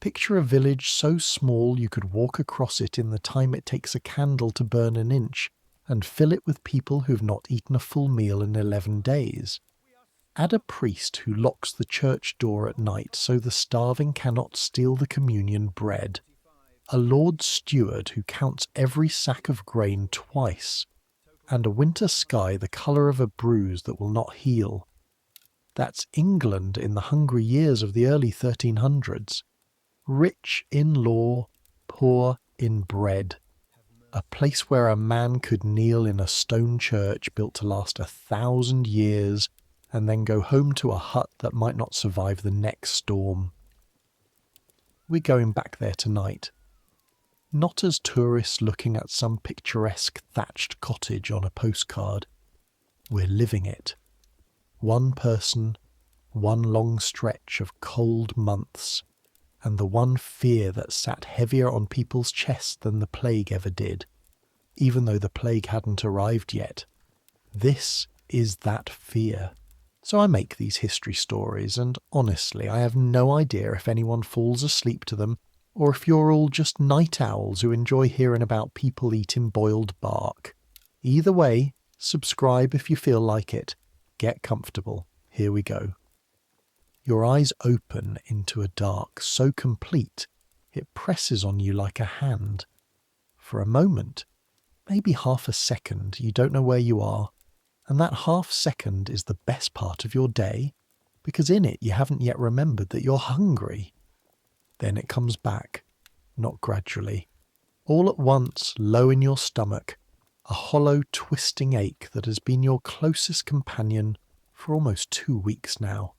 Picture a village so small you could walk across it in the time it takes a candle to burn an inch, and fill it with people who've not eaten a full meal in 11 days. Add a priest who locks the church door at night so the starving cannot steal the communion bread. A Lord Steward who counts every sack of grain twice, and a winter sky the colour of a bruise that will not heal. That's England in the hungry years of the early 1300s. Rich in law, poor in bread. A place where a man could kneel in a stone church built to last 1,000 years and then go home to a hut that might not survive the next storm. We're going back there tonight. Not as tourists looking at some picturesque thatched cottage on a postcard. We're living it. One person, one long stretch of cold months, and the one fear that sat heavier on people's chests than the plague ever did, even though the plague hadn't arrived yet. This is that fear. So I make these history stories, and honestly, I have no idea if anyone falls asleep to them, or if you're all just night owls who enjoy hearing about people eating boiled bark. Either way, subscribe if you feel like it. Get comfortable. Here we go. Your eyes open into a dark so complete it presses on you like a hand. For a moment, maybe half a second, you don't know where you are, and that half second is the best part of your day, because in it you haven't yet remembered that you're hungry. Then it comes back, not gradually. All at once, low in your stomach, a hollow, twisting ache that has been your closest companion for almost 2 weeks now.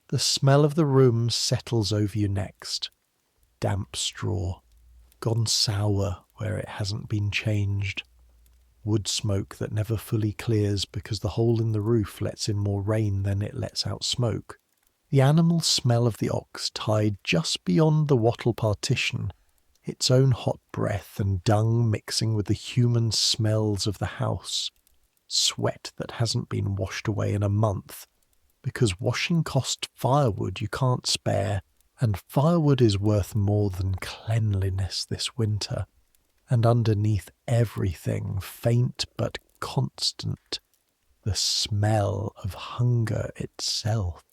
The smell of the room settles over you next. Damp straw, gone sour where it hasn't been changed. Wood smoke that never fully clears because the hole in the roof lets in more rain than it lets out smoke. The animal smell of the ox tied just beyond the wattle partition, its own hot breath and dung mixing with the human smells of the house. Sweat that hasn't been washed away in a month, because washing costs firewood you can't spare, and firewood is worth more than cleanliness this winter. And underneath everything, faint but constant, the smell of hunger itself.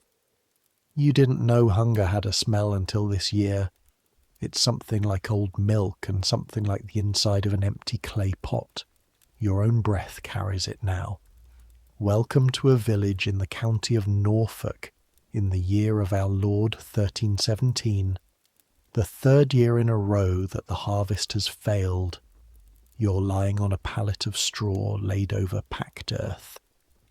You didn't know hunger had a smell until this year. It's something like old milk and something like the inside of an empty clay pot. Your own breath carries it now. Welcome to a village in the county of Norfolk in the year of our Lord 1317. The 3rd year in a row that the harvest has failed. You're lying on a pallet of straw laid over packed earth,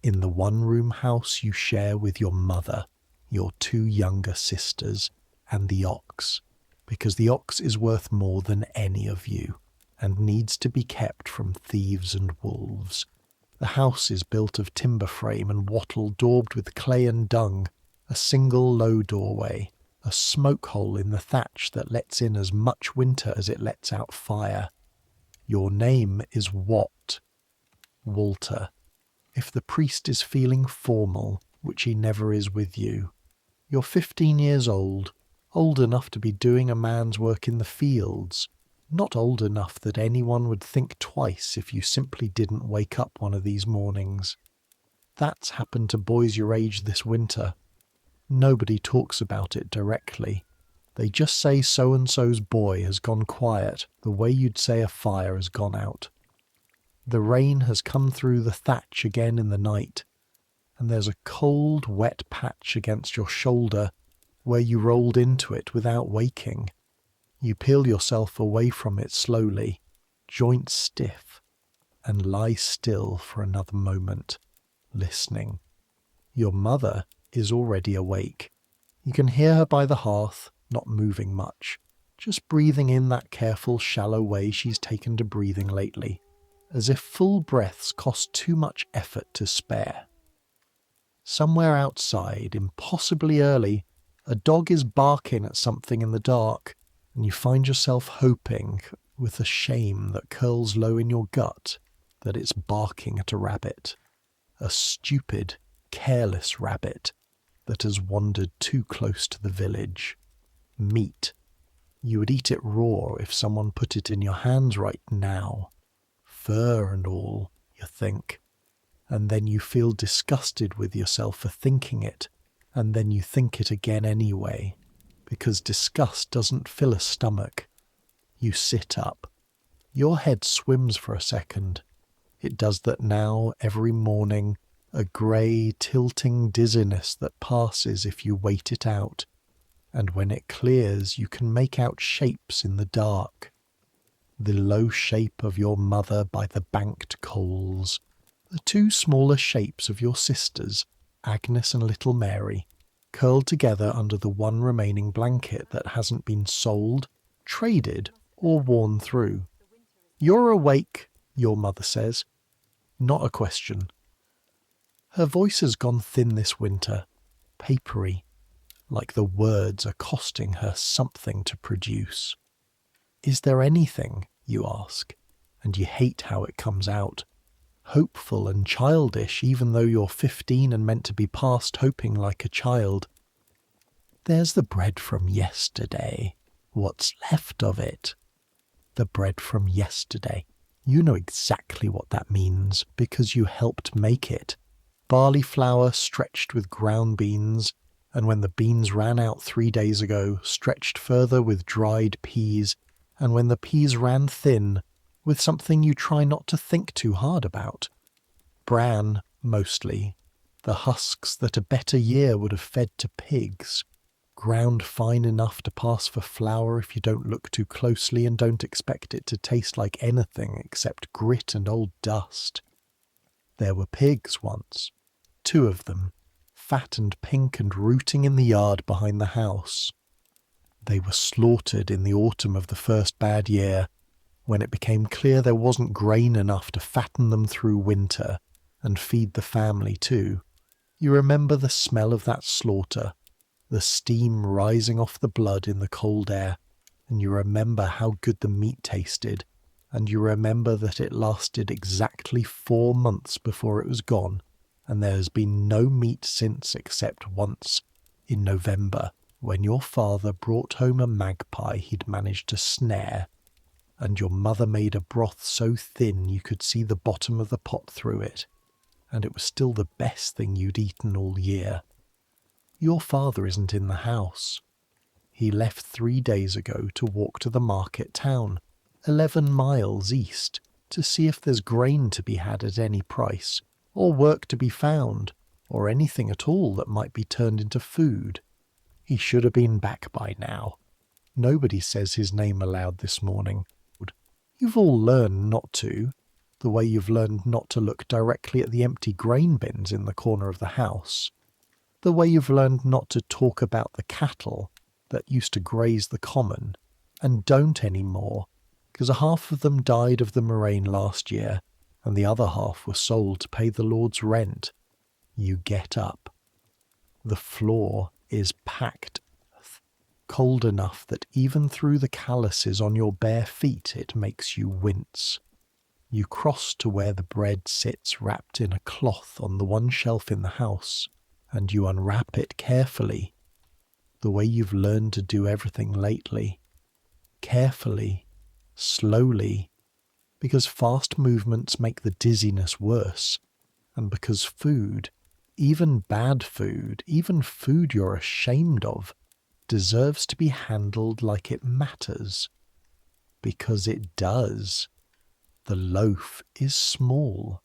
in the one-room house you share with your mother, your 2 younger sisters, and the ox, because the ox is worth more than any of you, and needs to be kept from thieves and wolves. The house is built of timber frame and wattle daubed with clay and dung, a single low doorway, a smoke hole in the thatch that lets in as much winter as it lets out fire. Your name is what? Walter. If the priest is feeling formal, which he never is with you. You're 15 years old enough to be doing a man's work in the fields, not old enough that anyone would think twice if you simply didn't wake up one of these mornings. That's happened to boys your age this winter. Nobody talks about it directly. They just say so-and-so's boy has gone quiet, the way you'd say a fire has gone out. The rain has come through the thatch again in the night, and there's a cold, wet patch against your shoulder where you rolled into it without waking. You peel yourself away from it slowly, joints stiff, and lie still for another moment, listening. Your mother is already awake. You can hear her by the hearth, not moving much, just breathing in that careful, shallow way she's taken to breathing lately, as if full breaths cost too much effort to spare. Somewhere outside, impossibly early, a dog is barking at something in the dark, and you find yourself hoping, with a shame that curls low in your gut, that it's barking at a rabbit. A stupid, careless rabbit that has wandered too close to the village. Meat. You would eat it raw if someone put it in your hands right now. Fur and all, you think. And then you feel disgusted with yourself for thinking it, and then you think it again anyway, because disgust doesn't fill a stomach. You sit up. Your head swims for a second. It does that now every morning, a grey, tilting dizziness that passes if you wait it out, and when it clears you can make out shapes in the dark. The low shape of your mother by the banked coals, the two smaller shapes of your sisters, Agnes and little Mary, curled together under the one remaining blanket that hasn't been sold, traded, or worn through. You're awake, your mother says. Not a question. Her voice has gone thin this winter, papery, like the words are costing her something to produce. Is there anything, you ask, and you hate how it comes out. Hopeful and childish even though you're 15 and meant to be past hoping like a child. There's the bread from yesterday. What's left of it? The bread from yesterday. You know exactly what that means because you helped make it. Barley flour stretched with ground beans, and when the beans ran out 3 days ago, stretched further with dried peas, and when the peas ran thin, with something you try not to think too hard about. Bran, mostly. The husks that a better year would have fed to pigs. Ground fine enough to pass for flour if you don't look too closely and don't expect it to taste like anything except grit and old dust. There were pigs once. 2 of them, fat and pink and rooting in the yard behind the house. They were slaughtered in the autumn of the first bad year, when it became clear there wasn't grain enough to fatten them through winter and feed the family too. You remember the smell of that slaughter, the steam rising off the blood in the cold air, and you remember how good the meat tasted, and you remember that it lasted exactly 4 months before it was gone, and there has been no meat since except once, in November, when your father brought home a magpie he'd managed to snare, and your mother made a broth so thin you could see the bottom of the pot through it, and it was still the best thing you'd eaten all year. Your father isn't in the house. He left 3 days ago to walk to the market town, 11 miles east, to see if there's grain to be had at any price, or work to be found, or anything at all that might be turned into food. He should have been back by now. Nobody says his name aloud this morning. You've all learned not to, the way you've learned not to look directly at the empty grain bins in the corner of the house. The way you've learned not to talk about the cattle that used to graze the common, and don't anymore, because half of them died of the murrain last year, and the other half were sold to pay the Lord's rent. You get up. The floor is packed, cold enough that even through the calluses on your bare feet it makes you wince. You cross to where the bread sits wrapped in a cloth on the one shelf in the house, and you unwrap it carefully, the way you've learned to do everything lately. Carefully, slowly, because fast movements make the dizziness worse, and because food, even bad food, even food you're ashamed of, deserves to be handled like it matters. Because it does. The loaf is small.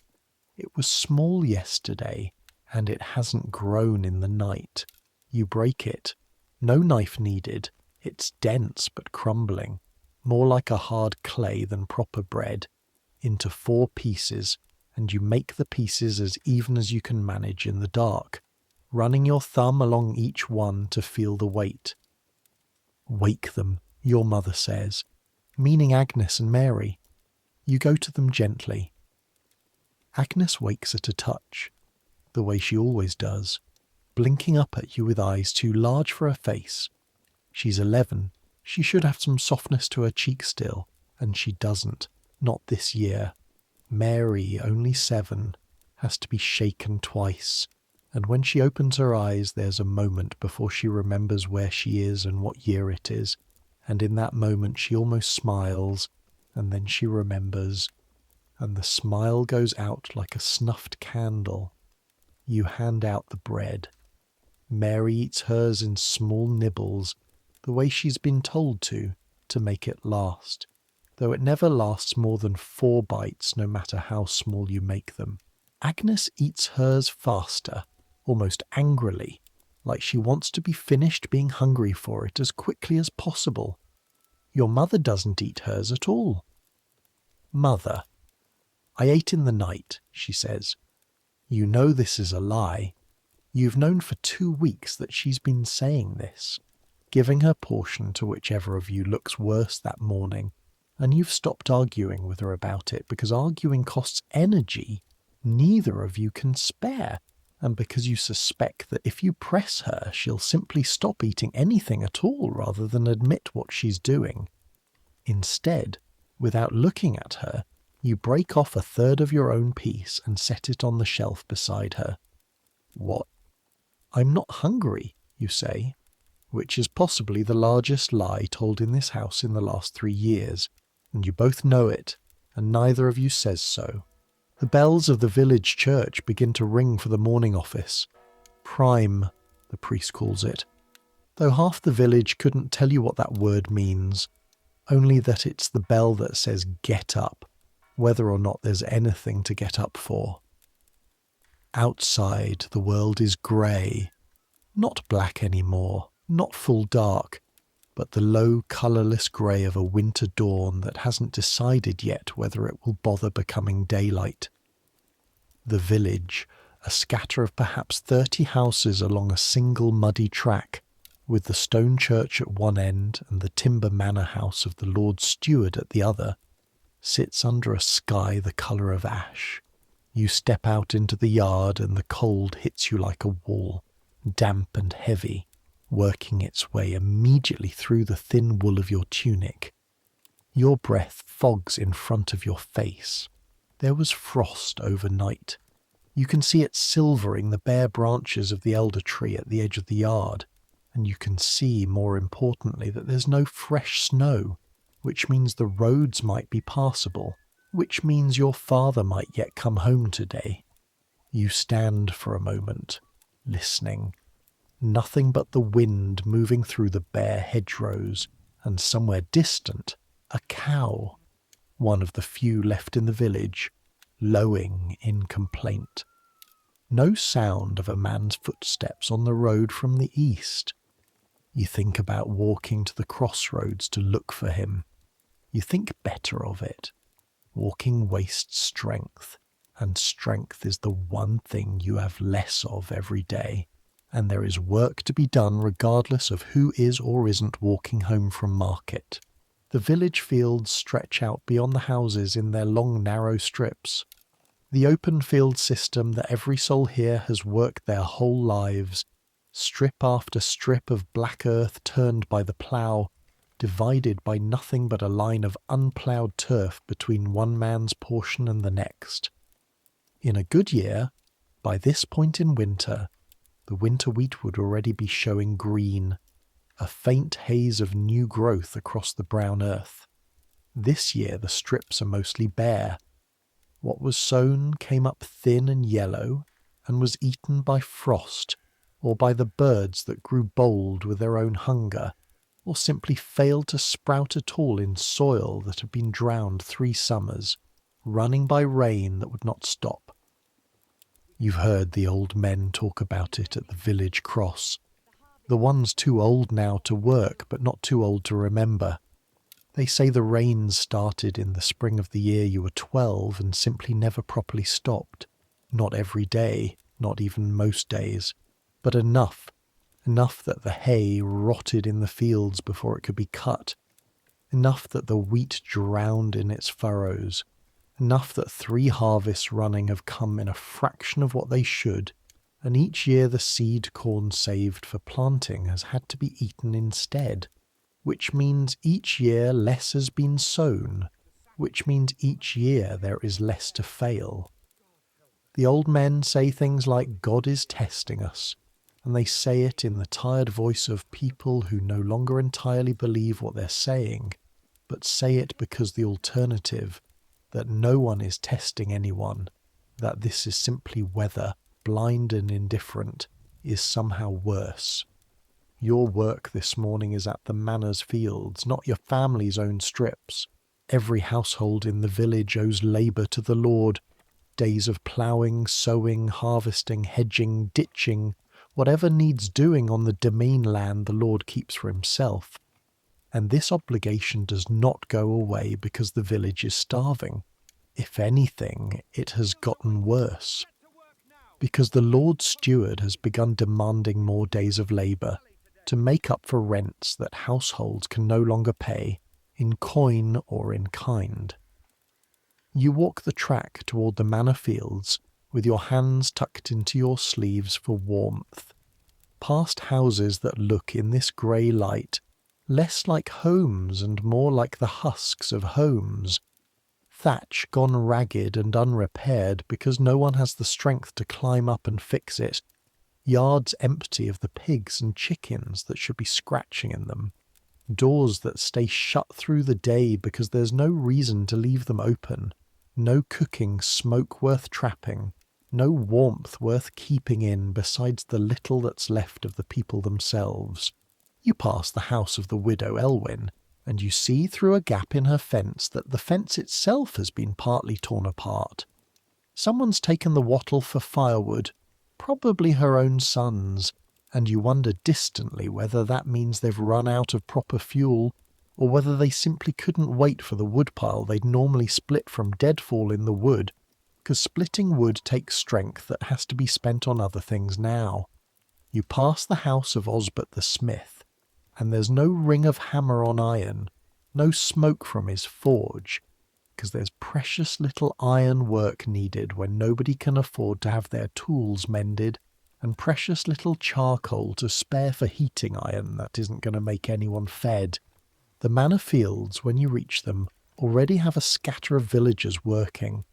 It was small yesterday, and it hasn't grown in the night. You break it. No knife needed. It's dense but crumbling, more like a hard clay than proper bread, into 4 pieces, and you make the pieces as even as you can manage in the dark, running your thumb along each one to feel the weight. Wake them, your mother says, meaning Agnes and Mary. You go to them gently. Agnes wakes at a touch, the way she always does, blinking up at you with eyes too large for her face. She's 11. She should have some softness to her cheeks still, and she doesn't, not this year. Mary, only 7, has to be shaken twice, And when she opens her eyes, there's a moment before she remembers where she is and what year it is. And in that moment, she almost smiles, and then she remembers, and the smile goes out like a snuffed candle. You hand out the bread. Mary eats hers in small nibbles, the way she's been told to make it last, though it never lasts more than 4 bites, no matter how small you make them. Agnes eats hers faster, almost angrily, like she wants to be finished being hungry for it as quickly as possible. Your mother doesn't eat hers at all. Mother, I ate in the night, she says. You know this is a lie. You've known for 2 weeks that she's been saying this, giving her portion to whichever of you looks worse that morning, and you've stopped arguing with her about it because arguing costs energy neither of you can spare, and because you suspect that if you press her, she'll simply stop eating anything at all rather than admit what she's doing. Instead, without looking at her, you break off 1/3 of your own piece and set it on the shelf beside her. What? I'm not hungry, you say, which is possibly the largest lie told in this house in the last 3 years, and you both know it, and neither of you says so. The bells of the village church begin to ring for the morning office. Prime, the priest calls it, though half the village couldn't tell you what that word means, only that it's the bell that says get up, whether or not there's anything to get up for. Outside, the world is grey, not black anymore, not full dark, but the low, colourless grey of a winter dawn that hasn't decided yet whether it will bother becoming daylight. The village, a scatter of perhaps 30 houses along a single muddy track, with the stone church at one end and the timber manor house of the Lord Steward at the other, sits under a sky the colour of ash. You step out into the yard and the cold hits you like a wall, damp and heavy, working its way immediately through the thin wool of your tunic. Your breath fogs in front of your face. There was frost overnight. You can see it silvering the bare branches of the elder tree at the edge of the yard, and you can see, more importantly, that there's no fresh snow, which means the roads might be passable, which means your father might yet come home today. You stand for a moment, listening. Nothing but the wind moving through the bare hedgerows, and somewhere distant, a cow, one of the few left in the village, lowing in complaint. No sound of a man's footsteps on the road from the east. You think about walking to the crossroads to look for him. You think better of it. Walking wastes strength, and strength is the one thing you have less of every day, and there is work to be done regardless of who is or isn't walking home from market. The village fields stretch out beyond the houses in their long narrow strips. The open field system that every soul here has worked their whole lives, strip after strip of black earth turned by the plough, divided by nothing but a line of unploughed turf between one man's portion and the next. In a good year, by this point in winter, the winter wheat would already be showing green, a faint haze of new growth across the brown earth. This year the strips are mostly bare. What was sown came up thin and yellow, and was eaten by frost, or by the birds that grew bold with their own hunger, or simply failed to sprout at all in soil that had been drowned 3 summers, running by rain that would not stop. You've heard the old men talk about it at the village cross, the ones too old now to work but not too old to remember. They say the rains started in the spring of the year you were 12 and simply never properly stopped. Not every day, not even most days, but enough that the hay rotted in the fields before it could be cut, enough that the wheat drowned in its furrows, enough that 3 harvests running have come in a fraction of what they should, and each year the seed corn saved for planting has had to be eaten instead, which means each year less has been sown, which means each year there is less to fail. The old men say things like God is testing us, and they say it in the tired voice of people who no longer entirely believe what they're saying, but say it because the alternative, that no one is testing anyone, that this is simply weather, blind and indifferent, is somehow worse. Your work this morning is at the manor's fields, not your family's own strips. Every household in the village owes labour to the Lord. Days of ploughing, sowing, harvesting, hedging, ditching, whatever needs doing on the domain land the Lord keeps for himself. And this obligation does not go away because the village is starving. If anything, it has gotten worse. Because the Lord Steward has begun demanding more days of labour to make up for rents that households can no longer pay, in coin or in kind. You walk the track toward the manor fields with your hands tucked into your sleeves for warmth, past houses that look in this grey light less like homes and more like the husks of homes, thatch gone ragged and unrepaired because no one has the strength to climb up and fix it, yards empty of the pigs and chickens that should be scratching in them, doors that stay shut through the day because there's no reason to leave them open, no cooking smoke worth trapping, no warmth worth keeping in besides the little that's left of the people themselves. You pass the house of the widow Elwyn, and you see through a gap in her fence that the fence itself has been partly torn apart. Someone's taken the wattle for firewood, probably her own sons, and you wonder distantly whether that means they've run out of proper fuel, or whether they simply couldn't wait for the woodpile they'd normally split from deadfall in the wood, because splitting wood takes strength that has to be spent on other things now. You pass the house of Osbert the smith, and there's no ring of hammer on iron, no smoke from his forge, because there's precious little iron work needed when nobody can afford to have their tools mended, and precious little charcoal to spare for heating iron that isn't going to make anyone fed. The manor fields, when you reach them, already have a scatter of villagers working.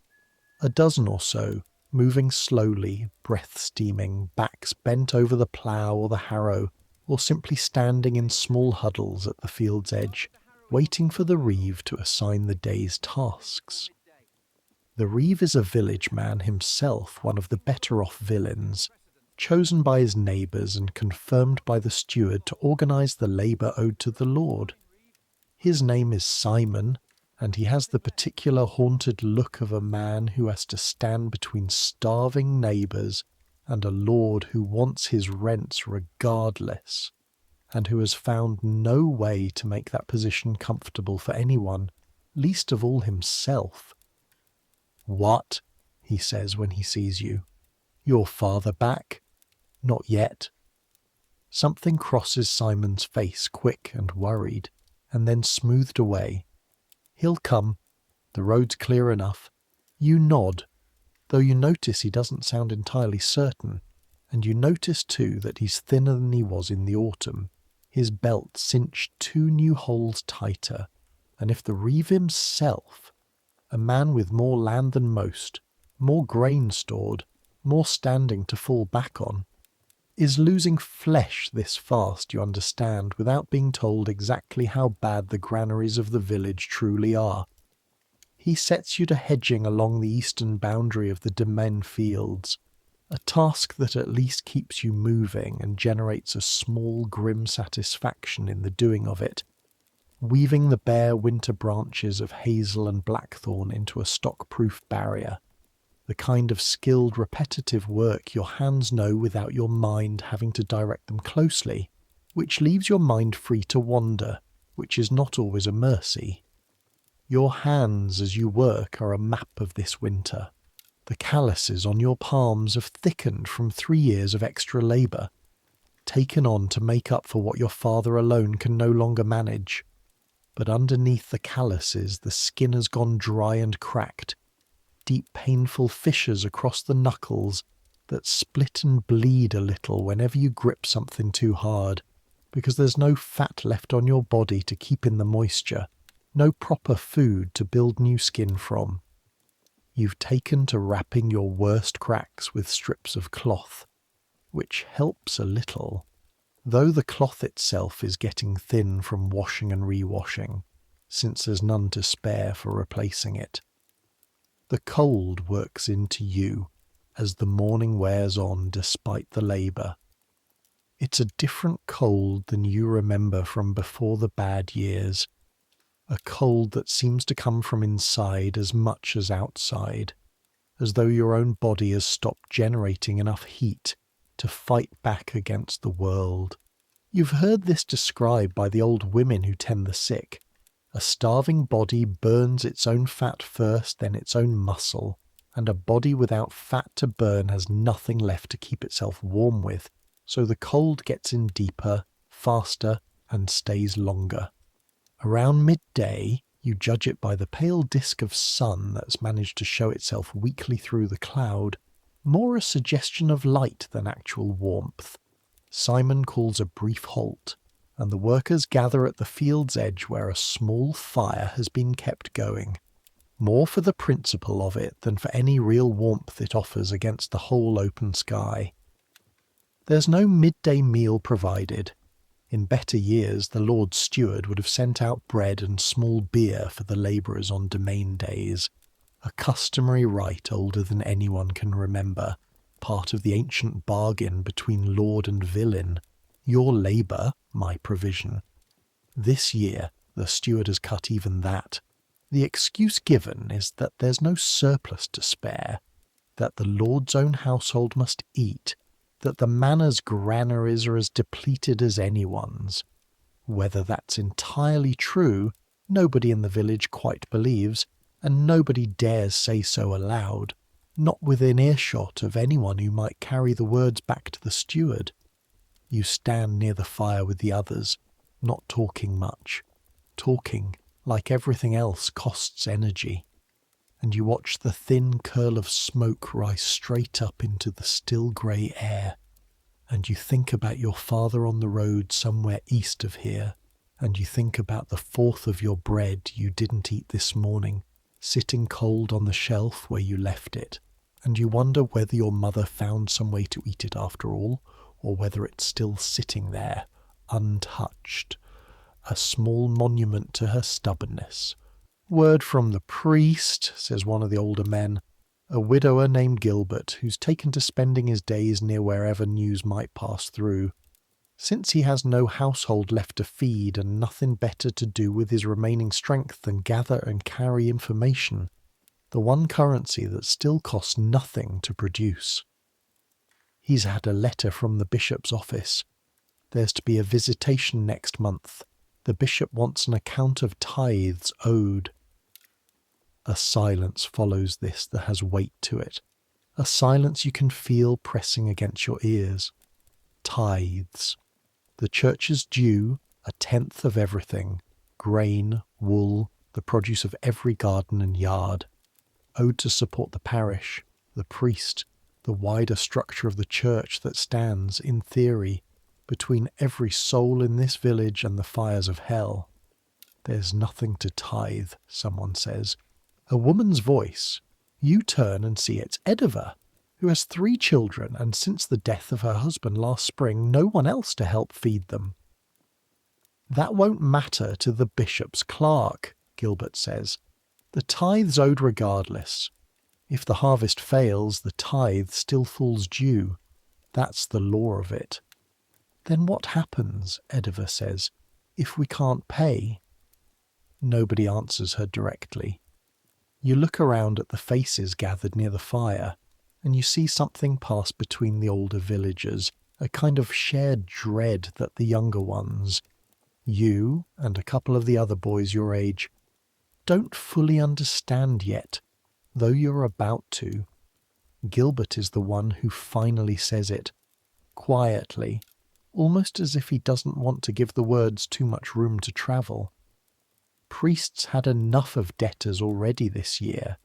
A dozen or so, moving slowly, breath steaming, backs bent over the plough or the harrow, or simply standing in small huddles at the field's edge, waiting for the reeve to assign the day's tasks. The reeve is a village man himself, one of the better-off villains, chosen by his neighbours and confirmed by the steward to organise the labour owed to the Lord. His name is Simon, and he has the particular haunted look of a man who has to stand between starving neighbours and a lord who wants his rents regardless, and who has found no way to make that position comfortable for anyone, least of all himself. "What?" he says when he sees you. "Your father back?" "Not yet." Something crosses Simon's face, quick and worried, and then smoothed away. "He'll come. The road's clear enough." You nod, though you notice he doesn't sound entirely certain, and you notice too that he's thinner than he was in the autumn. His belt cinched 2 new holes tighter, and if the reeve himself, a man with more land than most, more grain stored, more standing to fall back on, is losing flesh this fast, you understand, without being told exactly how bad the granaries of the village truly are. He sets you to hedging along the eastern boundary of the domain fields, a task that at least keeps you moving and generates a small grim satisfaction in the doing of it, weaving the bare winter branches of hazel and blackthorn into a stock-proof barrier, the kind of skilled repetitive work your hands know without your mind having to direct them closely, which leaves your mind free to wander, which is not always a mercy. Your hands as you work are a map of this winter. The calluses on your palms have thickened from 3 years of extra labour, taken on to make up for what your father alone can no longer manage. But underneath the calluses the skin has gone dry and cracked, deep painful fissures across the knuckles that split and bleed a little whenever you grip something too hard, because there's no fat left on your body to keep in the moisture, no proper food to build new skin from. You've taken to wrapping your worst cracks with strips of cloth, which helps a little, though the cloth itself is getting thin from washing and rewashing, since there's none to spare for replacing it. The cold works into you as the morning wears on despite the labour. It's a different cold than you remember from before the bad years, a cold that seems to come from inside as much as outside, as though your own body has stopped generating enough heat to fight back against the world. You've heard this described by the old women who tend the sick. A starving body burns its own fat first, then its own muscle, and a body without fat to burn has nothing left to keep itself warm with, so the cold gets in deeper, faster, and stays longer. Around midday, you judge it by the pale disk of sun that's managed to show itself weakly through the cloud, more a suggestion of light than actual warmth. Simon calls a brief halt, and the workers gather at the field's edge where a small fire has been kept going, more for the principle of it than for any real warmth it offers against the whole open sky. There's no midday meal provided. In better years, the Lord Steward would have sent out bread and small beer for the labourers on domain days, a customary rite older than anyone can remember, part of the ancient bargain between lord and villain. Your labour, my provision. This year, the steward has cut even that. The excuse given is that there's no surplus to spare, that the Lord's own household must eat, that the manor's granaries are as depleted as anyone's. Whether that's entirely true, nobody in the village quite believes, and nobody dares say so aloud, not within earshot of anyone who might carry the words back to the steward. You stand near the fire with the others, not talking much. Talking, like everything else, costs energy. And you watch the thin curl of smoke rise straight up into the still grey air. And you think about your father on the road somewhere east of here. And you think about the fourth of your bread you didn't eat this morning, sitting cold on the shelf where you left it. And you wonder whether your mother found some way to eat it after all, or whether it's still sitting there, untouched, a small monument to her stubbornness. Word from the priest, says one of the older men, a widower named Gilbert, who's taken to spending his days near wherever news might pass through. Since he has no household left to feed and nothing better to do with his remaining strength than gather and carry information, the one currency that still costs nothing to produce. He's had a letter from the bishop's office. There's to be a visitation next month. The bishop wants an account of tithes owed. A silence follows this that has weight to it. A silence you can feel pressing against your ears. Tithes. The church's due, 1/10 of everything. Grain, wool, the produce of every garden and yard. Owed to support the parish, the priest, the wider structure of the church that stands, in theory, between every soul in this village and the fires of hell. There's nothing to tithe, someone says. A woman's voice. You turn and see it's Ediva, who has 3 children and since the death of her husband last spring, no one else to help feed them. That won't matter to the bishop's clerk, Gilbert says. The tithe's owed regardless. If the harvest fails, the tithe still falls due. That's the law of it. Then what happens, Ediva says, if we can't pay? Nobody answers her directly. You look around at the faces gathered near the fire, and you see something pass between the older villagers, a kind of shared dread that the younger ones, you and a couple of the other boys your age, don't fully understand yet, though you're about to. Gilbert is the one who finally says it, quietly, almost as if he doesn't want to give the words too much room to travel. Priests had enough of debtors already this year.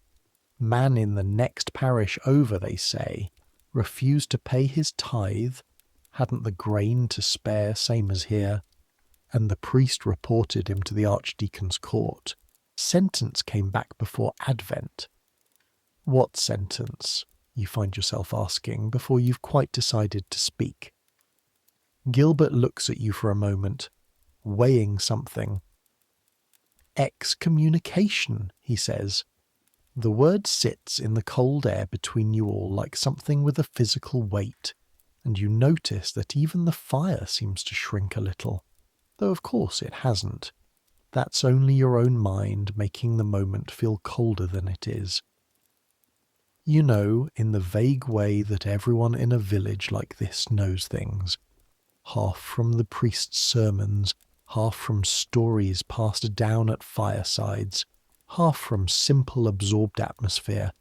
Man in the next parish over, they say, refused to pay his tithe, hadn't the grain to spare, same as here, and the priest reported him to the archdeacon's court. Sentence came back before Advent. What sentence? You find yourself asking before you've quite decided to speak. Gilbert looks at you for a moment, weighing something. Excommunication, he says. The word sits in the cold air between you all like something with a physical weight, and you notice that even the fire seems to shrink a little, though of course it hasn't. That's only your own mind making the moment feel colder than it is. You know, in the vague way that everyone in a village like this knows things, half from the priest's sermons, half from stories passed down at firesides, half from simple absorbed atmosphere,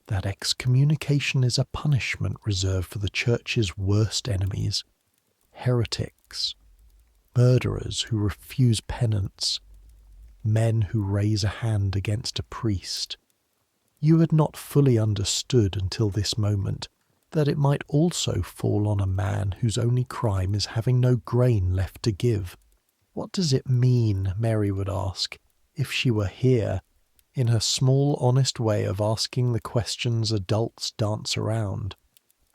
that excommunication is a punishment reserved for the church's worst enemies, heretics, murderers who refuse penance, men who raise a hand against a priest. You had not fully understood until this moment that it might also fall on a man whose only crime is having no grain left to give. What does it mean, Mary would ask, if she were here, in her small honest way of asking the questions adults dance around,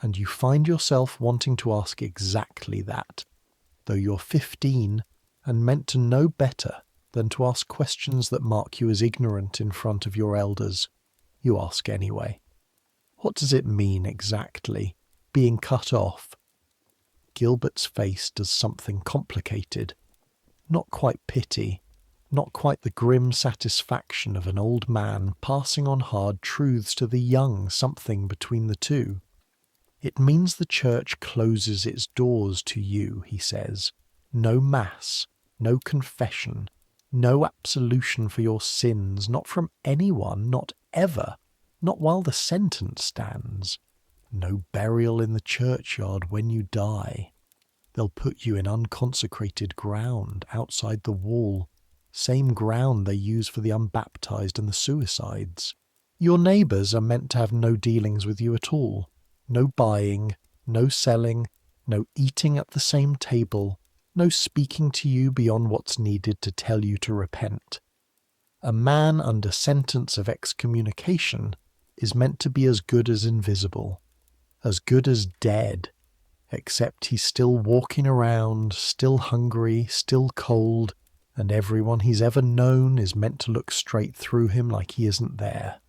and you find yourself wanting to ask exactly that, though you're 15 and meant to know better than to ask questions that mark you as ignorant in front of your elders. You ask anyway. What does it mean exactly, being cut off? Gilbert's face does something complicated. Not quite pity, not quite the grim satisfaction of an old man passing on hard truths to the young, something between the two. It means the church closes its doors to you, he says. No mass, no confession, no absolution for your sins, not from anyone, not ever, not while the sentence stands. No burial in the churchyard when you die. They'll put you in unconsecrated ground outside the wall, same ground they use for the unbaptized and the suicides. Your neighbours are meant to have no dealings with you at all. No buying, no selling, no eating at the same table, no speaking to you beyond what's needed to tell you to repent. A man under sentence of excommunication is meant to be as good as invisible, as good as dead, except he's still walking around, still hungry, still cold, and everyone he's ever known is meant to look straight through him like he isn't there.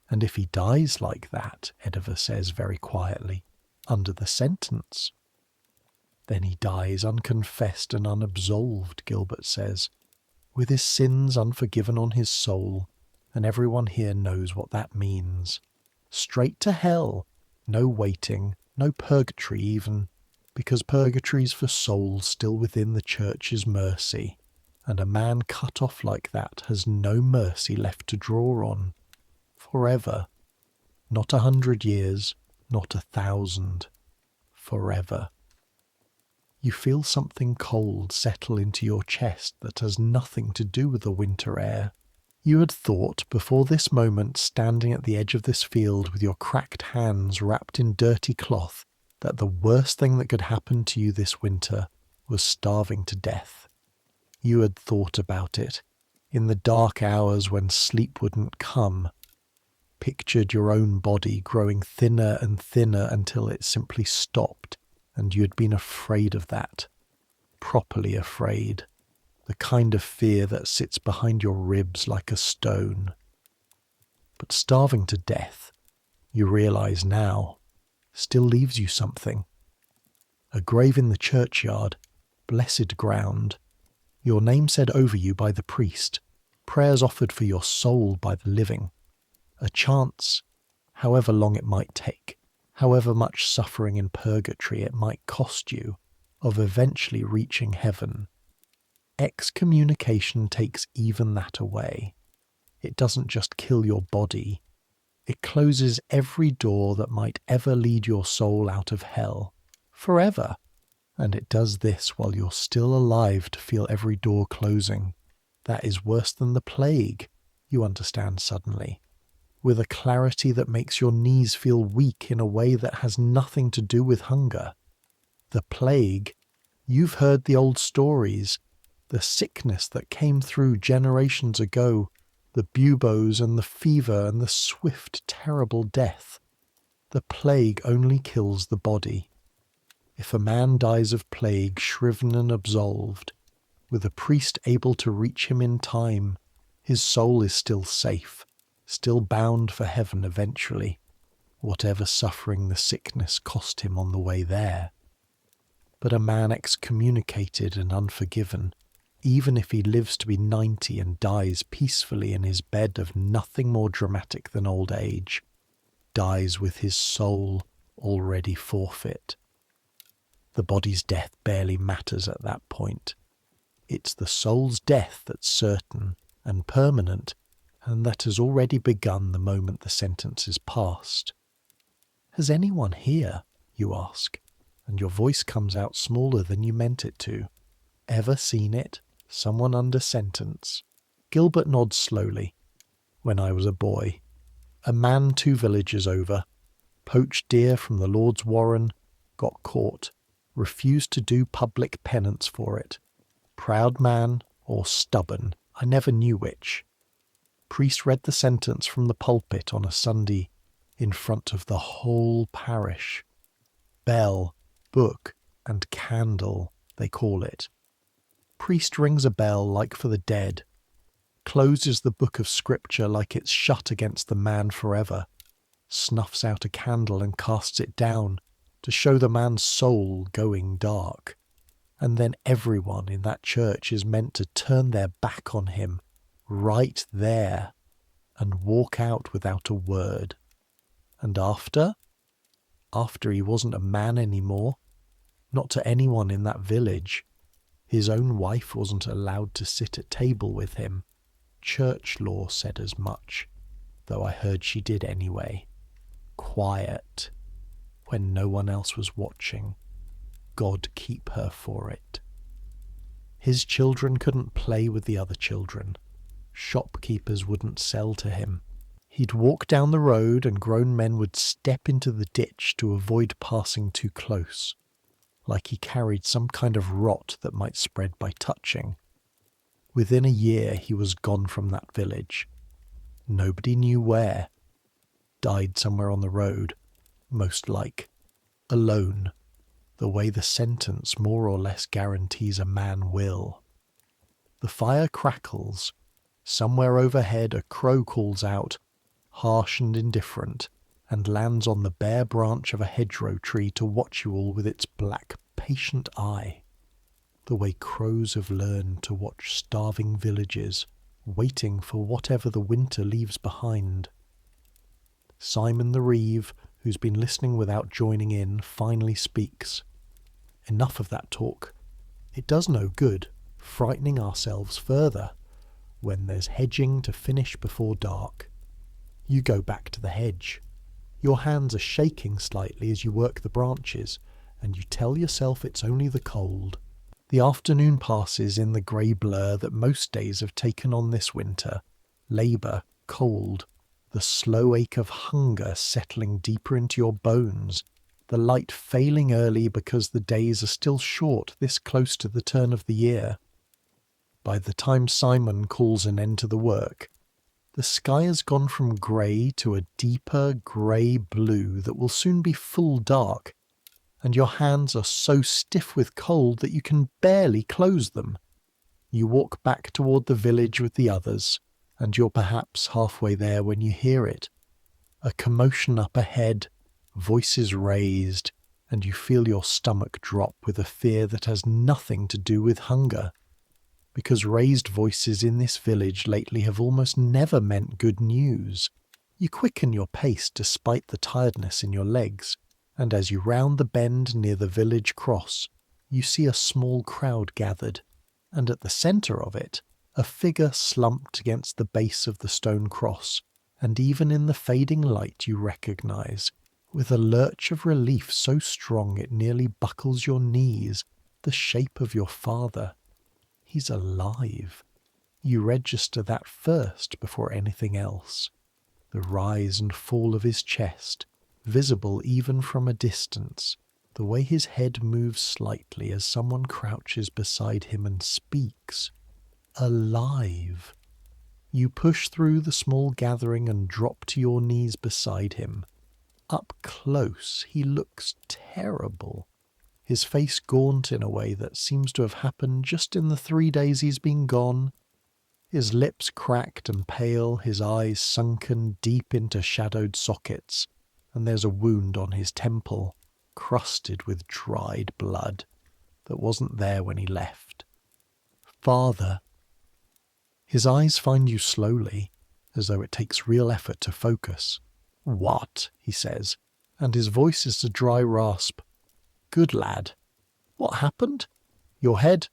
And if he dies like that, Ediva says very quietly, under the sentence, then he dies unconfessed and unabsolved, Gilbert says, with his sins unforgiven on his soul, and everyone here knows what that means. Straight to hell, no waiting, no purgatory even, because purgatory's for souls still within the church's mercy, and a man cut off like that has no mercy left to draw on. Forever. Not 100 years, not 1,000. Forever. You feel something cold settle into your chest that has nothing to do with the winter air. You had thought, before this moment, standing at the edge of this field with your cracked hands wrapped in dirty cloth, that the worst thing that could happen to you this winter was starving to death. You had thought about it, in the dark hours when sleep wouldn't come, pictured your own body growing thinner and thinner until it simply stopped, and you had been afraid of that, properly afraid, the kind of fear that sits behind your ribs like a stone. But starving to death, you realise now, still leaves you something. A grave in the churchyard, blessed ground, your name said over you by the priest, prayers offered for your soul by the living, a chance, however long it might take, however much suffering in purgatory it might cost you, of eventually reaching heaven. Excommunication takes even that away. It doesn't just kill your body. It closes every door that might ever lead your soul out of hell, forever. And it does this while you're still alive to feel every door closing. That is worse than the plague, you understand suddenly, with a clarity that makes your knees feel weak in a way that has nothing to do with hunger. The plague, you've heard the old stories, the sickness that came through generations ago, The buboes and the fever and the swift, terrible death. The plague only kills the body. If a man dies of plague shriven and absolved, with a priest able to reach him in time, his soul is still safe, still bound for heaven eventually, whatever suffering the sickness cost him on the way there. But a man excommunicated and unforgiven, even if he lives to be 90 and dies peacefully in his bed of nothing more dramatic than old age, dies with his soul already forfeit. The body's death barely matters at that point. It's the soul's death that's certain and permanent, and that has already begun the moment the sentence is passed. Has anyone here, you ask, and your voice comes out smaller than you meant it to, ever seen it? Someone under sentence? Gilbert nods slowly. When I was a boy. A man 2 villages over. Poached deer from the Lord's warren. Got caught. Refused to do public penance for it. Proud man or stubborn, I never knew which. Priest read the sentence from the pulpit on a Sunday in front of the whole parish. Bell, book, and candle, they call it. Priest rings a bell like for the dead, closes the book of scripture like it's shut against the man forever, snuffs out a candle and casts it down to show the man's soul going dark. And then everyone in that church is meant to turn their back on him, right there, and walk out without a word. And after he wasn't a man anymore, not to anyone in that village. His own wife wasn't allowed to sit at table with him. Church law said as much, though I heard she did anyway. Quiet, when no one else was watching. God keep her for it. His children couldn't play with the other children. Shopkeepers wouldn't sell to him. He'd walk down the road and grown men would step into the ditch to avoid passing too close, like he carried some kind of rot that might spread by touching. Within a year he was gone from that village. Nobody knew where. Died somewhere on the road, most like. Alone, the way the sentence more or less guarantees a man will. The fire crackles. Somewhere overhead a crow calls out, harsh and indifferent, and lands on the bare branch of a hedgerow tree to watch you all with its black, patient eye. The way crows have learned to watch starving villages, waiting for whatever the winter leaves behind. Simon the Reeve, who's been listening without joining in, finally speaks. Enough of that talk. It does no good, frightening ourselves further, when there's hedging to finish before dark. You go back to the hedge. Your hands are shaking slightly as you work the branches, and you tell yourself it's only the cold. The afternoon passes in the grey blur that most days have taken on this winter. Labour, cold, the slow ache of hunger settling deeper into your bones, the light failing early because the days are still short this close to the turn of the year. By the time Simon calls an end to the work, the sky has gone from grey to a deeper grey blue that will soon be full dark, and your hands are so stiff with cold that you can barely close them. You walk back toward the village with the others, and you're perhaps halfway there when you hear it. A commotion up ahead, voices raised, and you feel your stomach drop with a fear that has nothing to do with hunger. Because raised voices in this village lately have almost never meant good news. You quicken your pace despite the tiredness in your legs, and as you round the bend near the village cross, you see a small crowd gathered, and at the centre of it, a figure slumped against the base of the stone cross, and even in the fading light you recognise, with a lurch of relief so strong it nearly buckles your knees, the shape of your father. He's alive. You register that first before anything else. The rise and fall of his chest, visible even from a distance, the way his head moves slightly as someone crouches beside him and speaks. Alive. You push through the small gathering and drop to your knees beside him. Up close, he looks terrible. His face gaunt in a way that seems to have happened just in the 3 days he's been gone. His lips cracked and pale, his eyes sunken deep into shadowed sockets, and there's a wound on his temple, crusted with dried blood, that wasn't there when he left. Father. His eyes find you slowly, as though it takes real effort to focus. What? He says, and his voice is a dry rasp. Good lad. What happened? Your head?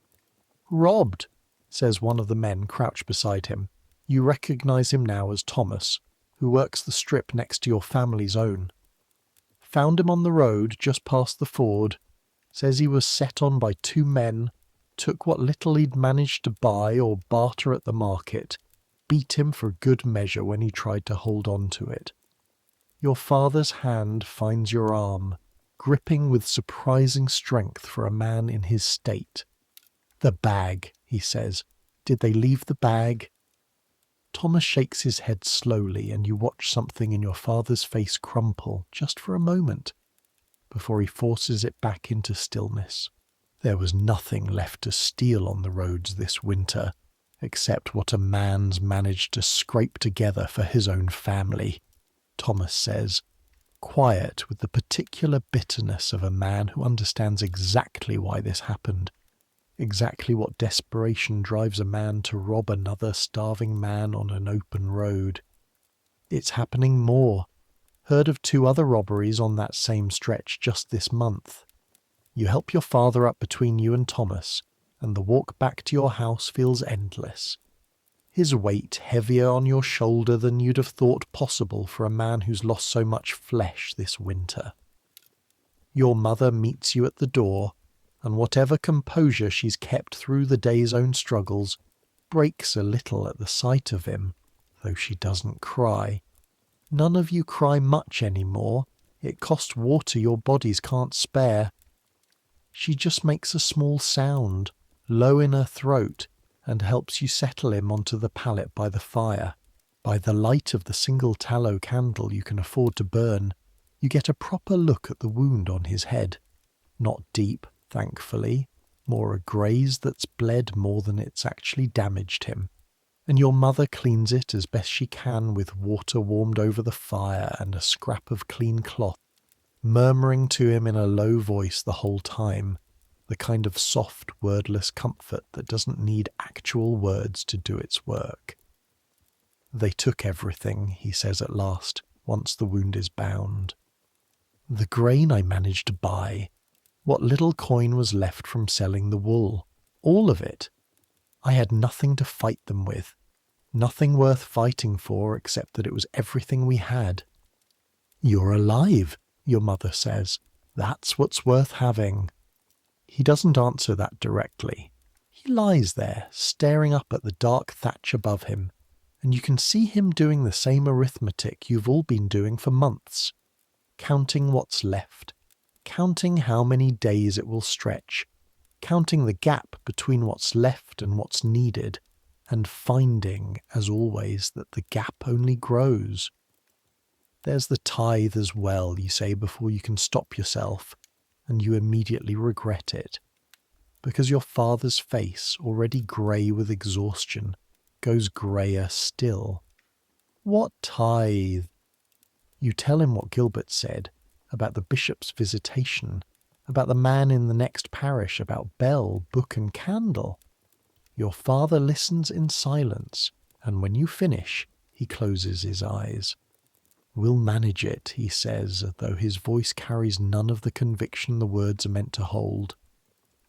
Robbed, says one of the men crouched beside him. You recognise him now as Thomas, who works the strip next to your family's own. Found him on the road just past the ford. Says he was set on by 2 men, took what little he'd managed to buy or barter at the market, beat him for good measure when he tried to hold on to it. Your father's hand finds your arm, gripping with surprising strength for a man in his state. The bag, he says. Did they leave the bag? Thomas shakes his head slowly, and you watch something in your father's face crumple just for a moment, before he forces it back into stillness. There was nothing left to steal on the roads this winter, except what a man's managed to scrape together for his own family, Thomas says, quiet with the particular bitterness of a man who understands exactly why this happened, exactly what desperation drives a man to rob another starving man on an open road. It's happening more. Heard of 2 other robberies on that same stretch just this month. You help your father up between you and Thomas, and the walk back to your house feels endless. His weight heavier on your shoulder than you'd have thought possible for a man who's lost so much flesh this winter. Your mother meets you at the door, and whatever composure she's kept through the day's own struggles breaks a little at the sight of him, though she doesn't cry. None of you cry much anymore. It costs water your bodies can't spare. She just makes a small sound, low in her throat, and helps you settle him onto the pallet by the fire. By the light of the single tallow candle you can afford to burn, you get a proper look at the wound on his head. Not deep, thankfully, more a graze that's bled more than it's actually damaged him. And your mother cleans it as best she can with water warmed over the fire and a scrap of clean cloth, murmuring to him in a low voice the whole time, the kind of soft, wordless comfort that doesn't need actual words to do its work. They took everything, he says at last, once the wound is bound. The grain I managed to buy, what little coin was left from selling the wool, all of it. I had nothing to fight them with, nothing worth fighting for except that it was everything we had. You're alive, your mother says. That's what's worth having. He doesn't answer that directly. He lies there, staring up at the dark thatch above him, and you can see him doing the same arithmetic you've all been doing for months, counting what's left, counting how many days it will stretch, counting the gap between what's left and what's needed, and finding, as always, that the gap only grows. There's the tithe as well, you say before you can stop yourself, and you immediately regret it, because your father's face, already grey with exhaustion, goes greyer still. What tithe? You tell him what Gilbert said, about the bishop's visitation, about the man in the next parish, about bell, book and candle. Your father listens in silence, and when you finish, he closes his eyes. We'll manage it, he says, though his voice carries none of the conviction the words are meant to hold.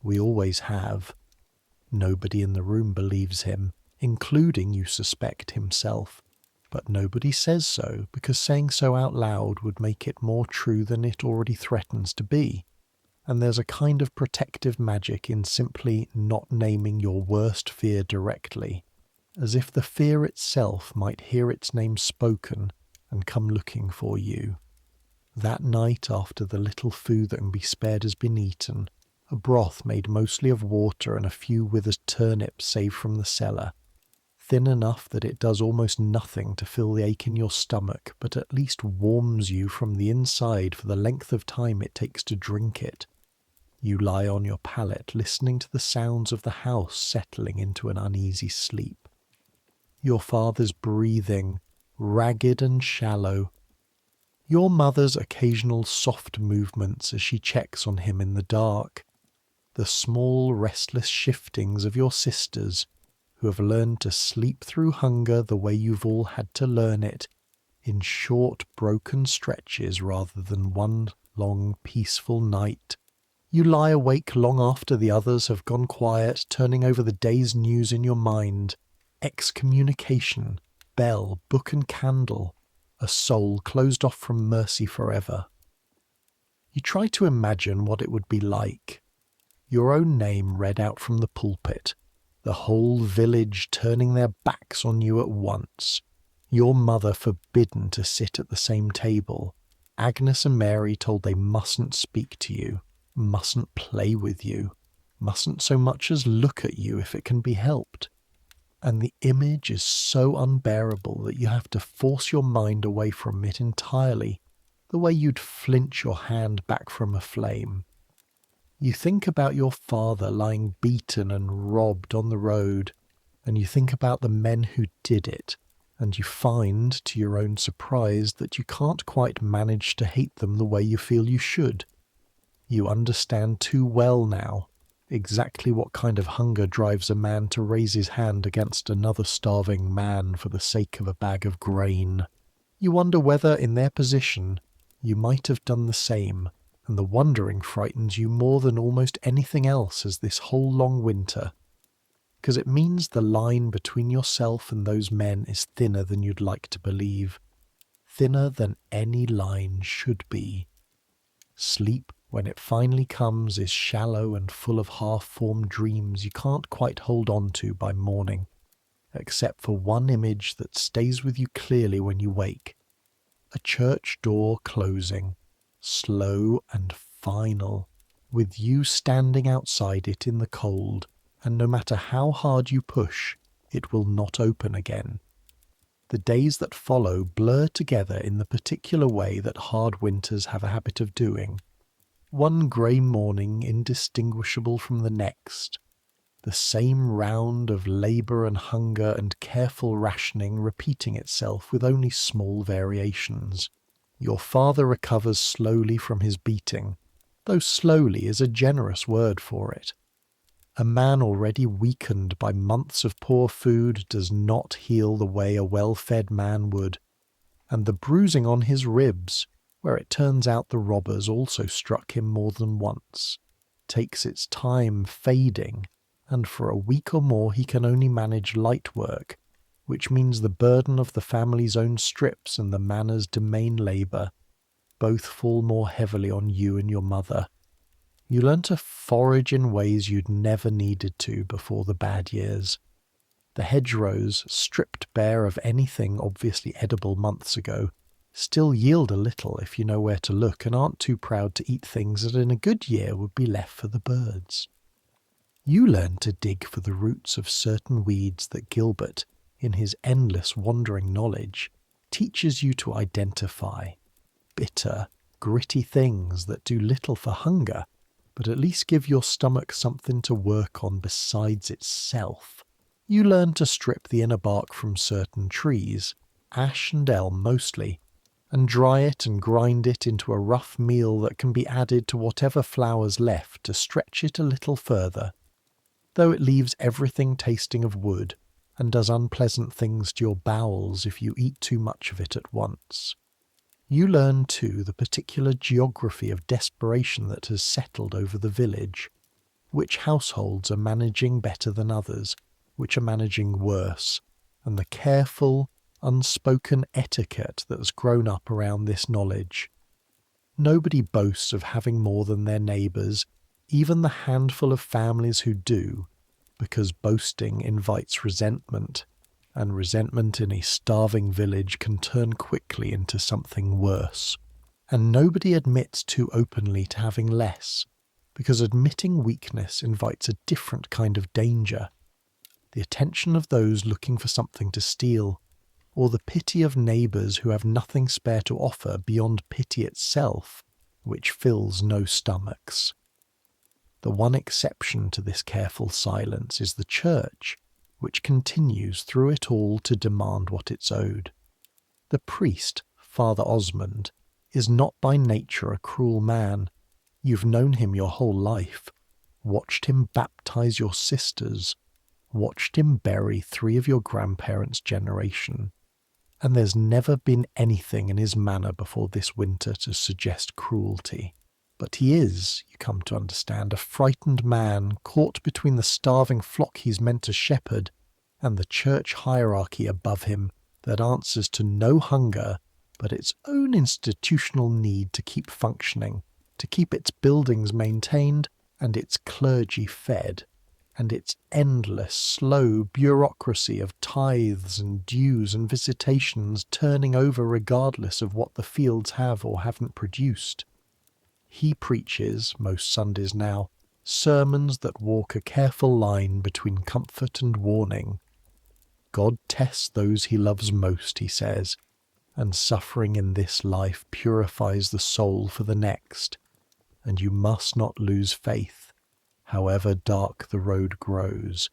We always have. Nobody in the room believes him, including, you suspect, himself. But nobody says so, because saying so out loud would make it more true than it already threatens to be. And there's a kind of protective magic in simply not naming your worst fear directly, as if the fear itself might hear its name spoken and come looking for you. That night, after the little food that can be spared has been eaten, a broth made mostly of water and a few withered turnips saved from the cellar, thin enough that it does almost nothing to fill the ache in your stomach, but at least warms you from the inside for the length of time it takes to drink it. You lie on your pallet listening to the sounds of the house settling into an uneasy sleep. Your father's breathing, ragged and shallow. Your mother's occasional soft movements as she checks on him in the dark. The small restless shiftings of your sisters, who have learned to sleep through hunger the way you've all had to learn it, in short broken stretches rather than one long peaceful night. You lie awake long after the others have gone quiet, turning over the day's news in your mind. Excommunication, bell, book and candle, a soul closed off from mercy forever. You try to imagine what it would be like. Your own name read out from the pulpit, the whole village turning their backs on you at once, your mother forbidden to sit at the same table, Agnes and Mary told they mustn't speak to you, mustn't play with you, mustn't so much as look at you if it can be helped. And the image is so unbearable that you have to force your mind away from it entirely, the way you'd flinch your hand back from a flame. You think about your father lying beaten and robbed on the road, and you think about the men who did it, and you find, to your own surprise, that you can't quite manage to hate them the way you feel you should. You understand too well now exactly what kind of hunger drives a man to raise his hand against another starving man for the sake of a bag of grain. You wonder whether, in their position, you might have done the same, and the wondering frightens you more than almost anything else as this whole long winter, because it means the line between yourself and those men is thinner than you'd like to believe, thinner than any line should be. Sleep, when it finally comes, is shallow and full of half-formed dreams you can't quite hold on to by morning, except for one image that stays with you clearly when you wake. A church door closing, slow and final, with you standing outside it in the cold, and no matter how hard you push, it will not open again. The days that follow blur together in the particular way that hard winters have a habit of doing. One grey morning indistinguishable from the next, the same round of labour and hunger and careful rationing repeating itself with only small variations. Your father recovers slowly from his beating, though slowly is a generous word for it. A man already weakened by months of poor food does not heal the way a well-fed man would, and the bruising on his ribs, where it turns out the robbers also struck him more than once, takes its time fading, and for a week or more he can only manage light work, which means the burden of the family's own strips and the manor's domain labour both fall more heavily on you and your mother. You learn to forage in ways you'd never needed to before the bad years. The hedgerows, stripped bare of anything obviously edible months ago, still yield a little if you know where to look and aren't too proud to eat things that in a good year would be left for the birds. You learn to dig for the roots of certain weeds that Gilbert, in his endless wandering knowledge, teaches you to identify. Bitter, gritty things that do little for hunger, but at least give your stomach something to work on besides itself. You learn to strip the inner bark from certain trees, ash and elm mostly, and dry it and grind it into a rough meal that can be added to whatever flour's left to stretch it a little further, though it leaves everything tasting of wood and does unpleasant things to your bowels if you eat too much of it at once. You learn, too, the particular geography of desperation that has settled over the village, which households are managing better than others, which are managing worse, and the careful, unspoken etiquette that has grown up around this knowledge. Nobody boasts of having more than their neighbours, even the handful of families who do, because boasting invites resentment, and resentment in a starving village can turn quickly into something worse. And nobody admits too openly to having less, because admitting weakness invites a different kind of danger. the attention of those looking for something to steal, or the pity of neighbours who have nothing spare to offer beyond pity itself, which fills no stomachs. The one exception to this careful silence is the Church, which continues through it all to demand what it's owed. The priest, Father Osmond, is not by nature a cruel man. You've known him your whole life, watched him baptize your sisters, watched him bury 3 of your grandparents' generation, and there's never been anything in his manner before this winter to suggest cruelty. But he is, you come to understand, a frightened man caught between the starving flock he's meant to shepherd and the church hierarchy above him that answers to no hunger but its own institutional need to keep functioning, to keep its buildings maintained and its clergy fed, and its endless, slow bureaucracy of tithes and dues and visitations turning over regardless of what the fields have or haven't produced. He preaches, most Sundays now, sermons that walk a careful line between comfort and warning. God tests those he loves most, he says, and suffering in this life purifies the soul for the next, and you must not lose faith, however dark the road grows,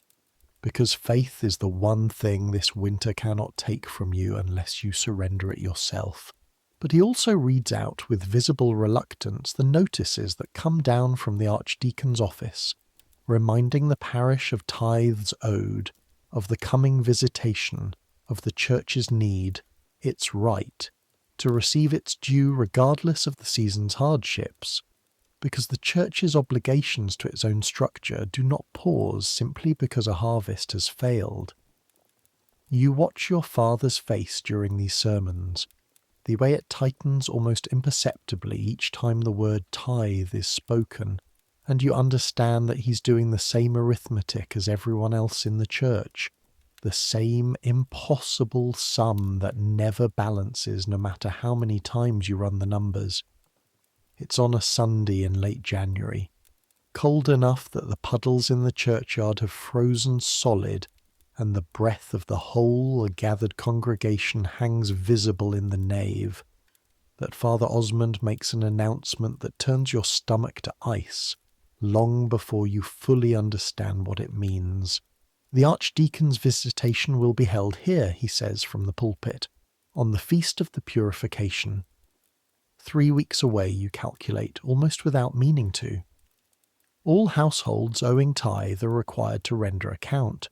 because faith is the one thing this winter cannot take from you unless you surrender it yourself. But he also reads out with visible reluctance the notices that come down from the Archdeacon's office, reminding the parish of tithes owed, of the coming visitation, of the Church's need, its right, to receive its due regardless of the season's hardships, because the Church's obligations to its own structure do not pause simply because a harvest has failed. You watch your father's face during these sermons, the way it tightens almost imperceptibly each time the word tithe is spoken, and you understand that he's doing the same arithmetic as everyone else in the church, the same impossible sum that never balances no matter how many times you run the numbers. It's on a Sunday in late January, cold enough that the puddles in the churchyard have frozen solid, and the breath of the whole gathered congregation hangs visible in the nave, that Father Osmond makes an announcement that turns your stomach to ice, long before you fully understand what it means. The Archdeacon's visitation will be held here, he says from the pulpit, on the Feast of the Purification. 3 weeks away, you calculate, almost without meaning to. All households owing tithe are required to render account.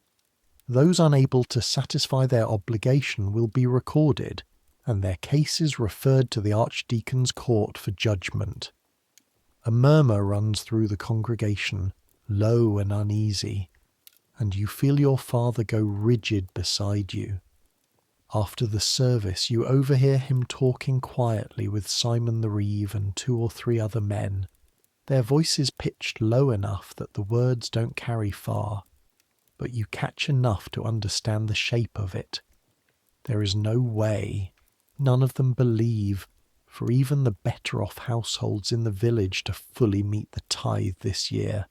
Those unable to satisfy their obligation will be recorded, and their cases referred to the Archdeacon's court for judgment. A murmur runs through the congregation, low and uneasy, and you feel your father go rigid beside you. After the service, you overhear him talking quietly with Simon the Reeve and 2 or 3 other men, their voices pitched low enough that the words don't carry far, but you catch enough to understand the shape of it. There is no way, none of them believe, for even the better-off households in the village to fully meet the tithe this year,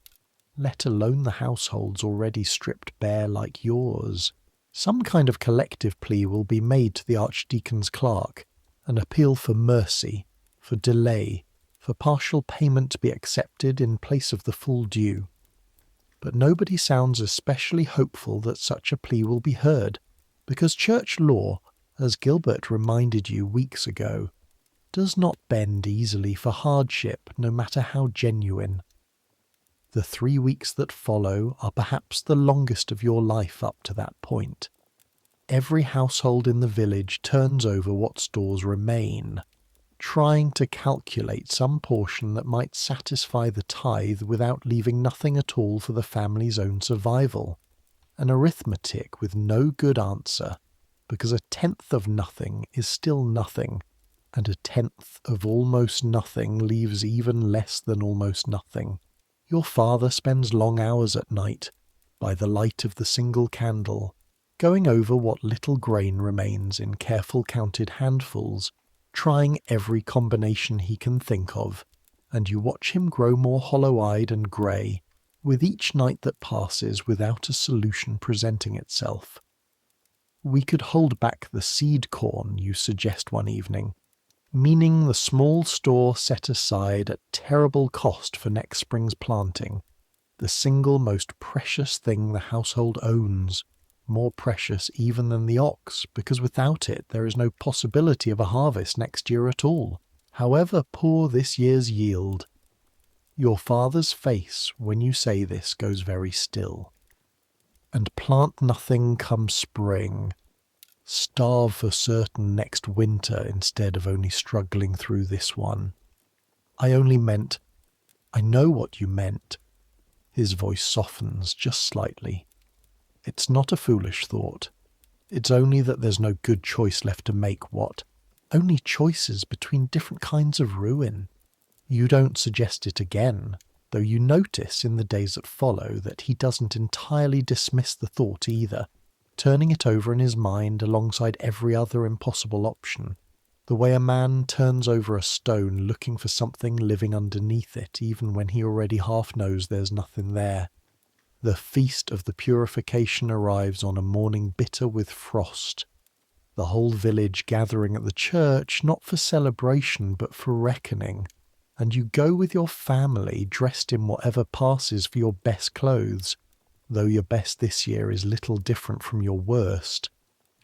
let alone the households already stripped bare like yours. Some kind of collective plea will be made to the Archdeacon's clerk, an appeal for mercy, for delay, for partial payment to be accepted in place of the full due. But nobody sounds especially hopeful that such a plea will be heard, because church law, as Gilbert reminded you weeks ago, does not bend easily for hardship, no matter how genuine. The 3 weeks that follow are perhaps the longest of your life up to that point. Every household in the village turns over what stores remain, trying to calculate some portion that might satisfy the tithe without leaving nothing at all for the family's own survival. An arithmetic with no good answer, because 1/10 of nothing is still nothing, and 1/10 of almost nothing leaves even less than almost nothing. Your father spends long hours at night, by the light of the single candle, going over what little grain remains in careful counted handfuls, trying every combination he can think of, and you watch him grow more hollow-eyed and grey, with each night that passes without a solution presenting itself. We could hold back the seed corn, you suggest one evening, meaning the small store set aside at terrible cost for next spring's planting, the single most precious thing the household owns, more precious even than the ox, because without it there is no possibility of a harvest next year at all, however poor this year's yield. Your father's face, when you say this, goes very still. And plant nothing come spring. Starve for certain next winter instead of only struggling through this one. I only meant, I know what you meant. His voice softens just slightly. It's not a foolish thought. It's only that there's no good choice left to make what? Only choices between different kinds of ruin. You don't suggest it again, though you notice in the days that follow that he doesn't entirely dismiss the thought either, turning it over in his mind alongside every other impossible option, the way a man turns over a stone looking for something living underneath it even when he already half knows there's nothing there. The feast of the purification arrives on a morning bitter with frost, the whole village gathering at the church not for celebration but for reckoning, and you go with your family dressed in whatever passes for your best clothes, though your best this year is little different from your worst,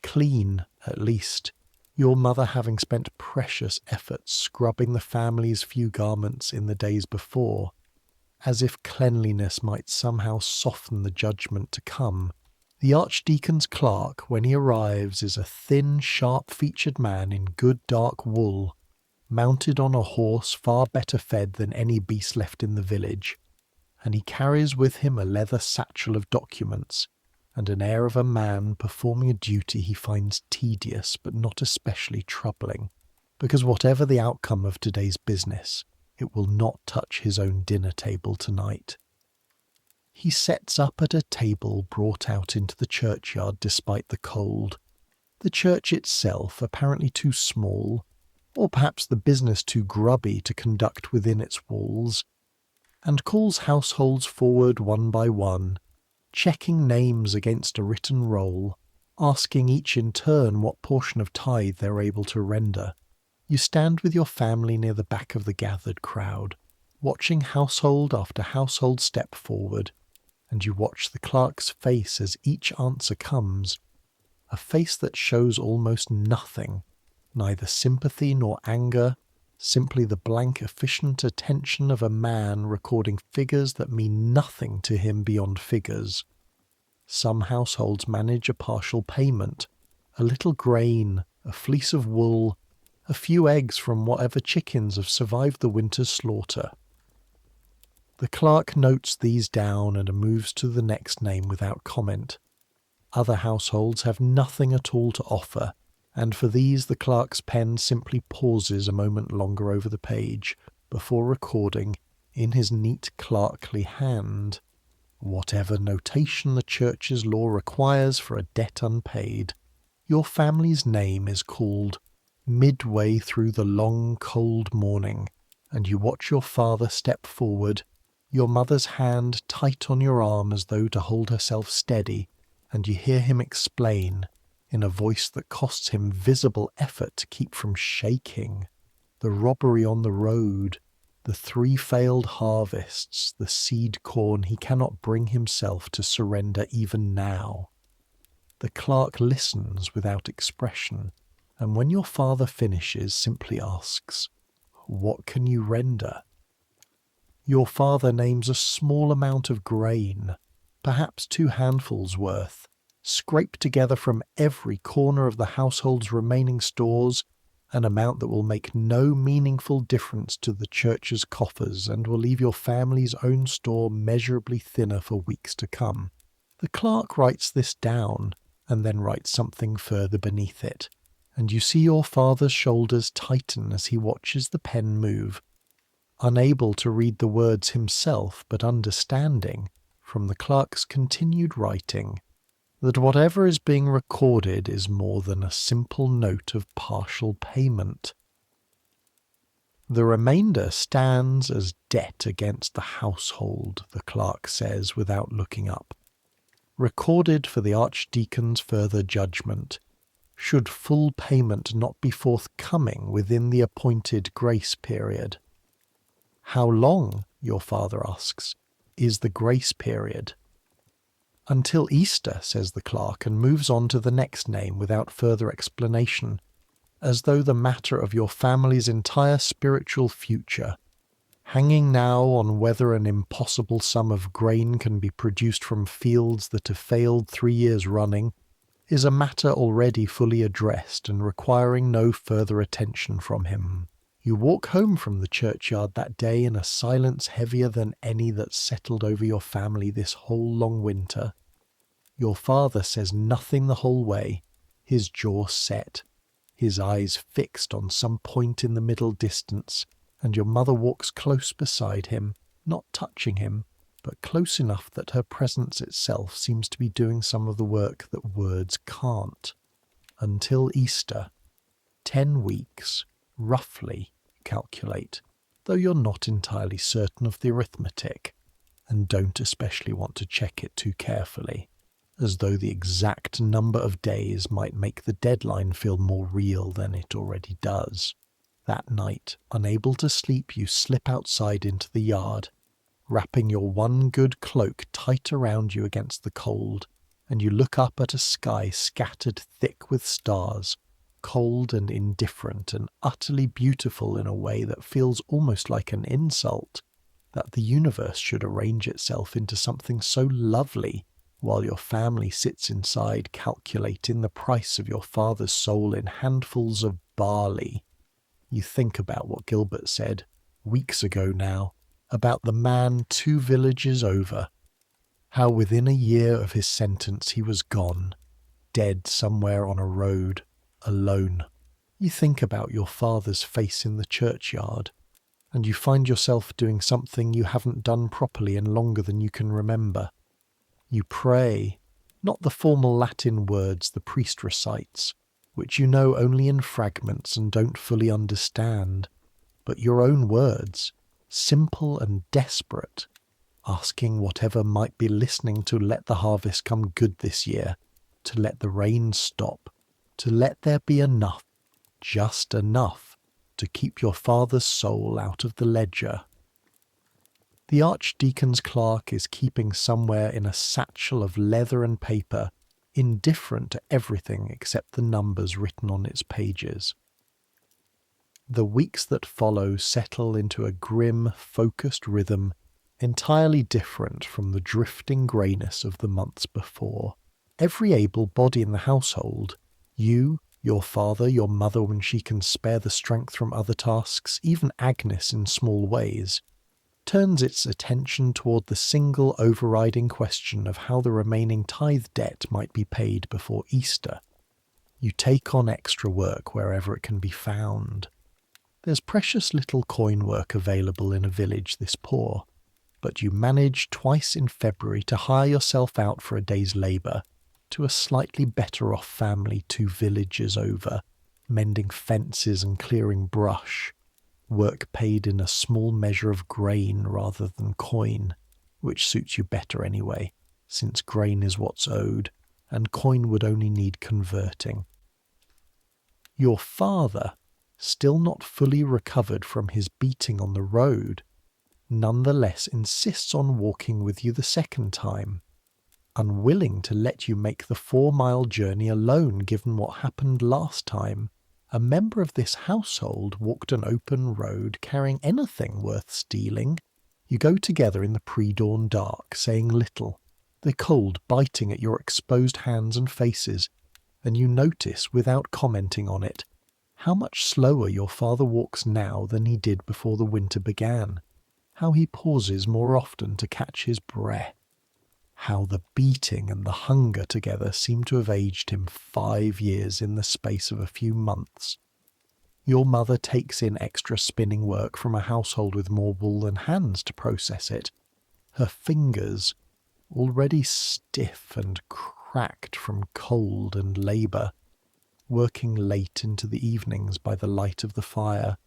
clean at least, your mother having spent precious efforts scrubbing the family's few garments in the days before, as if cleanliness might somehow soften the judgment to come. The archdeacon's clerk, when he arrives, is a thin, sharp-featured man in good dark wool, mounted on a horse far better fed than any beast left in the village, and he carries with him a leather satchel of documents, and an air of a man performing a duty he finds tedious but not especially troubling, because whatever the outcome of today's business, it will not touch his own dinner table tonight. He sets up at a table brought out into the churchyard despite the cold, the church itself apparently too small, or perhaps the business too grubby to conduct within its walls, and calls households forward one by one, checking names against a written roll, asking each in turn what portion of tithe they're able to render. You stand with your family near the back of the gathered crowd, watching household after household step forward, and you watch the clerk's face as each answer comes, a face that shows almost nothing, neither sympathy nor anger, simply the blank efficient attention of a man recording figures that mean nothing to him beyond figures. Some households manage a partial payment, a little grain, a fleece of wool, a few eggs from whatever chickens have survived the winter's slaughter. The clerk notes these down and moves to the next name without comment. Other households have nothing at all to offer, and for these the clerk's pen simply pauses a moment longer over the page before recording, in his neat clerkly hand, whatever notation the church's law requires for a debt unpaid. Your family's name is called midway through the long cold morning, and you watch your father step forward, your mother's hand tight on your arm as though to hold herself steady, and you hear him explain, in a voice that costs him visible effort to keep from shaking, the robbery on the road, the 3 failed harvests, the seed corn he cannot bring himself to surrender even now. The clerk listens without expression, and when your father finishes, simply asks, "What can you render?" Your father names a small amount of grain, perhaps 2 handfuls worth, scraped together from every corner of the household's remaining stores, an amount that will make no meaningful difference to the church's coffers and will leave your family's own store measurably thinner for weeks to come. The clerk writes this down, and then writes something further beneath it, and you see your father's shoulders tighten as he watches the pen move, unable to read the words himself, but understanding, from the clerk's continued writing, that whatever is being recorded is more than a simple note of partial payment. The remainder stands as debt against the household, the clerk says without looking up. Recorded for the archdeacon's further judgment, should full payment not be forthcoming within the appointed grace period. How long, your father asks, is the grace period? Until Easter, says the clerk, and moves on to the next name without further explanation, as though the matter of your family's entire spiritual future, hanging now on whether an impossible sum of grain can be produced from fields that have failed 3 years running, is a matter already fully addressed and requiring no further attention from him. You walk home from the churchyard that day in a silence heavier than any that settled over your family this whole long winter. Your father says nothing the whole way, his jaw set, his eyes fixed on some point in the middle distance, and your mother walks close beside him, not touching him, but close enough that her presence itself seems to be doing some of the work that words can't. Until Easter. 10 weeks, roughly, calculate, though you're not entirely certain of the arithmetic, and don't especially want to check it too carefully, as though the exact number of days might make the deadline feel more real than it already does. That night, unable to sleep, you slip outside into the yard, wrapping your one good cloak tight around you against the cold, and you look up at a sky scattered thick with stars, cold and indifferent and utterly beautiful in a way that feels almost like an insult, that the universe should arrange itself into something so lovely while your family sits inside calculating the price of your father's soul in handfuls of barley. You think about what Gilbert said, weeks ago now, about the man 2 villages over, how within a year of his sentence he was gone, dead somewhere on a road, alone. You think about your father's face in the churchyard, and you find yourself doing something you haven't done properly in longer than you can remember. You pray, not the formal Latin words the priest recites, which you know only in fragments and don't fully understand, but your own words, simple and desperate, asking whatever might be listening to let the harvest come good this year, to let the rain stop, to let there be enough, just enough, to keep your father's soul out of the ledger. The archdeacon's clerk is keeping somewhere in a satchel of leather and paper, indifferent to everything except the numbers written on its pages. The weeks that follow settle into a grim, focused rhythm entirely different from the drifting greyness of the months before. Every able body in the household, you, your father, your mother when she can spare the strength from other tasks, even Agnes in small ways, turns its attention toward the single overriding question of how the remaining tithe debt might be paid before Easter. You take on extra work wherever it can be found. There's precious little coin work available in a village this poor, but you manage twice in February to hire yourself out for a day's labour to a slightly better off family 2 villages over, mending fences and clearing brush, work paid in a small measure of grain rather than coin, which suits you better anyway, since grain is what's owed, and coin would only need converting. Your father, still not fully recovered from his beating on the road, nonetheless insists on walking with you the second time, unwilling to let you make the 4-mile journey alone given what happened last time. A member of this household walked an open road carrying anything worth stealing. You go together in the pre-dawn dark, saying little, the cold biting at your exposed hands and faces, and you notice, without commenting on it, how much slower your father walks now than he did before the winter began, how he pauses more often to catch his breath, how the beating and the hunger together seem to have aged him 5 years in the space of a few months. Your mother takes in extra spinning work from a household with more wool than hands to process it. Her fingers, already stiff and cracked from cold and labour, working late into the evenings by the light of the fire,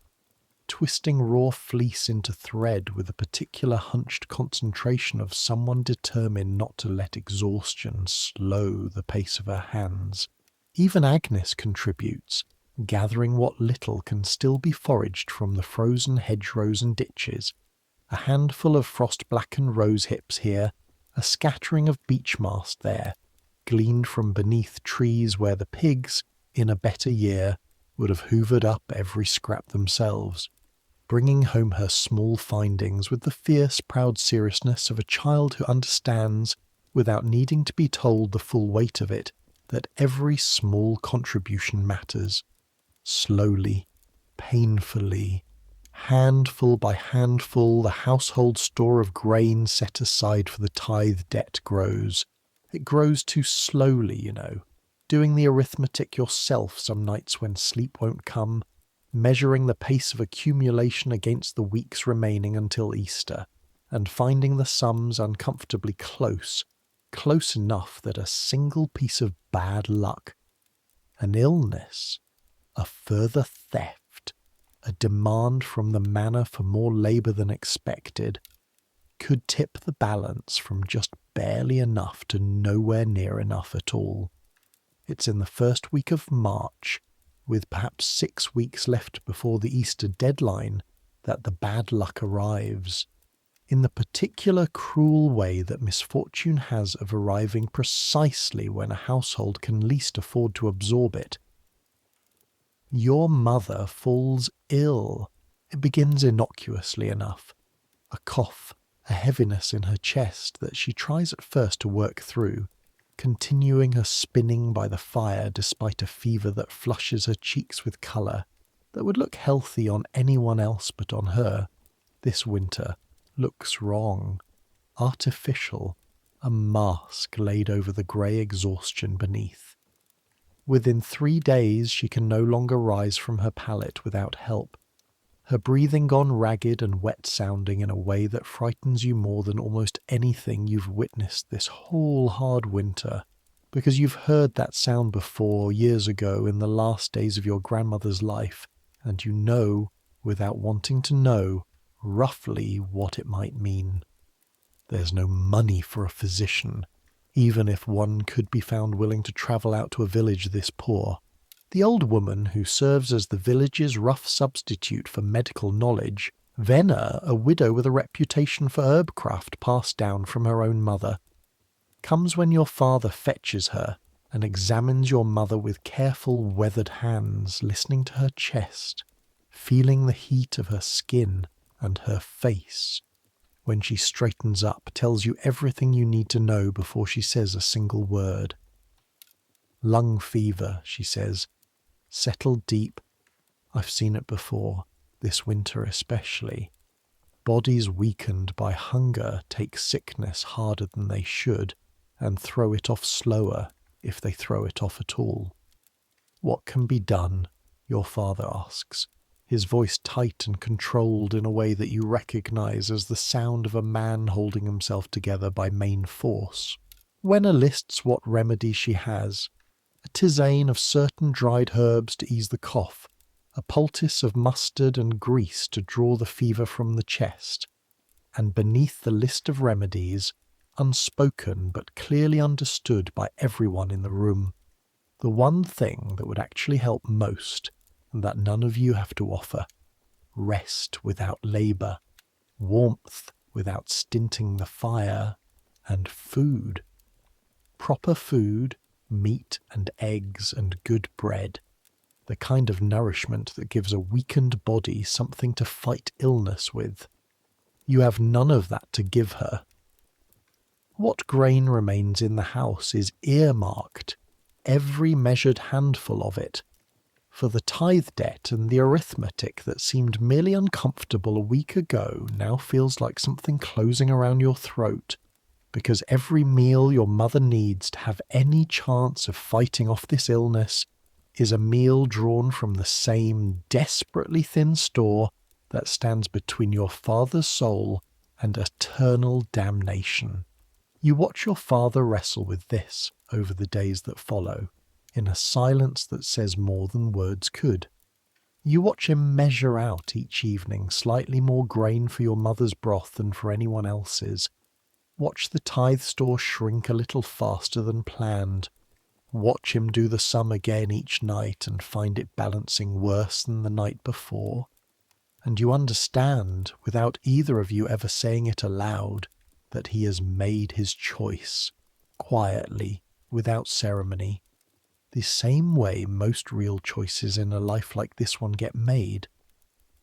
twisting raw fleece into thread with a particular hunched concentration of someone determined not to let exhaustion slow the pace of her hands. Even Agnes contributes, gathering what little can still be foraged from the frozen hedgerows and ditches. A handful of frost-blackened rose hips here, a scattering of beech mast there, gleaned from beneath trees where the pigs, in a better year, would have hoovered up every scrap themselves, bringing home her small findings with the fierce, proud seriousness of a child who understands, without needing to be told the full weight of it, that every small contribution matters. Slowly, painfully, handful by handful, the household store of grain set aside for the tithe debt grows. It grows too slowly, you know, doing the arithmetic yourself some nights when sleep won't come, measuring the pace of accumulation against the weeks remaining until Easter, and finding the sums uncomfortably close, close enough that a single piece of bad luck, an illness, a further theft, a demand from the manor for more labour than expected, could tip the balance from just barely enough to nowhere near enough at all. It's in the first week of March, with perhaps 6 weeks left before the Easter deadline, that the bad luck arrives, in the particular cruel way that misfortune has of arriving precisely when a household can least afford to absorb it. Your mother falls ill. It begins innocuously enough. A cough, a heaviness in her chest that she tries at first to work through, continuing her spinning by the fire despite a fever that flushes her cheeks with colour, that would look healthy on anyone else but on her, this winter looks wrong, artificial, a mask laid over the grey exhaustion beneath. Within 3 days she can no longer rise from her pallet without help, her breathing gone ragged and wet-sounding in a way that frightens you more than almost anything you've witnessed this whole hard winter, because you've heard that sound before, years ago, in the last days of your grandmother's life, and you know, without wanting to know, roughly what it might mean. There's no money for a physician, even if one could be found willing to travel out to a village this poor. The old woman who serves as the village's rough substitute for medical knowledge, Venner, a widow with a reputation for herbcraft passed down from her own mother, comes when your father fetches her and examines your mother with careful weathered hands, listening to her chest, feeling the heat of her skin and her face. When she straightens up, tells you everything you need to know before she says a single word. Lung fever, she says. Settled deep. I've seen it before, this winter especially. Bodies weakened by hunger take sickness harder than they should, and throw it off slower, if they throw it off at all. What can be done? Your father asks, his voice tight and controlled in a way that you recognize as the sound of a man holding himself together by main force. Wenna lists what remedy she has. A tisane of certain dried herbs to ease the cough, a poultice of mustard and grease to draw the fever from the chest, and beneath the list of remedies, unspoken but clearly understood by everyone in the room, the one thing that would actually help most, and that none of you have to offer: rest without labour, warmth without stinting the fire, and food. Proper food, meat and eggs and good bread, the kind of nourishment that gives a weakened body something to fight illness with. You have none of that to give her. What grain remains in the house is earmarked, every measured handful of it, for the tithe debt, and the arithmetic that seemed merely uncomfortable a week ago now feels like something closing around your throat, because every meal your mother needs to have any chance of fighting off this illness is a meal drawn from the same desperately thin store that stands between your father's soul and eternal damnation. You watch your father wrestle with this over the days that follow, in a silence that says more than words could. You watch him measure out each evening slightly more grain for your mother's broth than for anyone else's. Watch the tithe store shrink a little faster than planned. Watch him do the sum again each night and find it balancing worse than the night before. And you understand, without either of you ever saying it aloud, that he has made his choice, quietly, without ceremony. The same way most real choices in a life like this one get made,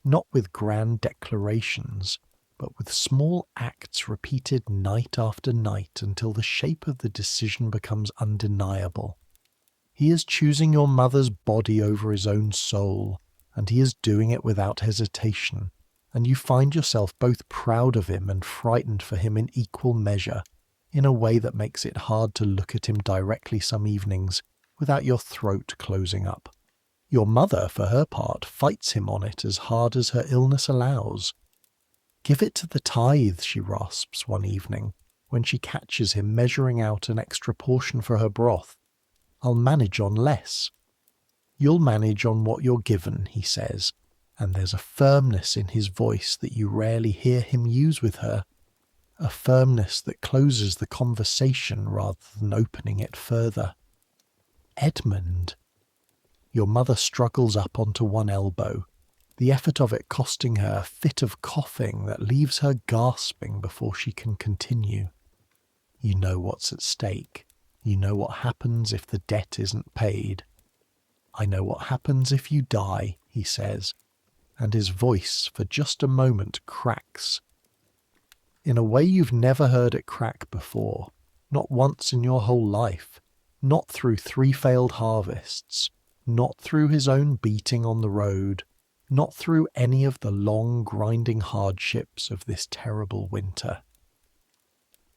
not with grand declarations, but with small acts repeated night after night until the shape of the decision becomes undeniable. He is choosing your mother's body over his own soul, and he is doing it without hesitation, and you find yourself both proud of him and frightened for him in equal measure, in a way that makes it hard to look at him directly some evenings without your throat closing up. Your mother, for her part, fights him on it as hard as her illness allows. "Give it to the tithe," she rasps one evening, when she catches him measuring out an extra portion for her broth. "I'll manage on less." "You'll manage on what you're given," he says, and there's a firmness in his voice that you rarely hear him use with her, a firmness that closes the conversation rather than opening it further. "Edmund." Your mother struggles up onto one elbow, the effort of it costing her a fit of coughing that leaves her gasping before she can continue. "You know what's at stake. You know what happens if the debt isn't paid." "I know what happens if you die," he says, and his voice for just a moment cracks. In a way you've never heard it crack before, not once in your whole life, not through 3 failed harvests, not through his own beating on the road, not through any of the long grinding hardships of this terrible winter.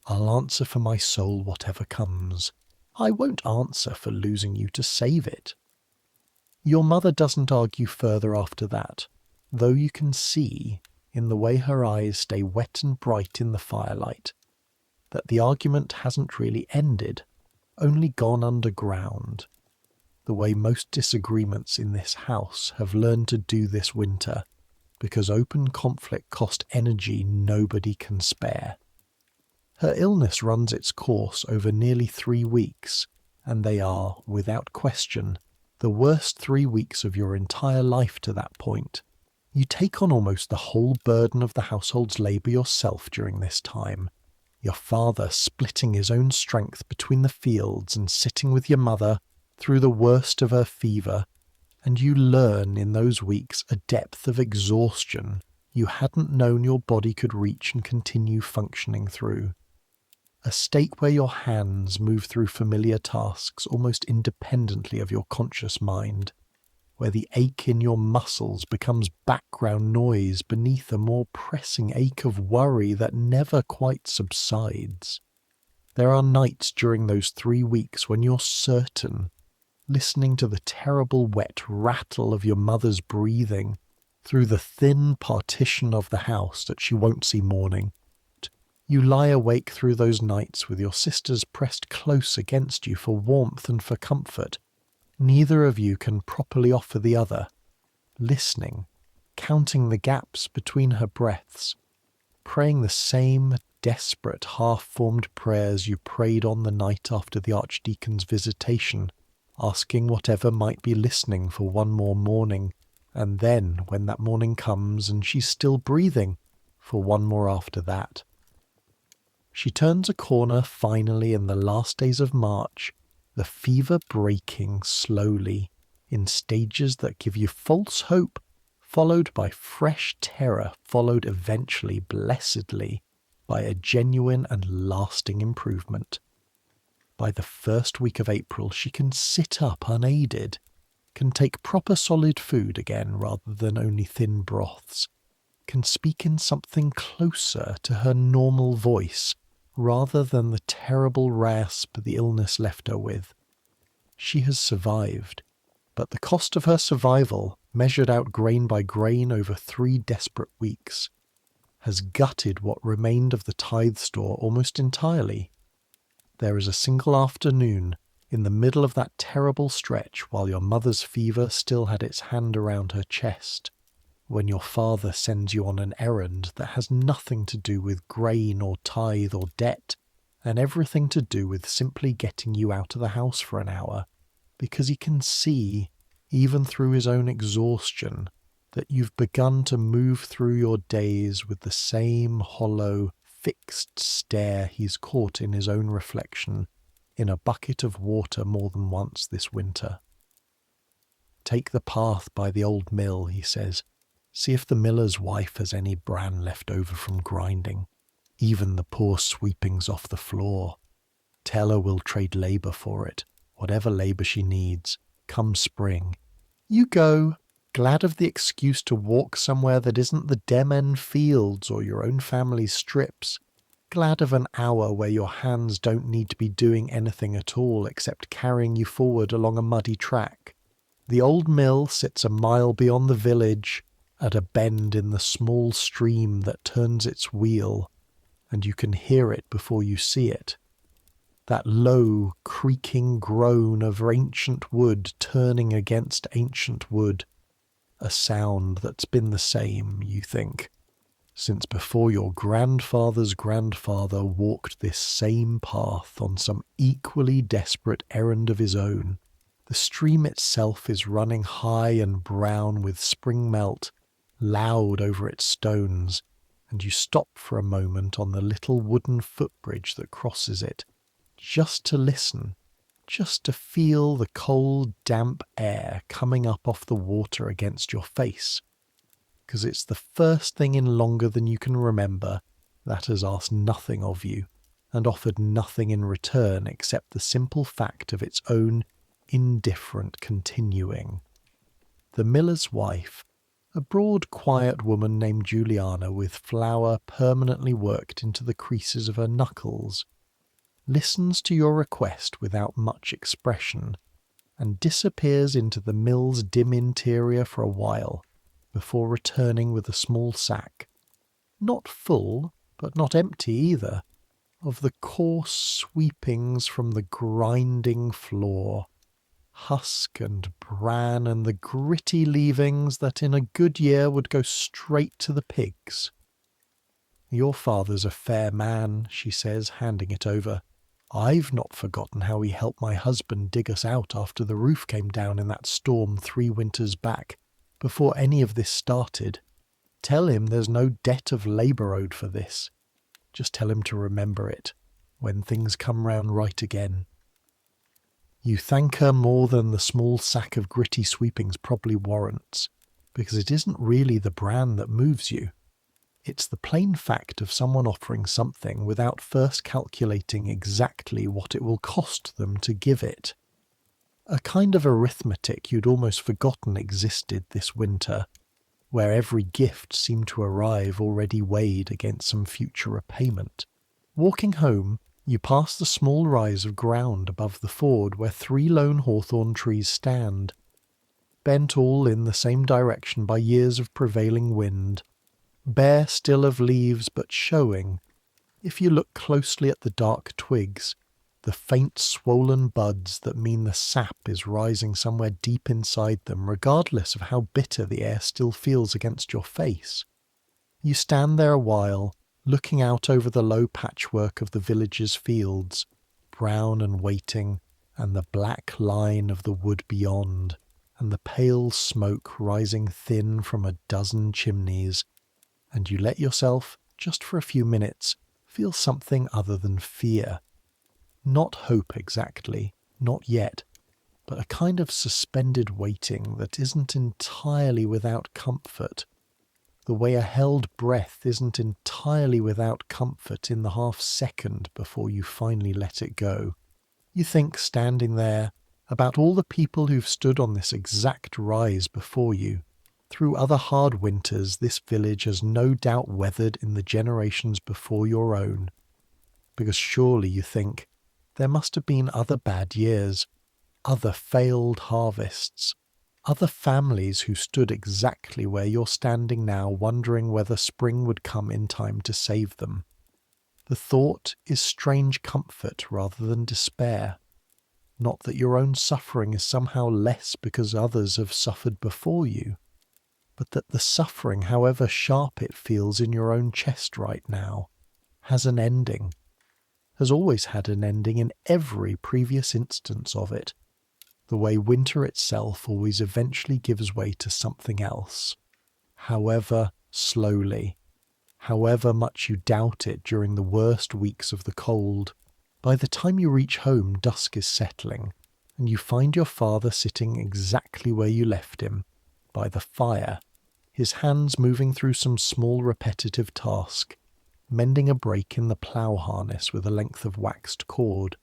"I'll answer for my soul whatever comes. I won't answer for losing you to save it." Your mother doesn't argue further after that, though you can see, in the way her eyes stay wet and bright in the firelight, that the argument hasn't really ended, only gone underground, the way most disagreements in this house have learned to do this winter, because open conflict cost energy nobody can spare. Her illness runs its course over nearly 3 weeks, and they are, without question, the worst 3 weeks of your entire life to that point. You take on almost the whole burden of the household's labour yourself during this time, your father splitting his own strength between the fields and sitting with your mother through the worst of her fever, and you learn in those weeks a depth of exhaustion you hadn't known your body could reach and continue functioning through. A state where your hands move through familiar tasks almost independently of your conscious mind, where the ache in your muscles becomes background noise beneath a more pressing ache of worry that never quite subsides. There are nights during those 3 weeks when you're certain, listening to the terrible wet rattle of your mother's breathing through the thin partition of the house that she won't see morning. You lie awake through those nights with your sisters pressed close against you for warmth and for comfort. Neither of you can properly offer the other, listening, counting the gaps between her breaths, praying the same desperate half-formed prayers you prayed on the night after the Archdeacon's visitation, asking whatever might be listening for one more morning, and then, when that morning comes and she's still breathing, for one more after that. She turns a corner finally in the last days of March, the fever breaking slowly, in stages that give you false hope, followed by fresh terror, followed eventually, blessedly, by a genuine and lasting improvement. By the first week of April she can sit up unaided, can take proper solid food again rather than only thin broths, can speak in something closer to her normal voice rather than the terrible rasp the illness left her with. She has survived, but the cost of her survival, measured out grain by grain over 3 desperate weeks, has gutted what remained of the tithe store almost entirely. There is a single afternoon in the middle of that terrible stretch while your mother's fever still had its hand around her chest, when your father sends you on an errand that has nothing to do with grain or tithe or debt, and everything to do with simply getting you out of the house for an hour, because he can see, even through his own exhaustion, that you've begun to move through your days with the same hollow, fixed stare he's caught in his own reflection in a bucket of water more than once this winter. Take the path by the old mill, he says. See if the miller's wife has any bran left over from grinding, even the poor sweepings off the floor. Tell her we'll trade labour for it, whatever labour she needs, come spring. You go, glad of the excuse to walk somewhere that isn't the Demen fields or your own family's strips, glad of an hour where your hands don't need to be doing anything at all except carrying you forward along a muddy track. The old mill sits a mile beyond the village, at a bend in the small stream that turns its wheel, and you can hear it before you see it. That low, creaking groan of ancient wood turning against ancient wood, a sound that's been the same, you think, since before your grandfather's grandfather walked this same path on some equally desperate errand of his own. The stream itself is running high and brown with spring melt, loud over its stones, and you stop for a moment on the little wooden footbridge that crosses it, just to listen, just to feel the cold, damp air coming up off the water against your face, because it's the first thing in longer than you can remember that has asked nothing of you and offered nothing in return except the simple fact of its own indifferent continuing. The miller's wife, a broad, quiet woman named Juliana with flour permanently worked into the creases of her knuckles, listens to your request without much expression and disappears into the mill's dim interior for a while before returning with a small sack, not full but not empty either, of the coarse sweepings from the grinding floor, husk and bran and the gritty leavings that in a good year would go straight to the pigs. Your father's a fair man, she says, handing it over. I've not forgotten how he helped my husband dig us out after the roof came down in that storm 3 winters back, before any of this started. Tell him there's no debt of labour owed for this. Just tell him to remember it, when things come round right again. You thank her more than the small sack of gritty sweepings probably warrants, because it isn't really the bran that moves you. It's the plain fact of someone offering something without first calculating exactly what it will cost them to give it. A kind of arithmetic you'd almost forgotten existed this winter, where every gift seemed to arrive already weighed against some future repayment. Walking home, you pass the small rise of ground above the ford where 3 lone hawthorn trees stand, bent all in the same direction by years of prevailing wind, bare still of leaves but showing, if you look closely at the dark twigs, the faint swollen buds that mean the sap is rising somewhere deep inside them, regardless of how bitter the air still feels against your face. You stand there a while, looking out over the low patchwork of the village's fields, brown and waiting, and the black line of the wood beyond, and the pale smoke rising thin from a dozen chimneys, and you let yourself, just for a few minutes, feel something other than fear. Not hope exactly, not yet, but a kind of suspended waiting that isn't entirely without comfort, the way a held breath isn't entirely without comfort in the half-second before you finally let it go. You think, standing there, about all the people who've stood on this exact rise before you. Through other hard winters this village has no doubt weathered in the generations before your own. Because surely, you think, there must have been other bad years, other failed harvests, other families who stood exactly where you're standing now, wondering whether spring would come in time to save them. The thought is strange comfort rather than despair. Not that your own suffering is somehow less because others have suffered before you, but that the suffering, however sharp it feels in your own chest right now, has an ending, has always had an ending in every previous instance of it, the way winter itself always eventually gives way to something else, however slowly, however much you doubt it during the worst weeks of the cold. By the time you reach home, dusk is settling, and you find your father sitting exactly where you left him, by the fire, his hands moving through some small repetitive task, mending a break in the plough harness with a length of waxed cord.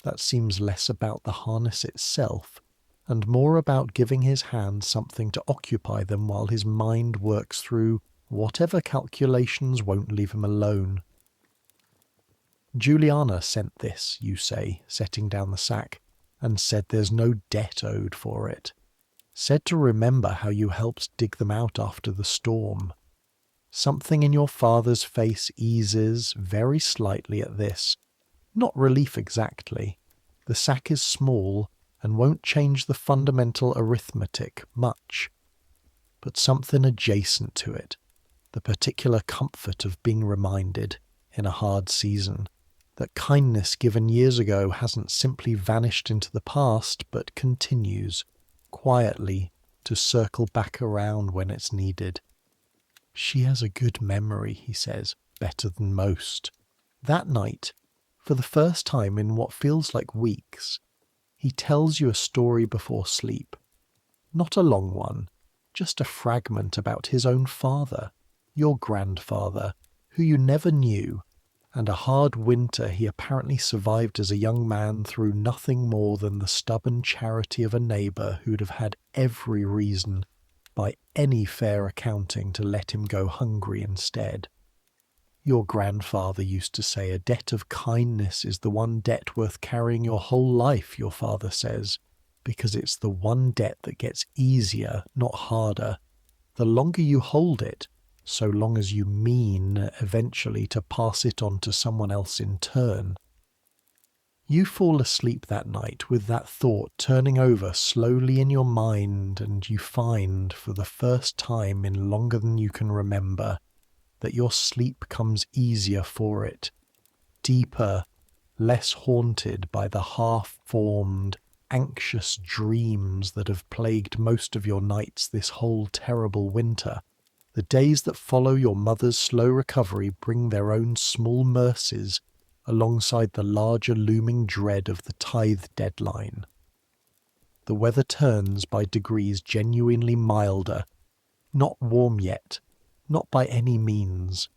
That seems less about the harness itself, and more about giving his hands something to occupy them while his mind works through whatever calculations won't leave him alone. Juliana sent this, you say, setting down the sack, and said there's no debt owed for it. Said to remember how you helped dig them out after the storm. Something in your father's face eases very slightly at this. Not relief exactly. The sack is small and won't change the fundamental arithmetic much, but something adjacent to it, the particular comfort of being reminded, in a hard season, that kindness given years ago hasn't simply vanished into the past, but continues, quietly, to circle back around when it's needed. She has a good memory, he says, better than most. That night, for the first time in what feels like weeks, he tells you a story before sleep. Not a long one, just a fragment about his own father, your grandfather, who you never knew, and a hard winter he apparently survived as a young man through nothing more than the stubborn charity of a neighbour who'd have had every reason, by any fair accounting, to let him go hungry instead. Your grandfather used to say a debt of kindness is the one debt worth carrying your whole life, your father says, because it's the one debt that gets easier, not harder. The longer you hold it, so long as you mean eventually to pass it on to someone else in turn. You fall asleep that night with that thought turning over slowly in your mind, and you find, for the first time in longer than you can remember, that your sleep comes easier for it, deeper, less haunted by the half-formed, anxious dreams that have plagued most of your nights this whole terrible winter. The days that follow your mother's slow recovery bring their own small mercies alongside the larger looming dread of the tithe deadline. The weather turns by degrees genuinely milder, not warm yet, not by any means,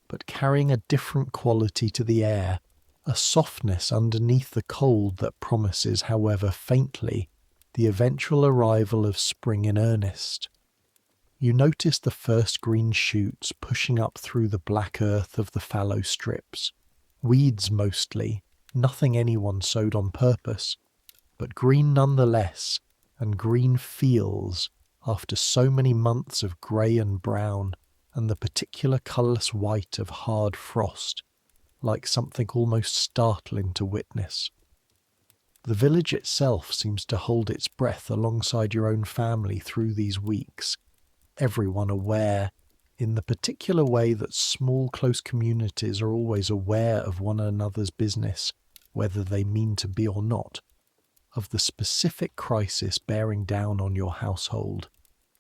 but carrying a different quality to the air, a softness underneath the cold that promises, however faintly, the eventual arrival of spring in earnest. You notice the first green shoots pushing up through the black earth of the fallow strips. Weeds mostly, nothing anyone sowed on purpose, but green nonetheless, and green feels, after so many months of grey and brown, and the particular colourless white of hard frost, like something almost startling to witness. The village itself seems to hold its breath alongside your own family through these weeks, everyone aware, in the particular way that small close communities are always aware of one another's business, whether they mean to be or not, of the specific crisis bearing down on your household.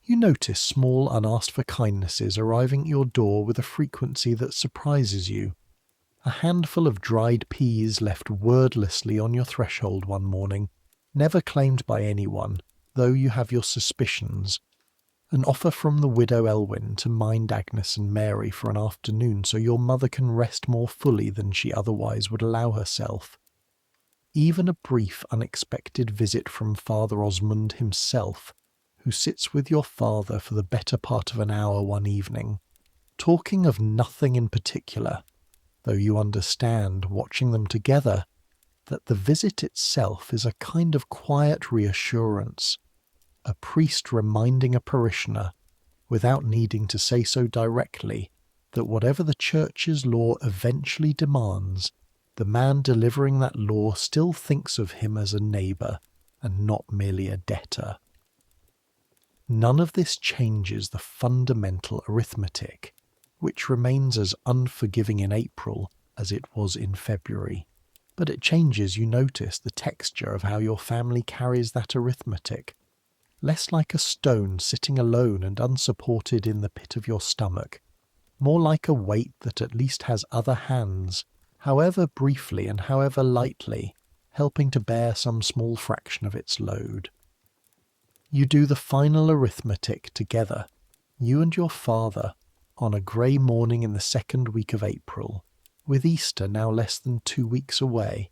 You notice small unasked-for kindnesses arriving at your door with a frequency that surprises you. A handful of dried peas left wordlessly on your threshold one morning, never claimed by anyone, though you have your suspicions. An offer from the widow Elwyn to mind Agnes and Mary for an afternoon so your mother can rest more fully than she otherwise would allow herself. Even a brief, unexpected visit from Father Osmond himself, who sits with your father for the better part of an hour one evening, talking of nothing in particular, though you understand, watching them together, that the visit itself is a kind of quiet reassurance, a priest reminding a parishioner, without needing to say so directly, that whatever the Church's law eventually demands, The man delivering that law still thinks of him as a neighbour and not merely a debtor. None of this changes the fundamental arithmetic, which remains as unforgiving in April as it was in February. But it changes, you notice, the texture of how your family carries that arithmetic. Less like a stone sitting alone and unsupported in the pit of your stomach, more like a weight that at least has other hands, however briefly and however lightly, helping to bear some small fraction of its load. You do the final arithmetic together, you and your father, on a grey morning in the second week of April, with Easter now less than 2 weeks away,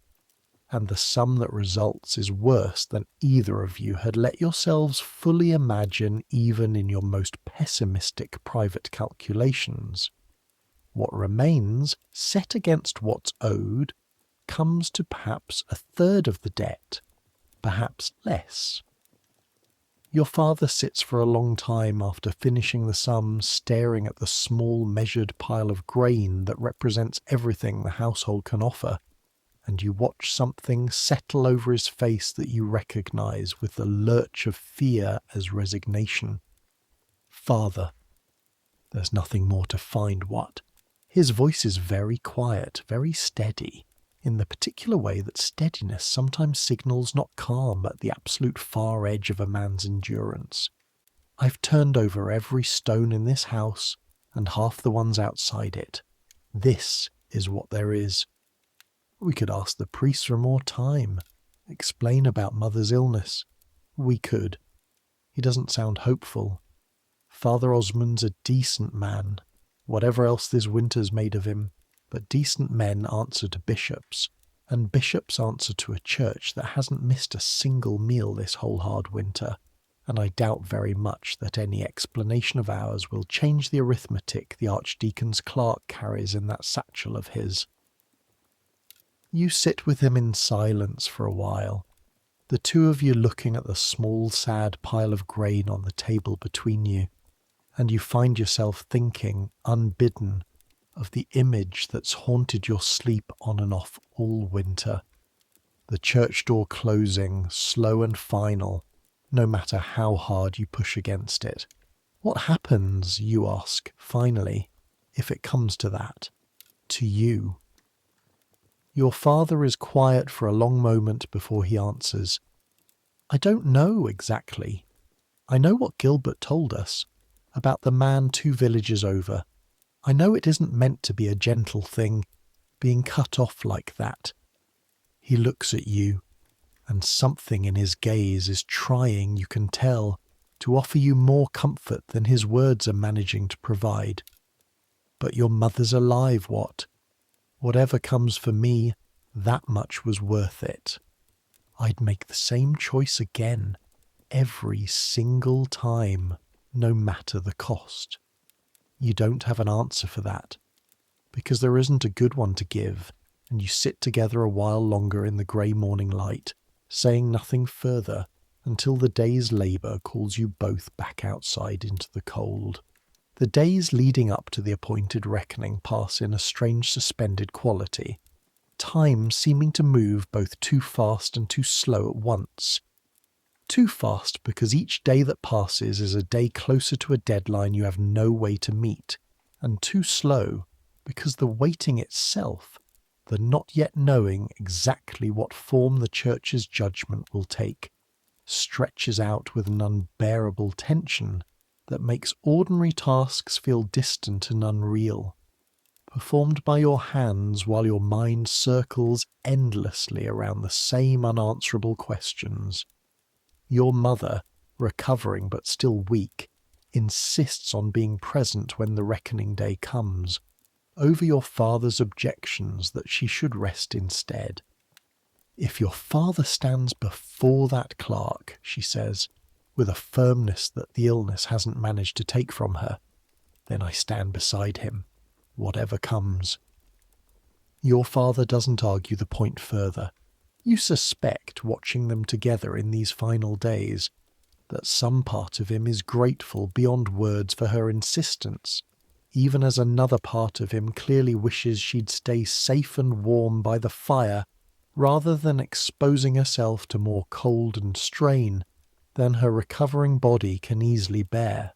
and the sum that results is worse than either of you had let yourselves fully imagine even in your most pessimistic private calculations. What remains, set against what's owed, comes to perhaps a third of the debt, perhaps less. Your father sits for a long time after finishing the sum, staring at the small measured pile of grain that represents everything the household can offer, and you watch something settle over his face that you recognise with the lurch of fear as resignation. Father. There's nothing more to find what. His voice is very quiet, very steady, in the particular way that steadiness sometimes signals not calm at the absolute far edge of a man's endurance. I've turned over every stone in this house and half the ones outside it. This is what there is. We could ask the priest for more time, explain about Mother's illness. We could. He doesn't sound hopeful. Father Osmond's a decent man, whatever else this winter's made of him. But decent men answer to bishops, and bishops answer to a church that hasn't missed a single meal this whole hard winter, and I doubt very much that any explanation of ours will change the arithmetic the Archdeacon's clerk carries in that satchel of his. You sit with him in silence for a while, the two of you looking at the small sad pile of grain on the table between you, and you find yourself thinking, unbidden, of the image that's haunted your sleep on and off all winter. The church door closing, slow and final, no matter how hard you push against it. What happens, you ask, finally, if it comes to that? To you? Your father is quiet for a long moment before he answers. I don't know exactly. I know what Gilbert told us, about the man 2 villages over. I know it isn't meant to be a gentle thing, being cut off like that. He looks at you, and something in his gaze is trying, you can tell, to offer you more comfort than his words are managing to provide. But your mother's alive, what? Whatever comes for me, that much was worth it. I'd make the same choice again, every single time, no matter the cost. You don't have an answer for that, because there isn't a good one to give, and you sit together a while longer in the grey morning light, saying nothing further until the day's labour calls you both back outside into the cold. The days leading up to the appointed reckoning pass in a strange suspended quality, time seeming to move both too fast and too slow at once. Too fast because each day that passes is a day closer to a deadline you have no way to meet, and too slow because the waiting itself, the not yet knowing exactly what form the Church's judgment will take, stretches out with an unbearable tension that makes ordinary tasks feel distant and unreal, performed by your hands while your mind circles endlessly around the same unanswerable questions. Your mother, recovering but still weak, insists on being present when the reckoning day comes, over your father's objections that she should rest instead. If your father stands before that clerk, she says, with a firmness that the illness hasn't managed to take from her, then I stand beside him, whatever comes. Your father doesn't argue the point further. You suspect, watching them together in these final days, that some part of him is grateful beyond words for her insistence, even as another part of him clearly wishes she'd stay safe and warm by the fire rather than exposing herself to more cold and strain than her recovering body can easily bear.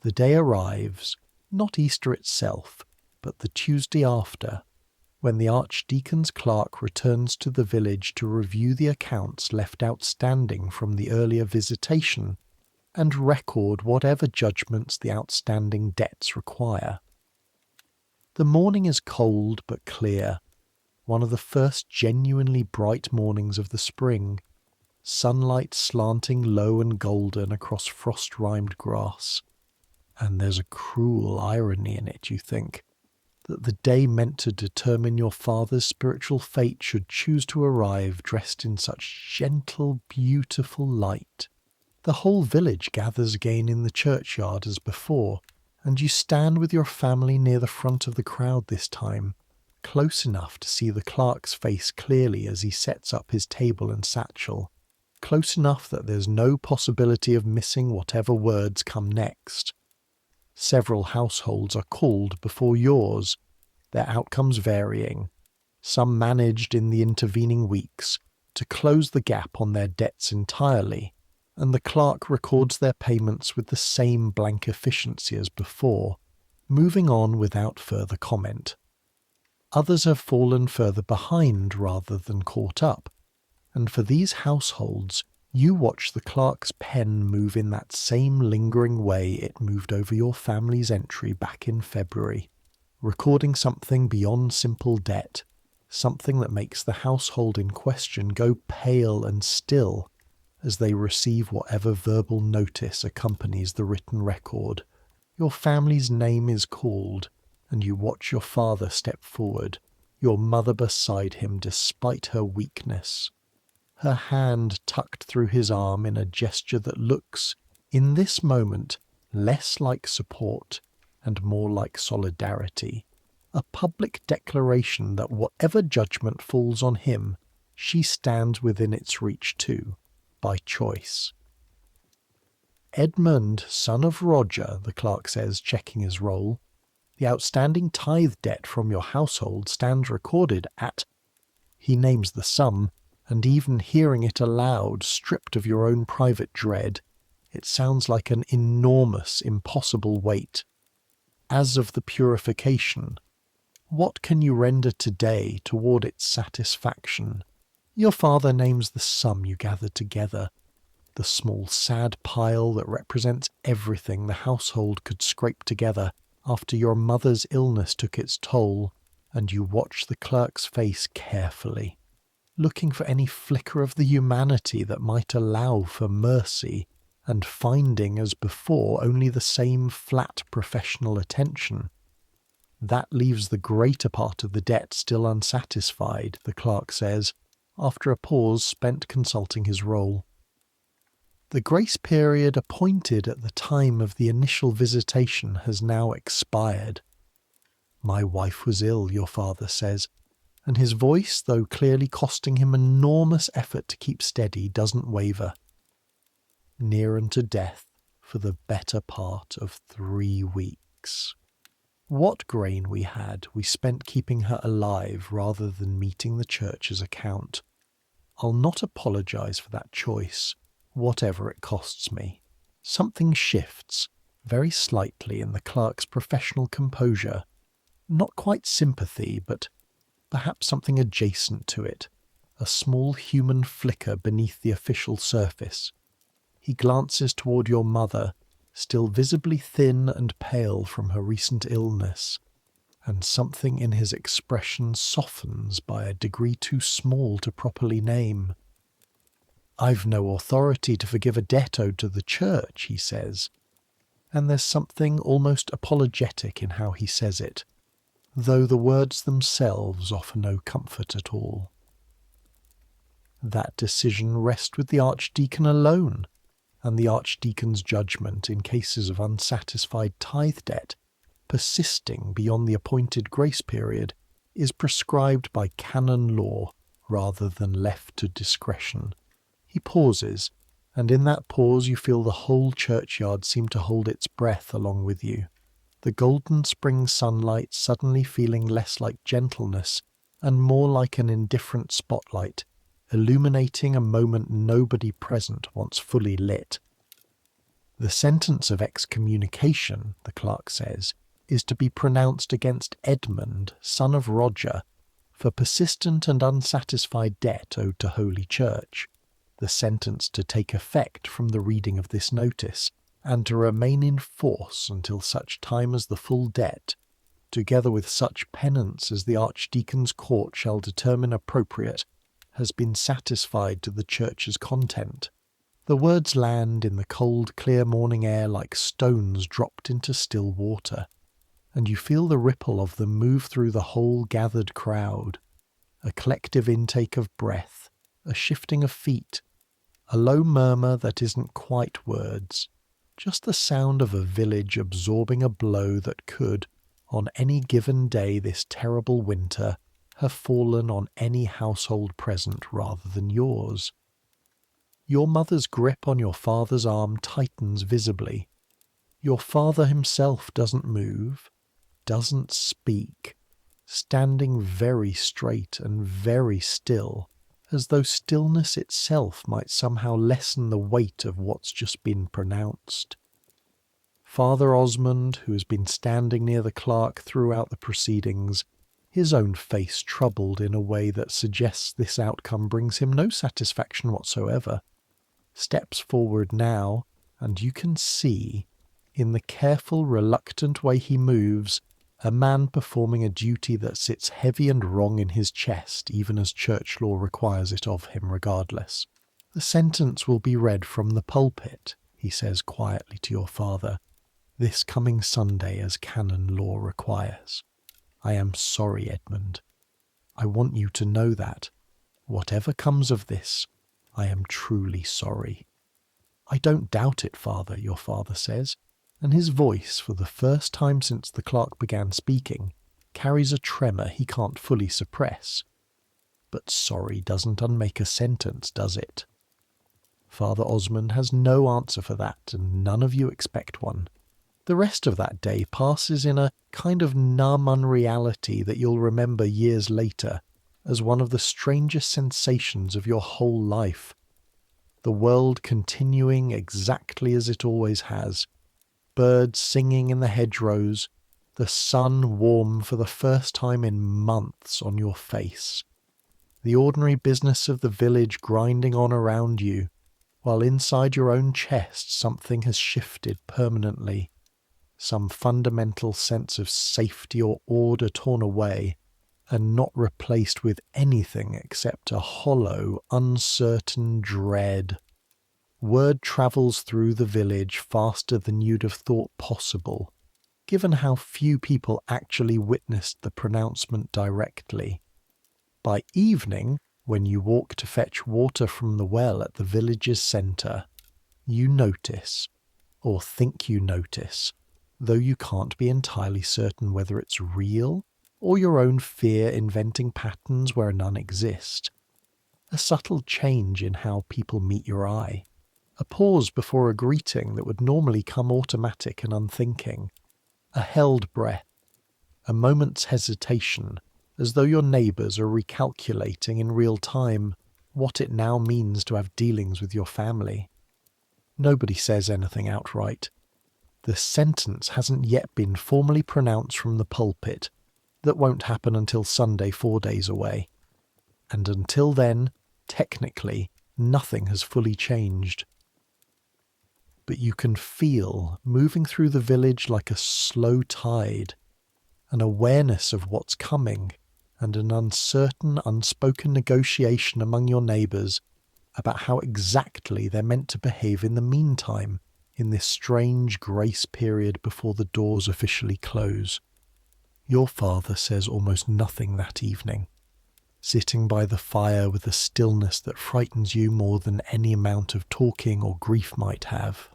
The day arrives, not Easter itself, but the Tuesday after, when the Archdeacon's clerk returns to the village to review the accounts left outstanding from the earlier visitation and record whatever judgments the outstanding debts require. The morning is cold but clear, one of the first genuinely bright mornings of the spring, sunlight slanting low and golden across frost-rimed grass. And there's a cruel irony in it, you think, that the day meant to determine your father's spiritual fate should choose to arrive dressed in such gentle, beautiful light. The whole village gathers again in the churchyard as before, and you stand with your family near the front of the crowd this time, close enough to see the clerk's face clearly as he sets up his table and satchel, close enough that there's no possibility of missing whatever words come next. Several households are called before yours, their outcomes varying, some managed in the intervening weeks to close the gap on their debts entirely, and the clerk records their payments with the same blank efficiency as before, moving on without further comment. Others have fallen further behind rather than caught up, and for these households you watch the clerk's pen move in that same lingering way it moved over your family's entry back in February, recording something beyond simple debt, something that makes the household in question go pale and still as they receive whatever verbal notice accompanies the written record. Your family's name is called, and you watch your father step forward, your mother beside him despite her weakness, her hand tucked through his arm in a gesture that looks, in this moment, less like support and more like solidarity, a public declaration that whatever judgment falls on him, she stands within its reach too, by choice. Edmund, son of Roger, the clerk says, checking his roll, the outstanding tithe debt from your household stands recorded at... He names the sum, and even hearing it aloud, stripped of your own private dread, it sounds like an enormous, impossible weight. As of the purification, what can you render today toward its satisfaction? Your father names the sum you gathered together, the small sad pile that represents everything the household could scrape together after your mother's illness took its toll, and you watch the clerk's face carefully, looking for any flicker of the humanity that might allow for mercy, and finding, as before, only the same flat professional attention. That leaves the greater part of the debt still unsatisfied, the clerk says, after a pause spent consulting his roll. The grace period appointed at the time of the initial visitation has now expired. My wife was ill, your father says, and his voice, though clearly costing him enormous effort to keep steady, doesn't waver. Near unto death for the better part of 3 weeks. What grain we had, we spent keeping her alive rather than meeting the church's account. I'll not apologize for that choice, whatever it costs me. Something shifts, very slightly, in the clerk's professional composure. Not quite sympathy, but perhaps something adjacent to it, a small human flicker beneath the official surface. He glances toward your mother, still visibly thin and pale from her recent illness, and something in his expression softens by a degree too small to properly name. I've no authority to forgive a debt owed to the church, he says, and there's something almost apologetic in how he says it, though the words themselves offer no comfort at all. That decision rests with the archdeacon alone, and the archdeacon's judgment in cases of unsatisfied tithe debt, persisting beyond the appointed grace period, is prescribed by canon law rather than left to discretion. He pauses, and in that pause you feel the whole churchyard seem to hold its breath along with you. the golden spring sunlight suddenly feeling less like gentleness and more like an indifferent spotlight, illuminating a moment nobody present wants fully lit. The sentence of excommunication, the clerk says, is to be pronounced against Edmund, son of Roger, for persistent and unsatisfied debt owed to Holy Church, the sentence to take effect from the reading of this notice, and to remain in force until such time as the full debt, together with such penance as the Archdeacon's court shall determine appropriate, has been satisfied to the Church's content. The words land in the cold, clear morning air like stones dropped into still water, and you feel the ripple of them move through the whole gathered crowd. A collective intake of breath, a shifting of feet, a low murmur that isn't quite words, just the sound of a village absorbing a blow that could, on any given day this terrible winter, have fallen on any household present rather than yours. Your mother's grip on your father's arm tightens visibly. Your father himself doesn't move, doesn't speak, standing very straight and very still, as though stillness itself might somehow lessen the weight of what's just been pronounced. Father Osmond, who has been standing near the clerk throughout the proceedings, his own face troubled in a way that suggests this outcome brings him no satisfaction whatsoever, steps forward now, and you can see, in the careful, reluctant way he moves, a man performing a duty that sits heavy and wrong in his chest, even as church law requires it of him regardless. The sentence will be read from the pulpit, he says quietly to your father, this coming Sunday as canon law requires. I am sorry, Edmund. I want you to know that, whatever comes of this, I am truly sorry. I don't doubt it, father, your father says, and his voice, for the first time since the clerk began speaking, carries a tremor he can't fully suppress. But sorry doesn't unmake a sentence, does it? Father Osmond has no answer for that, and none of you expect one. The rest of that day passes in a kind of numb unreality that you'll remember years later as one of the strangest sensations of your whole life. The world continuing exactly as it always has, birds singing in the hedgerows, the sun warm for the first time in months on your face, the ordinary business of the village grinding on around you, while inside your own chest something has shifted permanently, some fundamental sense of safety or order torn away, and not replaced with anything except a hollow, uncertain dread. Word travels through the village faster than you'd have thought possible, given how few people actually witnessed the pronouncement directly. By evening, when you walk to fetch water from the well at the village's centre, you notice, or think you notice, though you can't be entirely certain whether it's real or your own fear inventing patterns where none exist, a subtle change in how people meet your eye. A pause before a greeting that would normally come automatic and unthinking. A held breath. A moment's hesitation, as though your neighbours are recalculating in real time what it now means to have dealings with your family. Nobody says anything outright. The sentence hasn't yet been formally pronounced from the pulpit. That won't happen until Sunday 4 days away. And until then, technically, nothing has fully changed. But you can feel, moving through the village like a slow tide, an awareness of what's coming, and an uncertain, unspoken negotiation among your neighbours about how exactly they're meant to behave in the meantime, in this strange grace period before the doors officially close. Your father says almost nothing that evening, sitting by the fire with a stillness that frightens you more than any amount of talking or grief might have.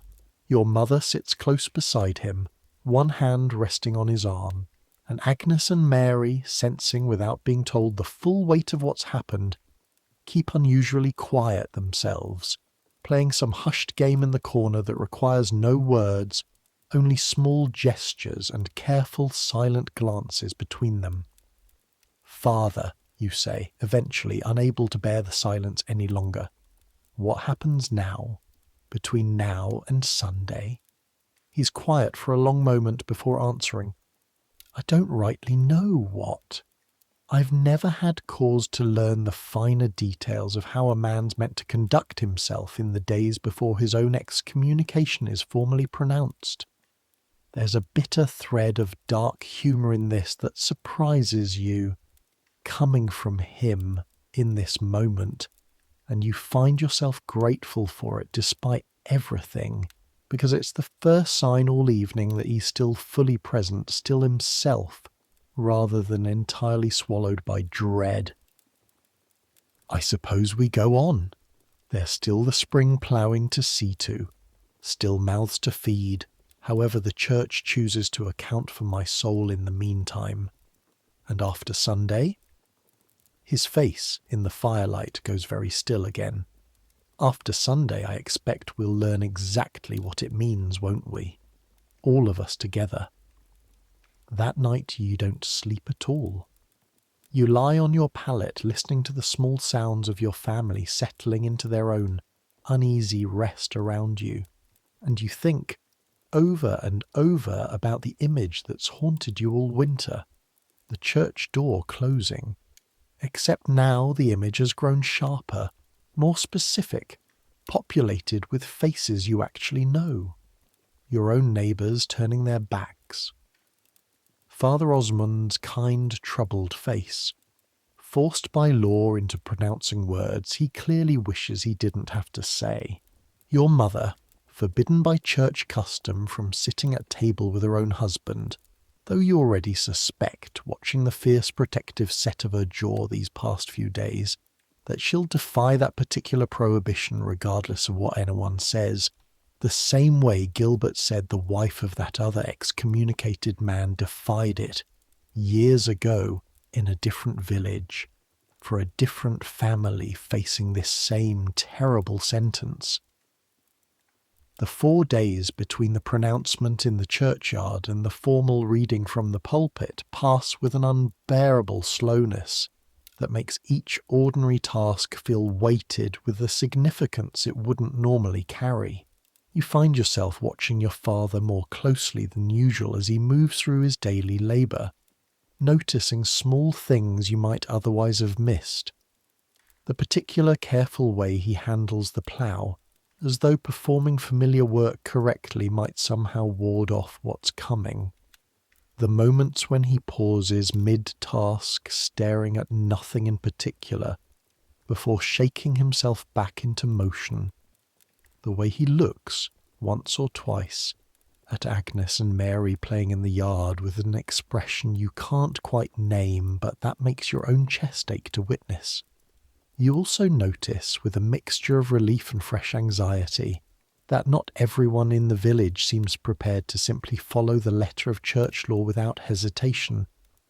Your mother sits close beside him, one hand resting on his arm, and Agnes and Mary, sensing without being told the full weight of what's happened, keep unusually quiet themselves, playing some hushed game in the corner that requires no words, only small gestures and careful silent glances between them. "Father," you say, eventually unable to bear the silence any longer. "What happens now, between now and Sunday?" He's quiet for a long moment before answering. "I don't rightly know what. I've never had cause to learn the finer details of how a man's meant to conduct himself in the days before his own excommunication is formally pronounced. There's a bitter thread of dark humour in this that surprises you, coming from him in this moment, and you find yourself grateful for it despite everything, because it's the first sign all evening that he's still fully present, still himself, rather than entirely swallowed by dread. I suppose we go on. There's still the spring ploughing to see to, still mouths to feed, however the church chooses to account for my soul in the meantime. And after Sunday?" His face in the firelight goes very still again. "After Sunday, I expect we'll learn exactly what it means, won't we? All of us together. That night you don't sleep at all. You lie on your pallet listening to the small sounds of your family settling into their own uneasy rest around you, and you think over and over about the image that's haunted you all winter, the church door closing. Except now the image has grown sharper, more specific, populated with faces you actually know. Your own neighbours turning their backs. Father Osmond's kind, troubled face. Forced by law into pronouncing words he clearly wishes he didn't have to say. Your mother, forbidden by church custom from sitting at table with her own husband, though you already suspect, watching the fierce protective set of her jaw these past few days, that she'll defy that particular prohibition regardless of what anyone says, the same way Gilbert said the wife of that other excommunicated man defied it, years ago, in a different village, for a different family facing this same terrible sentence. The 4 days between the pronouncement in the churchyard and the formal reading from the pulpit pass with an unbearable slowness that makes each ordinary task feel weighted with a significance it wouldn't normally carry. You find yourself watching your father more closely than usual as he moves through his daily labour, noticing small things you might otherwise have missed. The particular careful way he handles the plough, as though performing familiar work correctly might somehow ward off what's coming. The moments when he pauses mid-task, staring at nothing in particular, before shaking himself back into motion. The way he looks, once or twice, at Agnes and Mary playing in the yard with an expression you can't quite name, but that makes your own chest ache to witness. You also notice, with a mixture of relief and fresh anxiety, that not everyone in the village seems prepared to simply follow the letter of church law without hesitation.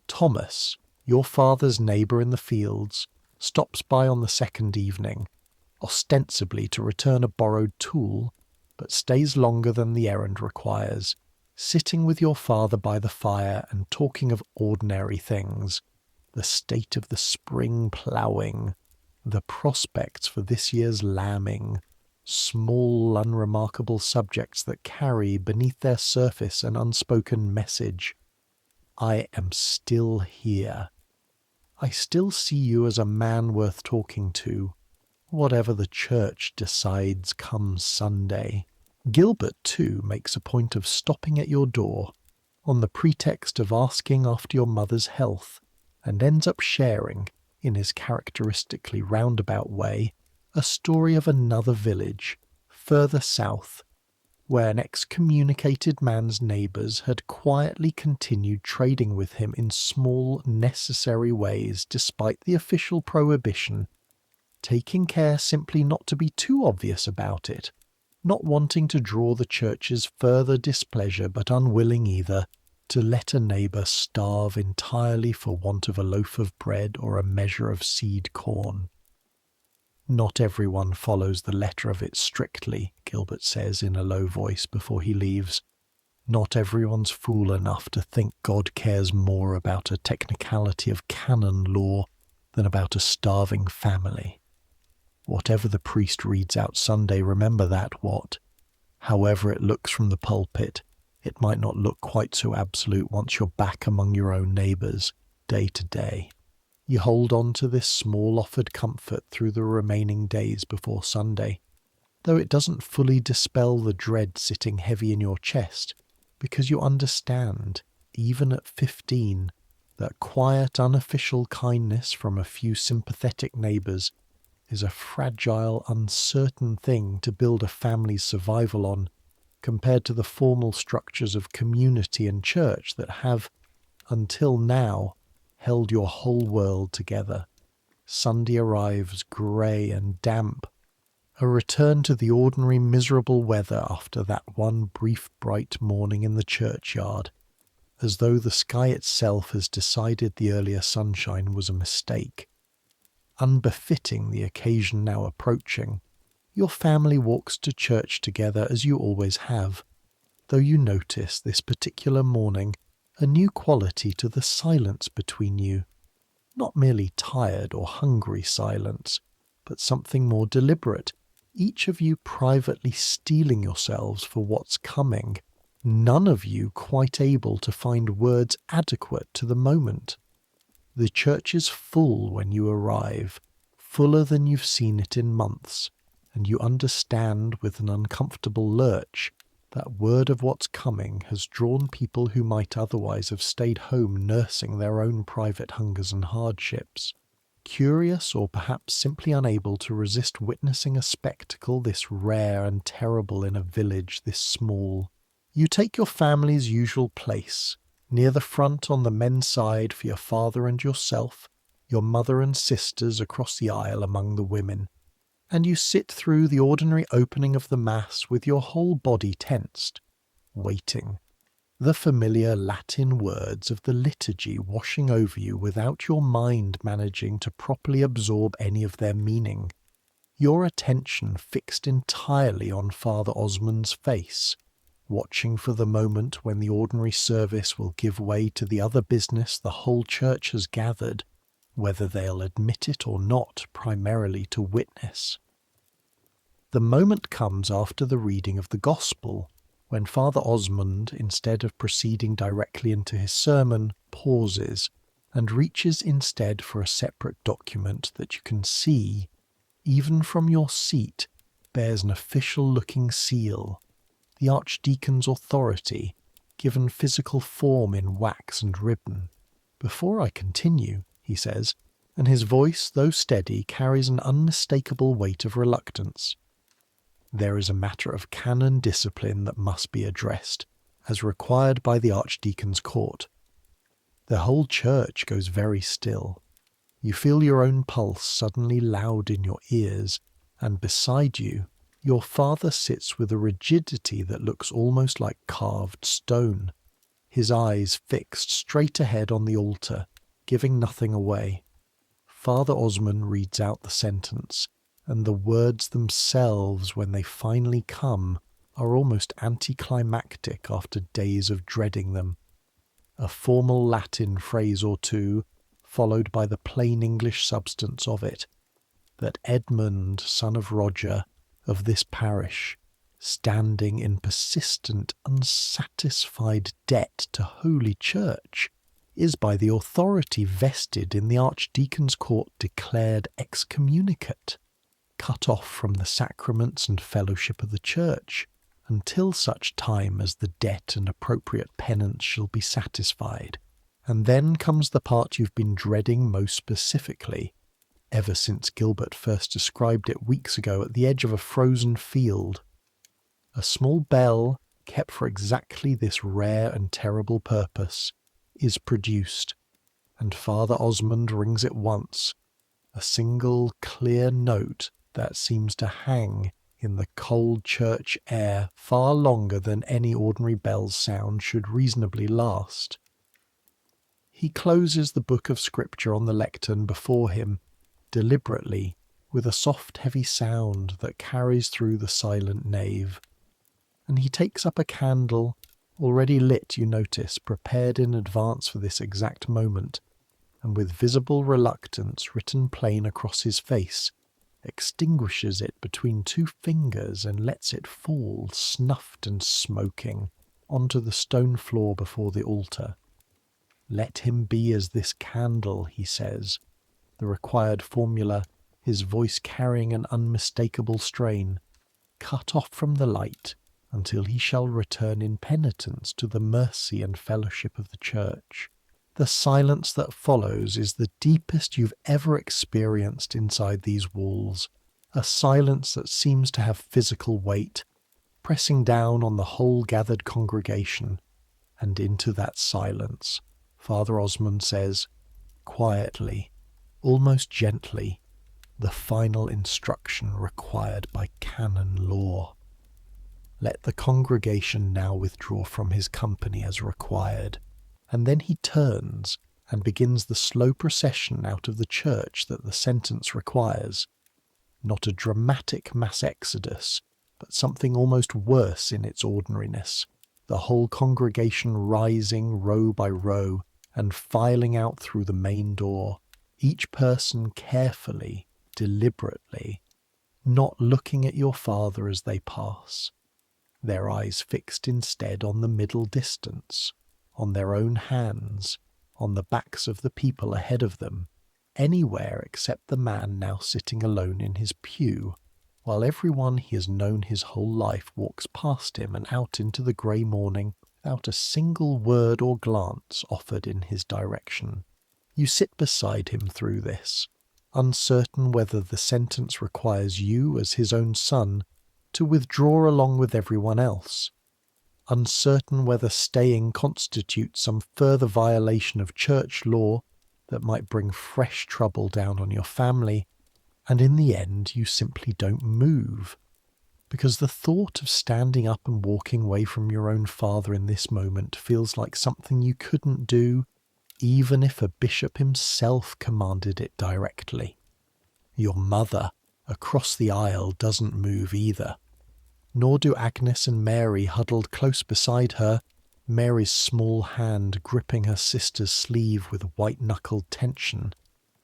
Thomas, your father's neighbour in the fields, stops by on the second evening, ostensibly to return a borrowed tool, but stays longer than the errand requires, sitting with your father by the fire and talking of ordinary things, the state of the spring ploughing, the prospects for this year's lambing, small unremarkable subjects that carry beneath their surface an unspoken message. I am still here. I still see you as a man worth talking to, whatever the church decides come Sunday. Gilbert, too, makes a point of stopping at your door, on the pretext of asking after your mother's health, and ends up sharing, in his characteristically roundabout way, a story of another village, further south, where an excommunicated man's neighbours had quietly continued trading with him in small, necessary ways despite the official prohibition, taking care simply not to be too obvious about it, not wanting to draw the church's further displeasure but unwilling either to let a neighbour starve entirely for want of a loaf of bread or a measure of seed corn. Not everyone follows the letter of it strictly, Gilbert says in a low voice before he leaves. Not everyone's fool enough to think God cares more about a technicality of canon law than about a starving family. Whatever the priest reads out Sunday, remember that what, however it looks from the pulpit, it might not look quite so absolute once you're back among your own neighbours, day to day. You hold on to this small offered comfort through the remaining days before Sunday, though it doesn't fully dispel the dread sitting heavy in your chest, because you understand, even at 15, that quiet, unofficial kindness from a few sympathetic neighbours is a fragile, uncertain thing to build a family's survival on, compared to the formal structures of community and church that have, until now, held your whole world together. Sunday arrives grey and damp, a return to the ordinary miserable weather after that one brief bright morning in the churchyard, as though the sky itself has decided the earlier sunshine was a mistake. Unbefitting the occasion now approaching, your family walks to church together as you always have, though you notice this particular morning a new quality to the silence between you, not merely tired or hungry silence, but something more deliberate, each of you privately steeling yourselves for what's coming, none of you quite able to find words adequate to the moment. The church is full when you arrive, fuller than you've seen it in months, and you understand with an uncomfortable lurch that word of what's coming has drawn people who might otherwise have stayed home nursing their own private hungers and hardships. Curious or perhaps simply unable to resist witnessing a spectacle this rare and terrible in a village this small, you take your family's usual place, near the front on the men's side for your father and yourself, your mother and sisters across the aisle among the women, and you sit through the ordinary opening of the Mass with your whole body tensed, waiting, the familiar Latin words of the liturgy washing over you without your mind managing to properly absorb any of their meaning, your attention fixed entirely on Father Osmond's face, watching for the moment when the ordinary service will give way to the other business the whole church has gathered, whether they'll admit it or not, primarily to witness. The moment comes after the reading of the Gospel, when Father Osmond, instead of proceeding directly into his sermon, pauses and reaches instead for a separate document that you can see, even from your seat, bears an official-looking seal, the Archdeacon's authority, given physical form in wax and ribbon. "Before I continue," he says, and his voice, though steady, carries an unmistakable weight of reluctance, "there is a matter of canon discipline that must be addressed, as required by the Archdeacon's court." The whole church goes very still. You feel your own pulse suddenly loud in your ears, and beside you, your father sits with a rigidity that looks almost like carved stone, his eyes fixed straight ahead on the altar, giving nothing away. Father Osmond reads out the sentence, and the words themselves, when they finally come, are almost anticlimactic after days of dreading them. A formal Latin phrase or two, followed by the plain English substance of it, that Edmund, son of Roger, of this parish, standing in persistent, unsatisfied debt to Holy Church, is by the authority vested in the Archdeacon's court declared excommunicate, cut off from the sacraments and fellowship of the Church, until such time as the debt and appropriate penance shall be satisfied. And then comes the part you've been dreading most specifically, ever since Gilbert first described it weeks ago at the edge of a frozen field. A small bell, kept for exactly this rare and terrible purpose, is produced, and Father Osmond rings it once, a single clear note that seems to hang in the cold church air far longer than any ordinary bell's sound should reasonably last. He closes the book of Scripture on the lectern before him, deliberately, with a soft heavy sound that carries through the silent nave, and he takes up a candle already lit, you notice, prepared in advance for this exact moment, and with visible reluctance written plain across his face, extinguishes it between two fingers and lets it fall, snuffed and smoking, onto the stone floor before the altar. "Let him be as this candle," he says, the required formula, his voice carrying an unmistakable strain, "cut off from the light until he shall return in penitence to the mercy and fellowship of the Church." The silence that follows is the deepest you've ever experienced inside these walls, a silence that seems to have physical weight, pressing down on the whole gathered congregation. And into that silence, Father Osmond says, quietly, almost gently, the final instruction required by canon law. Let the congregation now withdraw from his company as required, and then he turns and begins the slow procession out of the church that the sentence requires. Not a dramatic mass exodus, but something almost worse in its ordinariness, the whole congregation rising row by row and filing out through the main door, each person carefully, deliberately, not looking at your father as they pass, their eyes fixed instead on the middle distance, on their own hands, on the backs of the people ahead of them, anywhere except the man now sitting alone in his pew, while everyone he has known his whole life walks past him and out into the grey morning without a single word or glance offered in his direction. You sit beside him through this, uncertain whether the sentence requires you as his own son to withdraw along with everyone else, uncertain whether staying constitutes some further violation of church law that might bring fresh trouble down on your family, and in the end you simply don't move, because the thought of standing up and walking away from your own father in this moment feels like something you couldn't do, even if a bishop himself commanded it directly. Your mother, across the aisle, doesn't move either. Nor do Agnes and Mary huddled close beside her, Mary's small hand gripping her sister's sleeve with white-knuckled tension.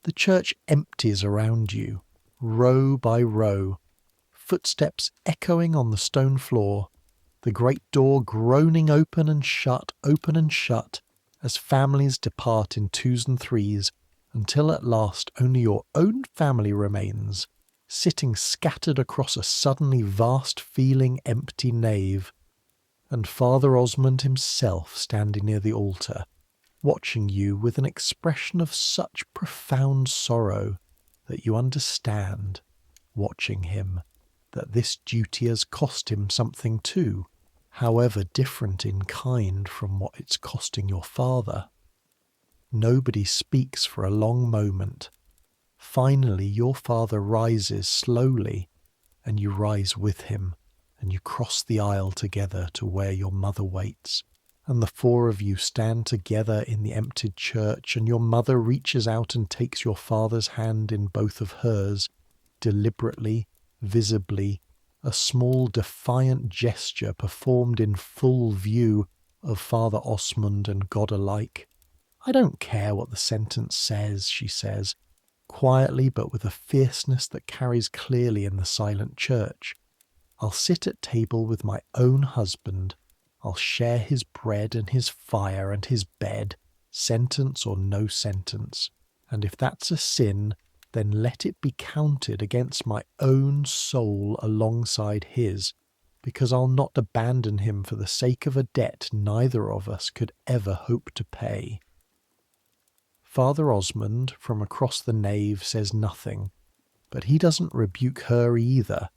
The church empties around you, row by row, footsteps echoing on the stone floor, the great door groaning open and shut, as families depart in twos and threes, until at last only your own family remains, sitting scattered across a suddenly vast feeling empty nave, and Father Osmond himself standing near the altar, watching you with an expression of such profound sorrow that you understand, watching him, that this duty has cost him something too, however different in kind from what it's costing your father. Nobody speaks for a long moment. Finally your father rises slowly, and you rise with him, and you cross the aisle together to where your mother waits, and the four of you stand together in the emptied church, and your mother reaches out and takes your father's hand in both of hers, deliberately, visibly, a small defiant gesture performed in full view of Father Osmond and God alike. "I don't care what the sentence says," she says, quietly but with a fierceness that carries clearly in the silent church. "I'll sit at table with my own husband. I'll share his bread and his fire and his bed, sentence or no sentence. And if that's a sin, then let it be counted against my own soul alongside his, because I'll not abandon him for the sake of a debt neither of us could ever hope to pay." Father Osmond, from across the nave, says nothing, but he doesn't rebuke her either,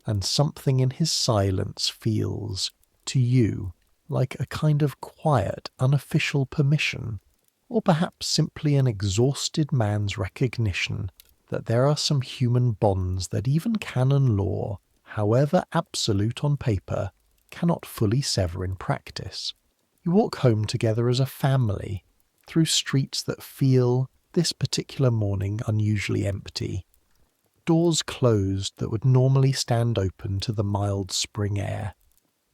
and something in his silence feels, to you, like a kind of quiet, unofficial permission, or perhaps simply an exhausted man's recognition that there are some human bonds that even canon law, however absolute on paper, cannot fully sever in practice. You walk home together as a family, through streets that feel, this particular morning, unusually empty. Doors closed that would normally stand open to the mild spring air.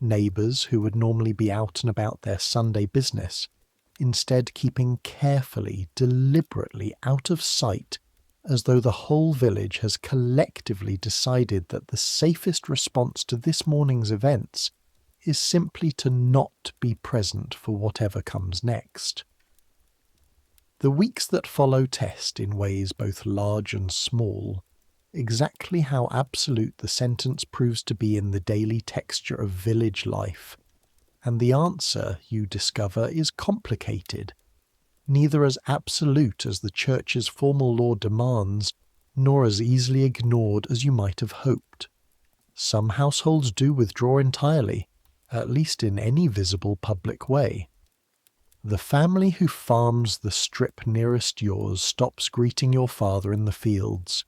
Neighbours who would normally be out and about their Sunday business, instead keeping carefully, deliberately out of sight, as though the whole village has collectively decided that the safest response to this morning's events is simply to not be present for whatever comes next. The weeks that follow test in ways both large and small exactly how absolute the sentence proves to be in the daily texture of village life, and the answer, you discover, is complicated, neither as absolute as the Church's formal law demands, nor as easily ignored as you might have hoped. Some households do withdraw entirely, at least in any visible public way. The family who farms the strip nearest yours stops greeting your father in the fields,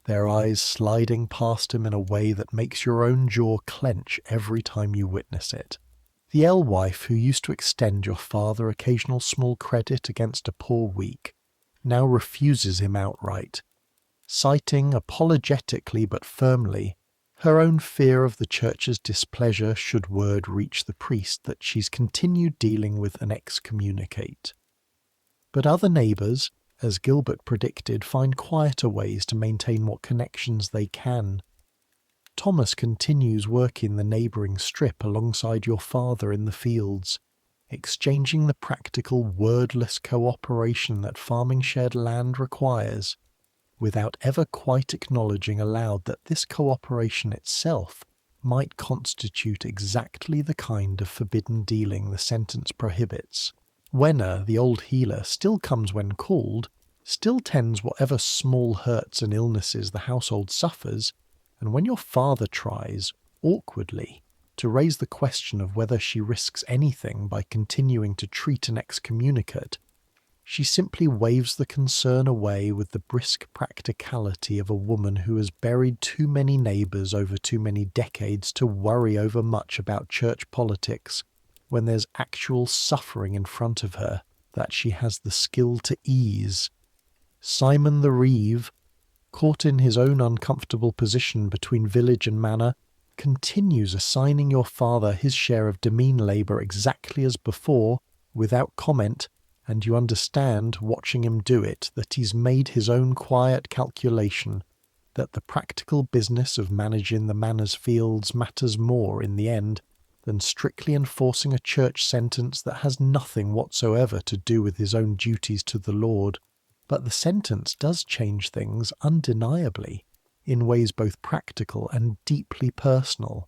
their eyes sliding past him in a way that makes your own jaw clench every time you witness it. The alewife who used to extend your father occasional small credit against a poor week now refuses him outright, citing apologetically but firmly her own fear of the Church's displeasure should word reach the priest that she's continued dealing with an excommunicate. But other neighbours, as Gilbert predicted, find quieter ways to maintain what connections they can. Thomas continues working the neighbouring strip alongside your father in the fields, exchanging the practical wordless cooperation that farming shared land requires, without ever quite acknowledging aloud that this cooperation itself might constitute exactly the kind of forbidden dealing the sentence prohibits. Wenner, the old healer, still comes when called, still tends whatever small hurts and illnesses the household suffers, and when your father tries, awkwardly, to raise the question of whether she risks anything by continuing to treat an excommunicate, she simply waves the concern away with the brisk practicality of a woman who has buried too many neighbours over too many decades to worry over much about church politics when there's actual suffering in front of her that she has the skill to ease. Simon the Reeve, caught in his own uncomfortable position between village and manor, continues assigning your father his share of demesne labour exactly as before, without comment, and you understand, watching him do it, that he's made his own quiet calculation that the practical business of managing the manor's fields matters more in the end than strictly enforcing a church sentence that has nothing whatsoever to do with his own duties to the Lord. But the sentence does change things undeniably, in ways both practical and deeply personal.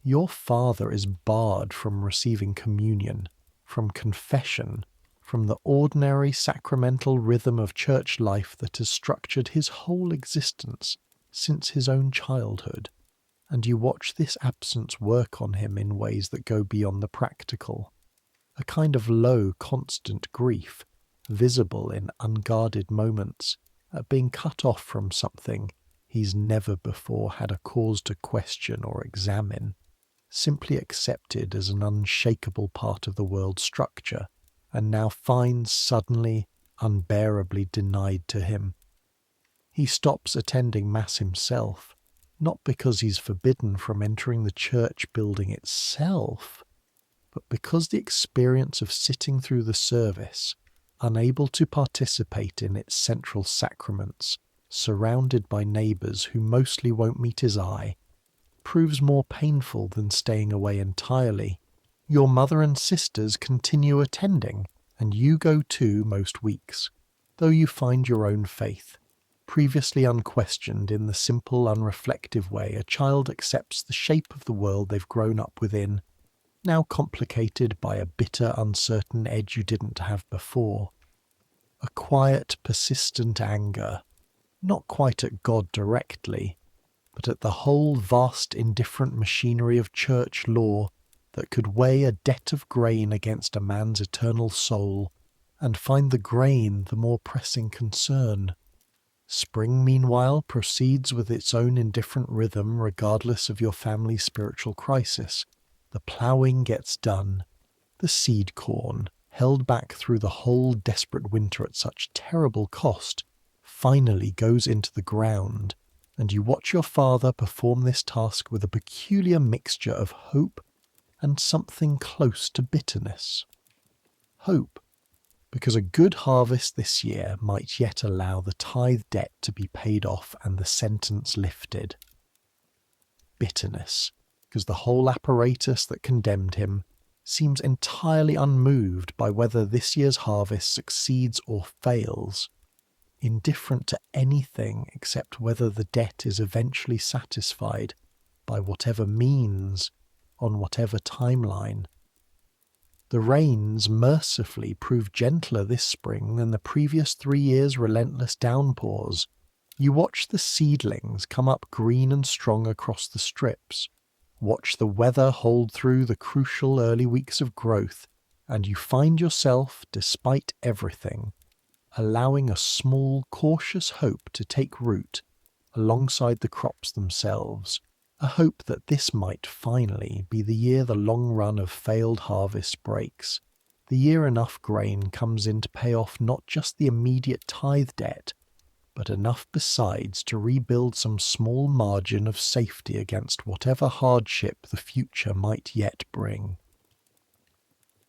Your father is barred from receiving communion, from confession, from the ordinary sacramental rhythm of church life that has structured his whole existence since his own childhood, and you watch this absence work on him in ways that go beyond the practical. A kind of low, constant grief, visible in unguarded moments, at being cut off from something he's never before had a cause to question or examine, simply accepted as an unshakable part of the world's structure, and now finds suddenly, unbearably denied to him. He stops attending Mass himself, not because he's forbidden from entering the church building itself, but because the experience of sitting through the service, unable to participate in its central sacraments, surrounded by neighbours who mostly won't meet his eye, proves more painful than staying away entirely. Your mother and sisters continue attending, and you go too most weeks, though you find your own faith, previously unquestioned in the simple, unreflective way a child accepts the shape of the world they've grown up within, now complicated by a bitter, uncertain edge you didn't have before. A quiet, persistent anger, not quite at God directly, but at the whole vast, indifferent machinery of church law that could weigh a debt of grain against a man's eternal soul, and find the grain the more pressing concern. Spring, meanwhile, proceeds with its own indifferent rhythm regardless of your family's spiritual crisis. The ploughing gets done. The seed corn, held back through the whole desperate winter at such terrible cost, finally goes into the ground, and you watch your father perform this task with a peculiar mixture of hope, and something close to bitterness. Hope, because a good harvest this year might yet allow the tithe debt to be paid off and the sentence lifted. Bitterness, because the whole apparatus that condemned him seems entirely unmoved by whether this year's harvest succeeds or fails, indifferent to anything except whether the debt is eventually satisfied by whatever means, on whatever timeline. The rains mercifully proved gentler this spring than the previous 3 years' relentless downpours. You watch the seedlings come up green and strong across the strips, watch the weather hold through the crucial early weeks of growth, and you find yourself, despite everything, allowing a small, cautious hope to take root alongside the crops themselves, a hope that this might finally be the year the long run of failed harvest breaks, the year enough grain comes in to pay off not just the immediate tithe debt, but enough besides to rebuild some small margin of safety against whatever hardship the future might yet bring.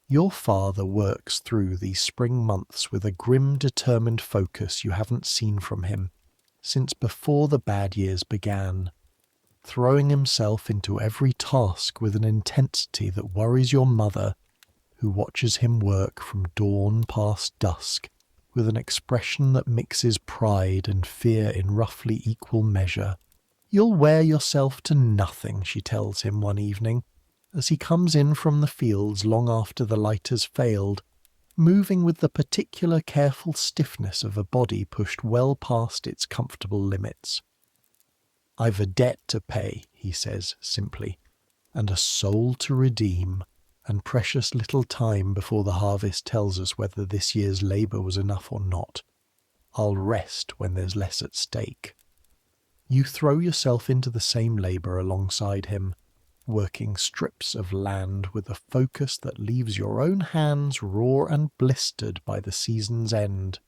Your father works through these spring months with a grim, determined focus you haven't seen from him since before the bad years began, throwing himself into every task with an intensity that worries your mother, who watches him work from dawn past dusk with an expression that mixes pride and fear in roughly equal measure. "You'll wear yourself to nothing," she tells him one evening, as he comes in from the fields long after the light has failed, moving with the particular careful stiffness of a body pushed well past its comfortable limits. "I've a debt to pay," he says simply, "and a soul to redeem, and precious little time before the harvest tells us whether this year's labour was enough or not. I'll rest when there's less at stake." You throw yourself into the same labour alongside him, working strips of land with a focus that leaves your own hands raw and blistered by the season's end,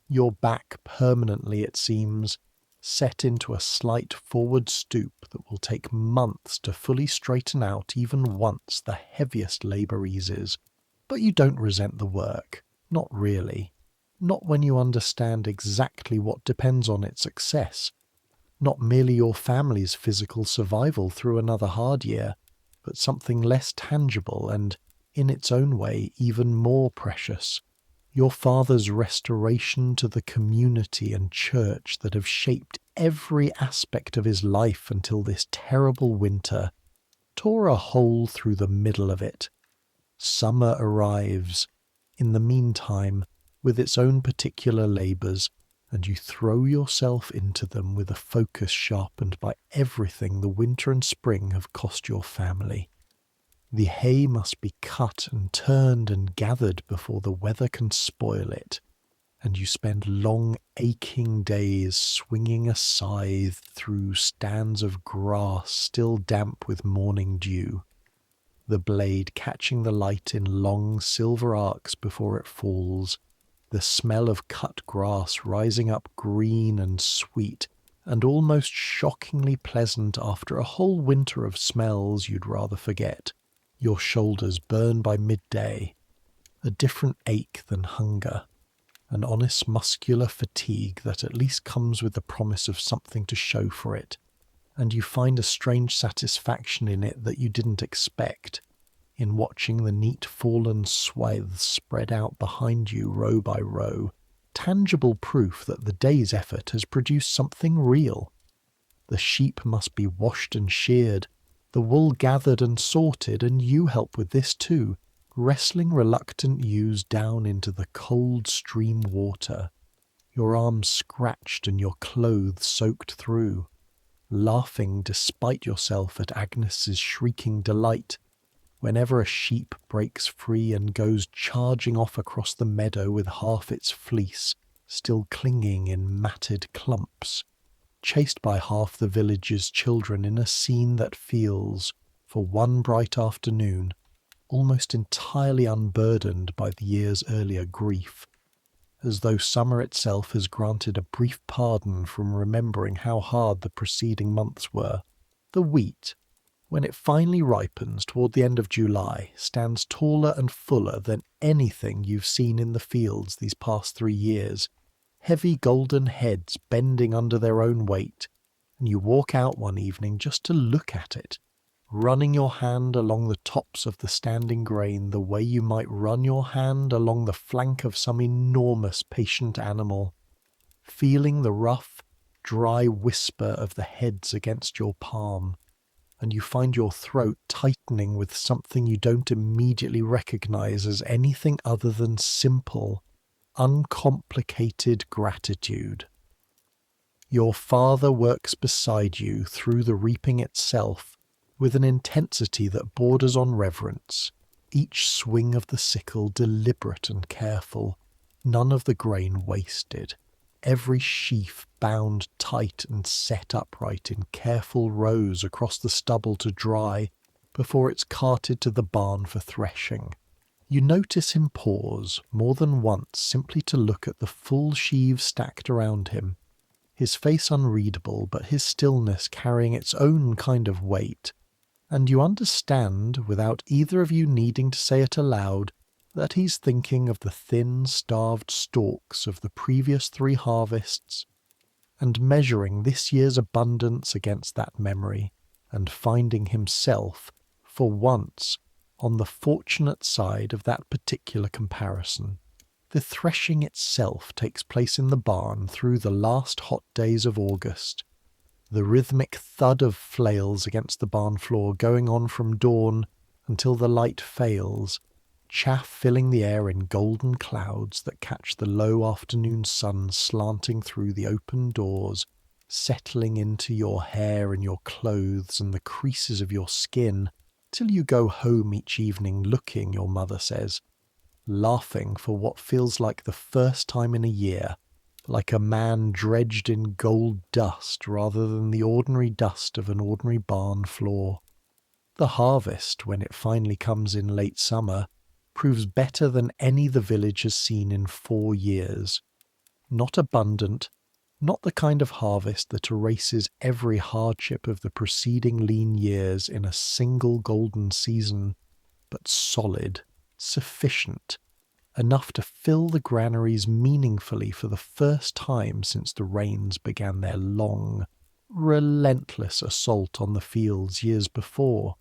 your back permanently, it seems, set into a slight forward stoop that will take months to fully straighten out even once the heaviest labour eases. But you don't resent the work. Not really. Not when you understand exactly what depends on its success. Not merely your family's physical survival through another hard year, but something less tangible and, in its own way, even more precious. Your father's restoration to the community and church that have shaped every aspect of his life until this terrible winter tore a hole through the middle of it. Summer arrives, in the meantime, with its own particular labours, and you throw yourself into them with a focus sharpened by everything the winter and spring have cost your family. The hay must be cut and turned and gathered before the weather can spoil it, and you spend long aching days swinging a scythe through stands of grass still damp with morning dew, the blade catching the light in long silver arcs before it falls, the smell of cut grass rising up green and sweet and almost shockingly pleasant after a whole winter of smells you'd rather forget. Your shoulders burn by midday, a different ache than hunger, an honest muscular fatigue that at least comes with the promise of something to show for it, and you find a strange satisfaction in it that you didn't expect, in watching the neat fallen swathes spread out behind you row by row, tangible proof that the day's effort has produced something real. The sheep must be washed and sheared, the wool gathered and sorted, and you help with this too, wrestling reluctant ewes down into the cold stream water, your arms scratched and your clothes soaked through, laughing despite yourself at Agnes's shrieking delight whenever a sheep breaks free and goes charging off across the meadow with half its fleece still clinging in matted clumps, chased by half the village's children in a scene that feels, for one bright afternoon, almost entirely unburdened by the year's earlier grief, as though summer itself has granted a brief pardon from remembering how hard the preceding months were. The wheat, when it finally ripens toward the end of July, stands taller and fuller than anything you've seen in the fields these past 3 years, heavy golden heads bending under their own weight, and you walk out one evening just to look at it, running your hand along the tops of the standing grain the way you might run your hand along the flank of some enormous patient animal, feeling the rough, dry whisper of the heads against your palm, and you find your throat tightening with something you don't immediately recognize as anything other than simple, uncomplicated gratitude. Your father works beside you through the reaping itself with an intensity that borders on reverence, each swing of the sickle deliberate and careful, none of the grain wasted, every sheaf bound tight and set upright in careful rows across the stubble to dry before it's carted to the barn for threshing. You notice him pause more than once simply to look at the full sheaves stacked around him, his face unreadable but his stillness carrying its own kind of weight, and you understand, without either of you needing to say it aloud, that he's thinking of the thin, starved stalks of the previous 3 harvests, and measuring this year's abundance against that memory, and finding himself, for once, on the fortunate side of that particular comparison. The threshing itself takes place in the barn through the last hot days of August, the rhythmic thud of flails against the barn floor going on from dawn until the light fails, chaff filling the air in golden clouds that catch the low afternoon sun slanting through the open doors, settling into your hair and your clothes and the creases of your skin, till you go home each evening looking, your mother says, laughing for what feels like the first time in a year, like a man dredged in gold dust rather than the ordinary dust of an ordinary barn floor. The harvest, when it finally comes in late summer, proves better than any the village has seen in 4 years. Not abundant, not the kind of harvest that erases every hardship of the preceding lean years in a single golden season, but solid, sufficient, enough to fill the granaries meaningfully for the first time since the rains began their long, relentless assault on the fields years before.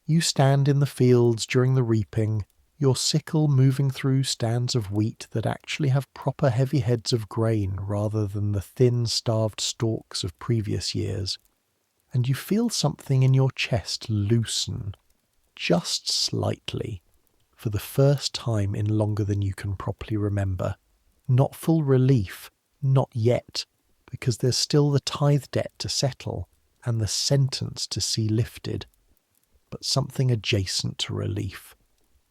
You stand in the fields during the reaping, your sickle moving through stands of wheat that actually have proper heavy heads of grain rather than the thin, starved stalks of previous years, and you feel something in your chest loosen, just slightly, for the first time in longer than you can properly remember. Not full relief, not yet, because there's still the tithe debt to settle and the sentence to see lifted, but something adjacent to relief,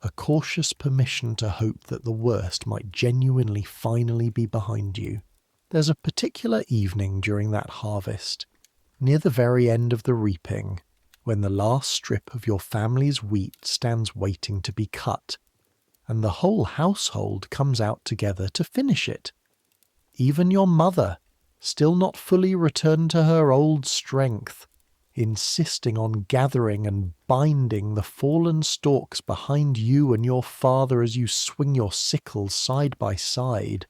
a cautious permission to hope that the worst might genuinely finally be behind you. There's a particular evening during that harvest, near the very end of the reaping, when the last strip of your family's wheat stands waiting to be cut, and the whole household comes out together to finish it. Even your mother, still not fully returned to her old strength, insisting on gathering and binding the fallen stalks behind you and your father as you swing your sickles side by side.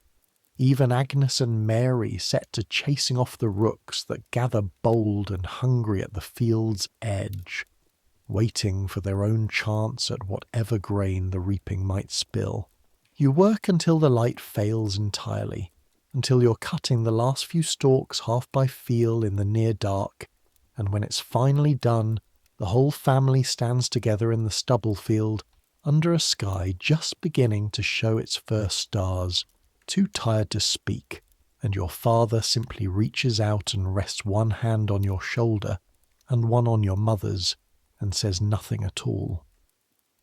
Even Agnes and Mary set to chasing off the rooks that gather bold and hungry at the field's edge, waiting for their own chance at whatever grain the reaping might spill. You work until the light fails entirely, until you're cutting the last few stalks half by feel in the near dark, and when it's finally done, the whole family stands together in the stubble field under a sky just beginning to show its first stars, too tired to speak, and your father simply reaches out and rests one hand on your shoulder and one on your mother's and says nothing at all.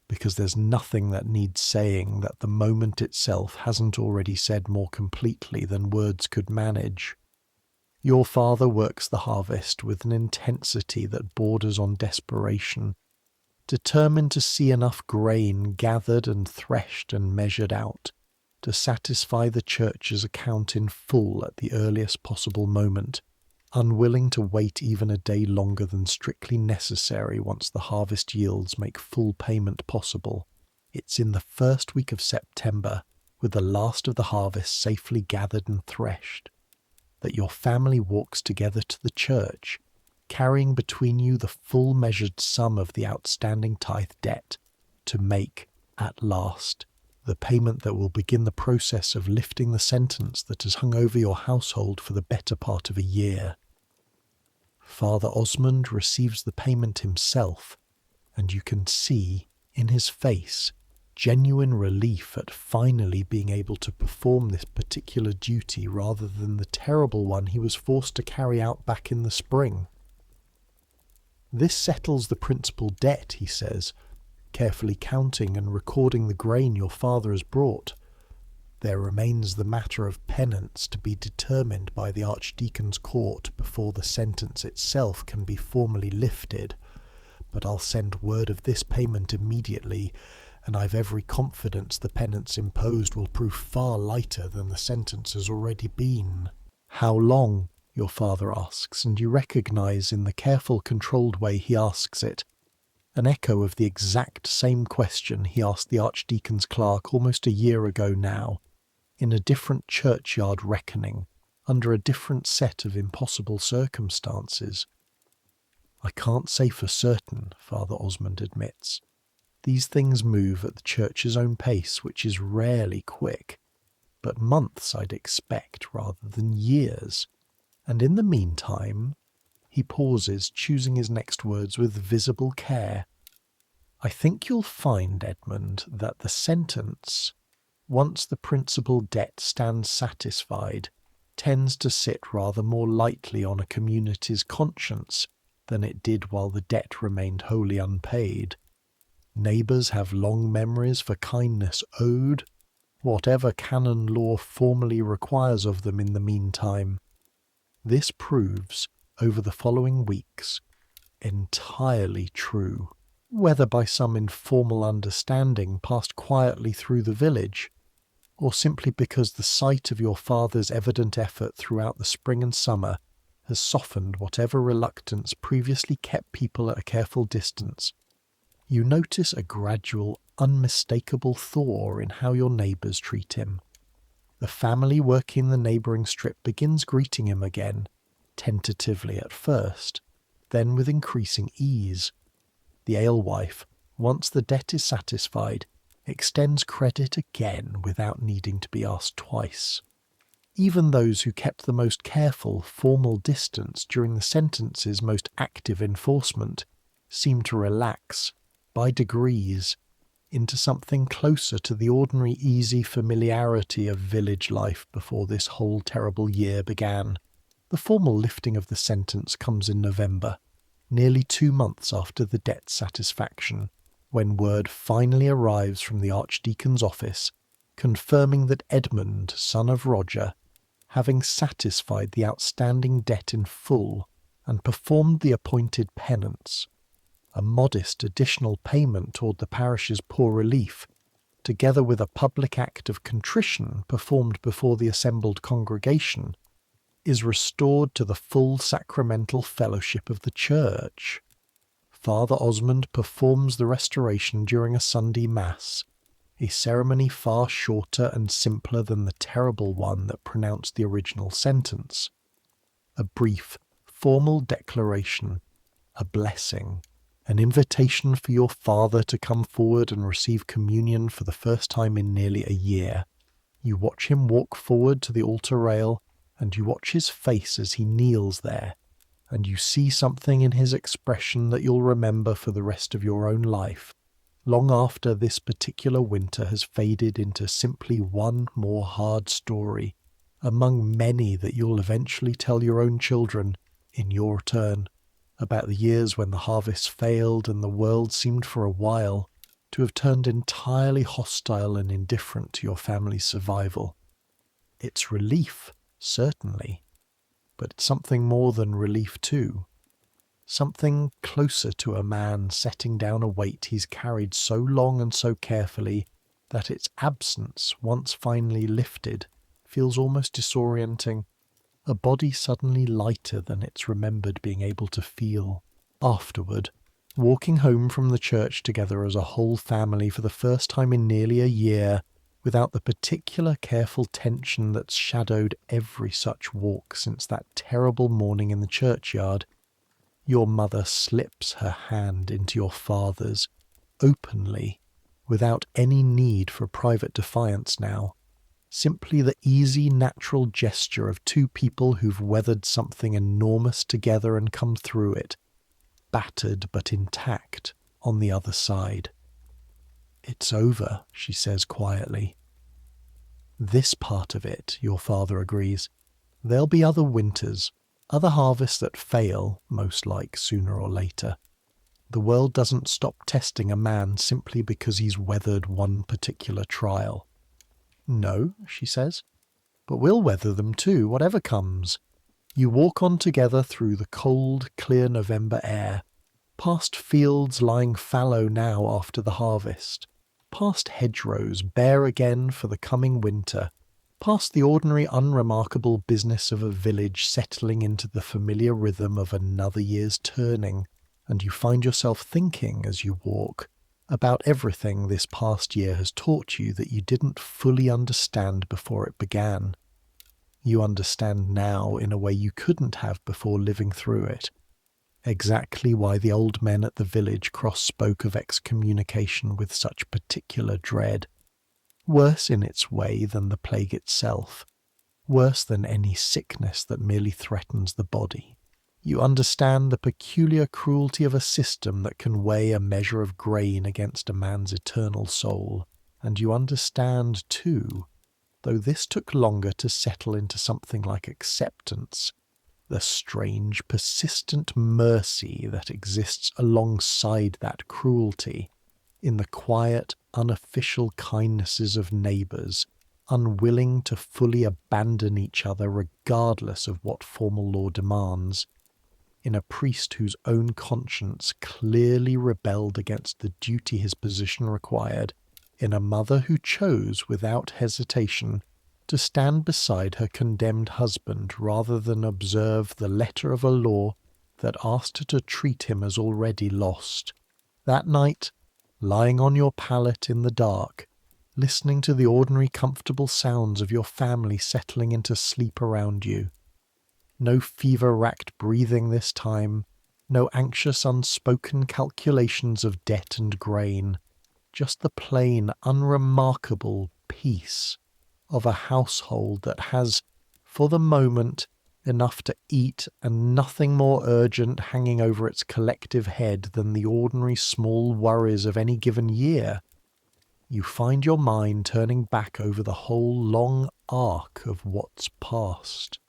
Because there's nothing that needs saying that the moment itself hasn't already said more completely than words could manage. Your father works the harvest with an intensity that borders on desperation, determined to see enough grain gathered and threshed and measured out to satisfy the church's account in full at the earliest possible moment, unwilling to wait even a day longer than strictly necessary once the harvest yields make full payment possible. It's in the first week of September, with the last of the harvest safely gathered and threshed, that your family walks together to the church, carrying between you the full measured sum of the outstanding tithe debt, to make, at last, the payment that will begin the process of lifting the sentence that has hung over your household for the better part of a year. Father Osmond receives the payment himself, and you can see, in his face, genuine relief at finally being able to perform this particular duty rather than the terrible one he was forced to carry out back in the spring. This settles the principal debt, he says, carefully counting and recording the grain your father has brought. There remains the matter of penance to be determined by the Archdeacon's court before the sentence itself can be formally lifted, but I'll send word of this payment immediately, and I've every confidence the penance imposed will prove far lighter than the sentence has already been. How long? Your father asks, and you recognise in the careful, controlled way he asks it an echo of the exact same question he asked the Archdeacon's clerk almost a year ago now, in a different churchyard reckoning, under a different set of impossible circumstances. I can't say for certain, Father Osmond admits. These things move at the church's own pace, which is rarely quick, but months I'd expect rather than years. And in the meantime, he pauses, choosing his next words with visible care. I think you'll find, Edmund, that the sentence, once the principal debt stands satisfied, tends to sit rather more lightly on a community's conscience than it did while the debt remained wholly unpaid. Neighbours have long memories for kindness owed, whatever canon law formally requires of them in the meantime. This proves, over the following weeks, entirely true. Whether by some informal understanding passed quietly through the village, or simply because the sight of your father's evident effort throughout the spring and summer has softened whatever reluctance previously kept people at a careful distance, you notice a gradual, unmistakable thaw in how your neighbours treat him. The family working the neighbouring strip begins greeting him again, tentatively at first, then with increasing ease. The alewife, once the debt is satisfied, extends credit again without needing to be asked twice. Even those who kept the most careful, formal distance during the sentence's most active enforcement seem to relax, by degrees, into something closer to the ordinary easy familiarity of village life before this whole terrible year began. The formal lifting of the sentence comes in November, nearly 2 months after the debt satisfaction, when word finally arrives from the Archdeacon's office, confirming that Edmund, son of Roger, having satisfied the outstanding debt in full and performed the appointed penance, a modest additional payment toward the parish's poor relief, together with a public act of contrition performed before the assembled congregation, is restored to the full sacramental fellowship of the Church. Father Osmond performs the restoration during a Sunday Mass, a ceremony far shorter and simpler than the terrible one that pronounced the original sentence. A brief, formal declaration, a blessing, an invitation for your father to come forward and receive communion for the first time in nearly a year. You watch him walk forward to the altar rail, and you watch his face as he kneels there, and you see something in his expression that you'll remember for the rest of your own life, long after this particular winter has faded into simply one more hard story, among many that you'll eventually tell your own children, in your turn, about the years when the harvest failed and the world seemed for a while to have turned entirely hostile and indifferent to your family's survival. It's relief, certainly, but it's something more than relief too. Something closer to a man setting down a weight he's carried so long and so carefully that its absence, once finally lifted, feels almost disorienting. a body suddenly lighter than it's remembered being able to feel. Afterward, walking home from the church together as a whole family for the first time in nearly a year, without the particular careful tension that's shadowed every such walk since that terrible morning in the churchyard, your mother slips her hand into your father's, openly, without any need for private defiance now. Simply the easy, natural gesture of two people who've weathered something enormous together and come through it, battered but intact, on the other side. "It's over," she says quietly. "This part of it," your father agrees. "There'll be other winters, other harvests that fail, most like, sooner or later. The world doesn't stop testing a man simply because he's weathered one particular trial." "No," she says, "but we'll weather them too, whatever comes." You walk on together through the cold, clear November air, past fields lying fallow now after the harvest, past hedgerows bare again for the coming winter, past the ordinary unremarkable business of a village settling into the familiar rhythm of another year's turning, and you find yourself thinking as you walk about everything this past year has taught you that you didn't fully understand before it began. You understand now in a way you couldn't have before living through it. Exactly why the old men at the village cross spoke of excommunication with such particular dread. Worse in its way than the plague itself. Worse than any sickness that merely threatens the body. You understand the peculiar cruelty of a system that can weigh a measure of grain against a man's eternal soul. And you understand, too, though this took longer to settle into something like acceptance, the strange, persistent mercy that exists alongside that cruelty in the quiet, unofficial kindnesses of neighbours, unwilling to fully abandon each other regardless of what formal law demands, in a priest whose own conscience clearly rebelled against the duty his position required, in a mother who chose, without hesitation, to stand beside her condemned husband rather than observe the letter of a law that asked her to treat him as already lost. That night, lying on your pallet in the dark, listening to the ordinary comfortable sounds of your family settling into sleep around you. No fever-racked breathing this time, no anxious unspoken calculations of debt and grain, just the plain, unremarkable peace of a household that has, for the moment, enough to eat and nothing more urgent hanging over its collective head than the ordinary small worries of any given year. You find your mind turning back over the whole long arc of what's past.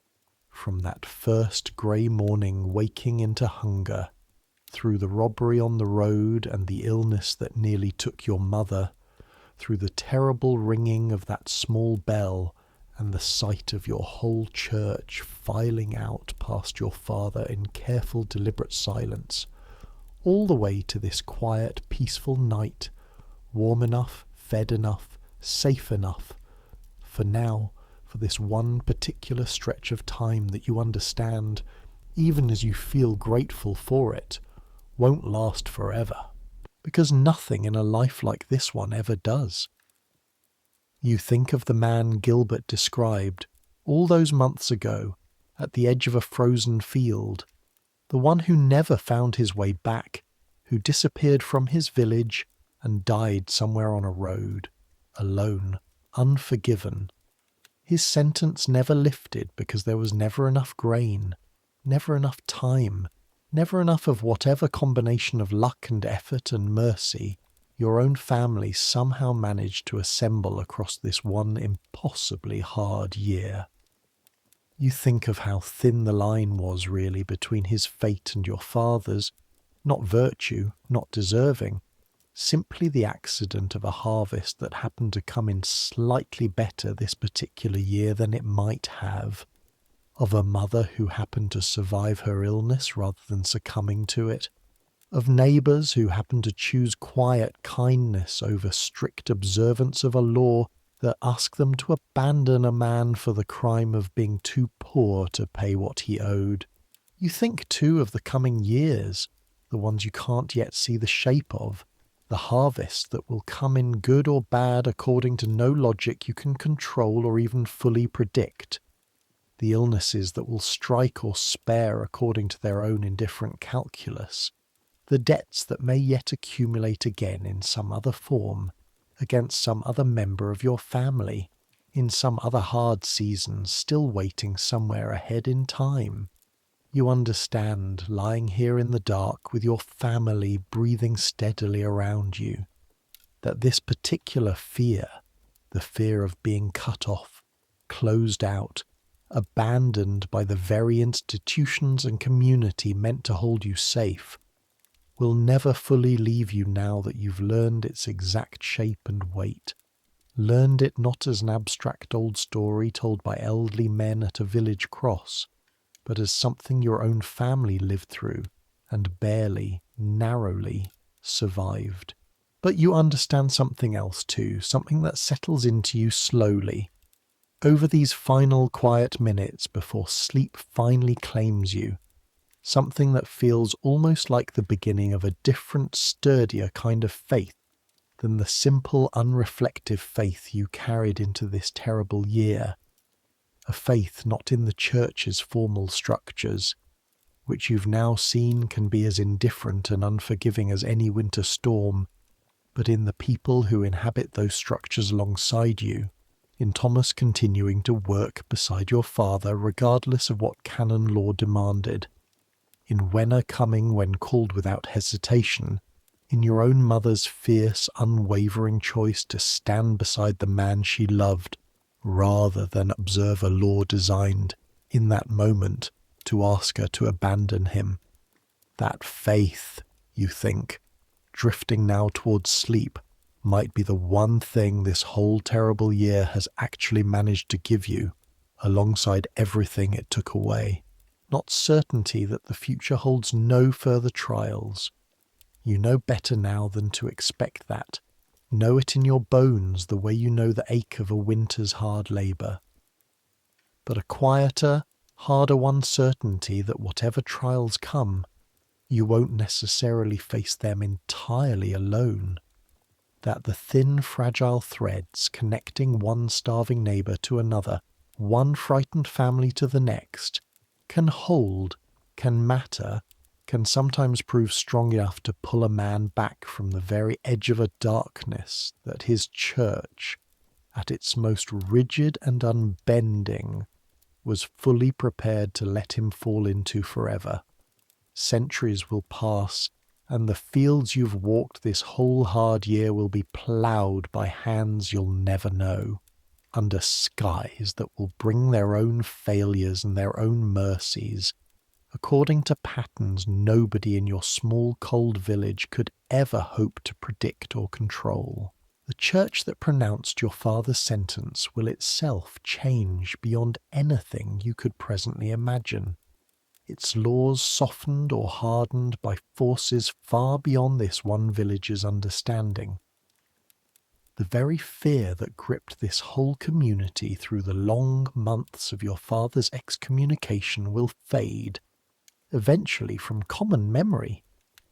From that first grey morning waking into hunger, through the robbery on the road and the illness that nearly took your mother, through the terrible ringing of that small bell and the sight of your whole church filing out past your father in careful, deliberate silence, all the way to this quiet, peaceful night, warm enough, fed enough, safe enough, for now, for this one particular stretch of time that you understand, even as you feel grateful for it, won't last forever, because nothing in a life like this one ever does. You think of the man Gilbert described all those months ago at the edge of a frozen field, the one who never found his way back, who disappeared from his village and died somewhere on a road, alone, unforgiven. His sentence never lifted because there was never enough grain, never enough time, never enough of whatever combination of luck and effort and mercy your own family somehow managed to assemble across this one impossibly hard year. You think of how thin the line was really between his fate and your father's, not virtue, not deserving, simply the accident of a harvest that happened to come in slightly better this particular year than it might have, of a mother who happened to survive her illness rather than succumbing to it, of neighbours who happened to choose quiet kindness over strict observance of a law that ask them to abandon a man for the crime of being too poor to pay what he owed. You think too of the coming years, the ones you can't yet see the shape of, the harvest that will come in good or bad according to no logic you can control or even fully predict, the illnesses that will strike or spare according to their own indifferent calculus, the debts that may yet accumulate again in some other form, against some other member of your family, in some other hard season still waiting somewhere ahead in time. You understand, lying here in the dark with your family breathing steadily around you, that this particular fear, the fear of being cut off, closed out, abandoned by the very institutions and community meant to hold you safe, will never fully leave you now that you've learned its exact shape and weight, learned it not as an abstract old story told by elderly men at a village cross, but as something your own family lived through and barely, narrowly survived. But you understand something else too, something that settles into you slowly, over these final quiet minutes before sleep finally claims you, something that feels almost like the beginning of a different, sturdier kind of faith than the simple, unreflective faith you carried into this terrible year, a faith not in the church's formal structures, which you've now seen can be as indifferent and unforgiving as any winter storm, but in the people who inhabit those structures alongside you, in Thomas continuing to work beside your father regardless of what canon law demanded, in Wenna coming when called without hesitation, in your own mother's fierce, unwavering choice to stand beside the man she loved, rather than observe a law designed, in that moment, to ask her to abandon him. That faith, you think, drifting now towards sleep, might be the one thing this whole terrible year has actually managed to give you, alongside everything it took away. Not certainty that the future holds no further trials. You know better now than to expect that. Know it in your bones the way you know the ache of a winter's hard labour. But a quieter, harder one certainty that whatever trials come, you won't necessarily face them entirely alone. That the thin, fragile threads connecting one starving neighbour to another, one frightened family to the next, can hold, can matter, can sometimes prove strong enough to pull a man back from the very edge of a darkness that his church, at its most rigid and unbending, was fully prepared to let him fall into forever. Centuries will pass, and the fields you've walked this whole hard year will be ploughed by hands you'll never know, under skies that will bring their own failures and their own mercies, according to patterns nobody in your small cold village could ever hope to predict or control. The church that pronounced your father's sentence will itself change beyond anything you could presently imagine, its laws softened or hardened by forces far beyond this one village's understanding. The very fear that gripped this whole community through the long months of your father's excommunication will fade, eventually from common memory,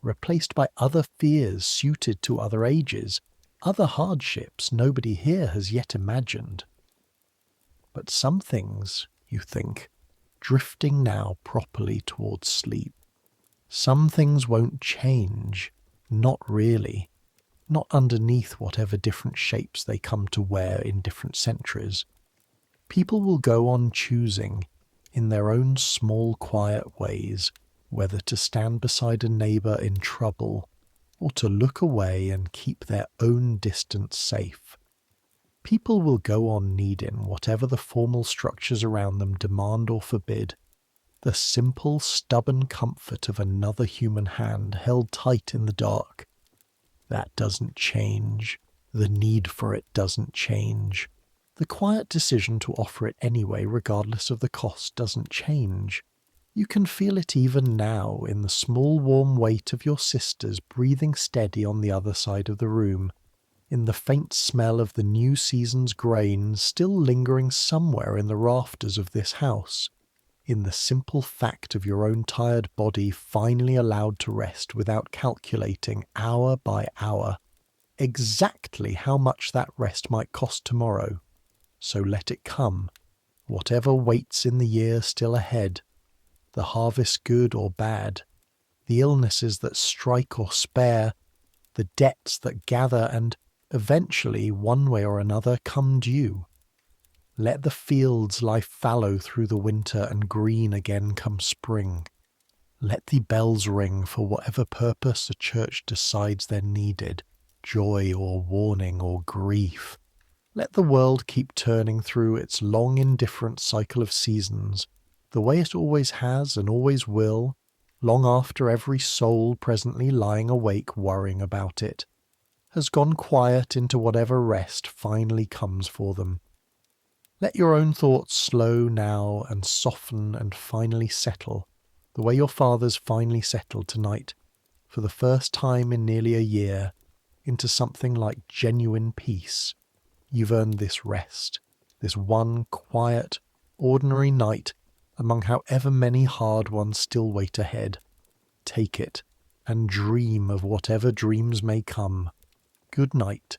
replaced by other fears suited to other ages, other hardships nobody here has yet imagined. But some things, you think, drifting now properly towards sleep, some things won't change, not really, not underneath whatever different shapes they come to wear in different centuries. People will go on choosing, in their own small quiet ways, whether to stand beside a neighbour in trouble, or to look away and keep their own distance safe. People will go on needing whatever the formal structures around them demand or forbid, the simple, stubborn comfort of another human hand held tight in the dark. That doesn't change. The need for it doesn't change. The quiet decision to offer it anyway, regardless of the cost, doesn't change. You can feel it even now in the small warm weight of your sisters breathing steady on the other side of the room, in the faint smell of the new season's grain still lingering somewhere in the rafters of this house, in the simple fact of your own tired body finally allowed to rest without calculating hour by hour exactly how much that rest might cost tomorrow. So let it come, whatever waits in the year still ahead, the harvest good or bad, the illnesses that strike or spare, the debts that gather and eventually, one way or another, come due. Let the fields lie fallow through the winter and green again come spring. Let the bells ring for whatever purpose a church decides they're needed, joy or warning or grief. Let the world keep turning through its long indifferent cycle of seasons, the way it always has and always will, long after every soul presently lying awake worrying about it has gone quiet into whatever rest finally comes for them. Let your own thoughts slow now and soften and finally settle, the way your fathers finally settled tonight, for the first time in nearly a year, into something like genuine peace. You've earned this rest, this one quiet, ordinary night among however many hard ones still wait ahead. Take it, and dream of whatever dreams may come. Good night,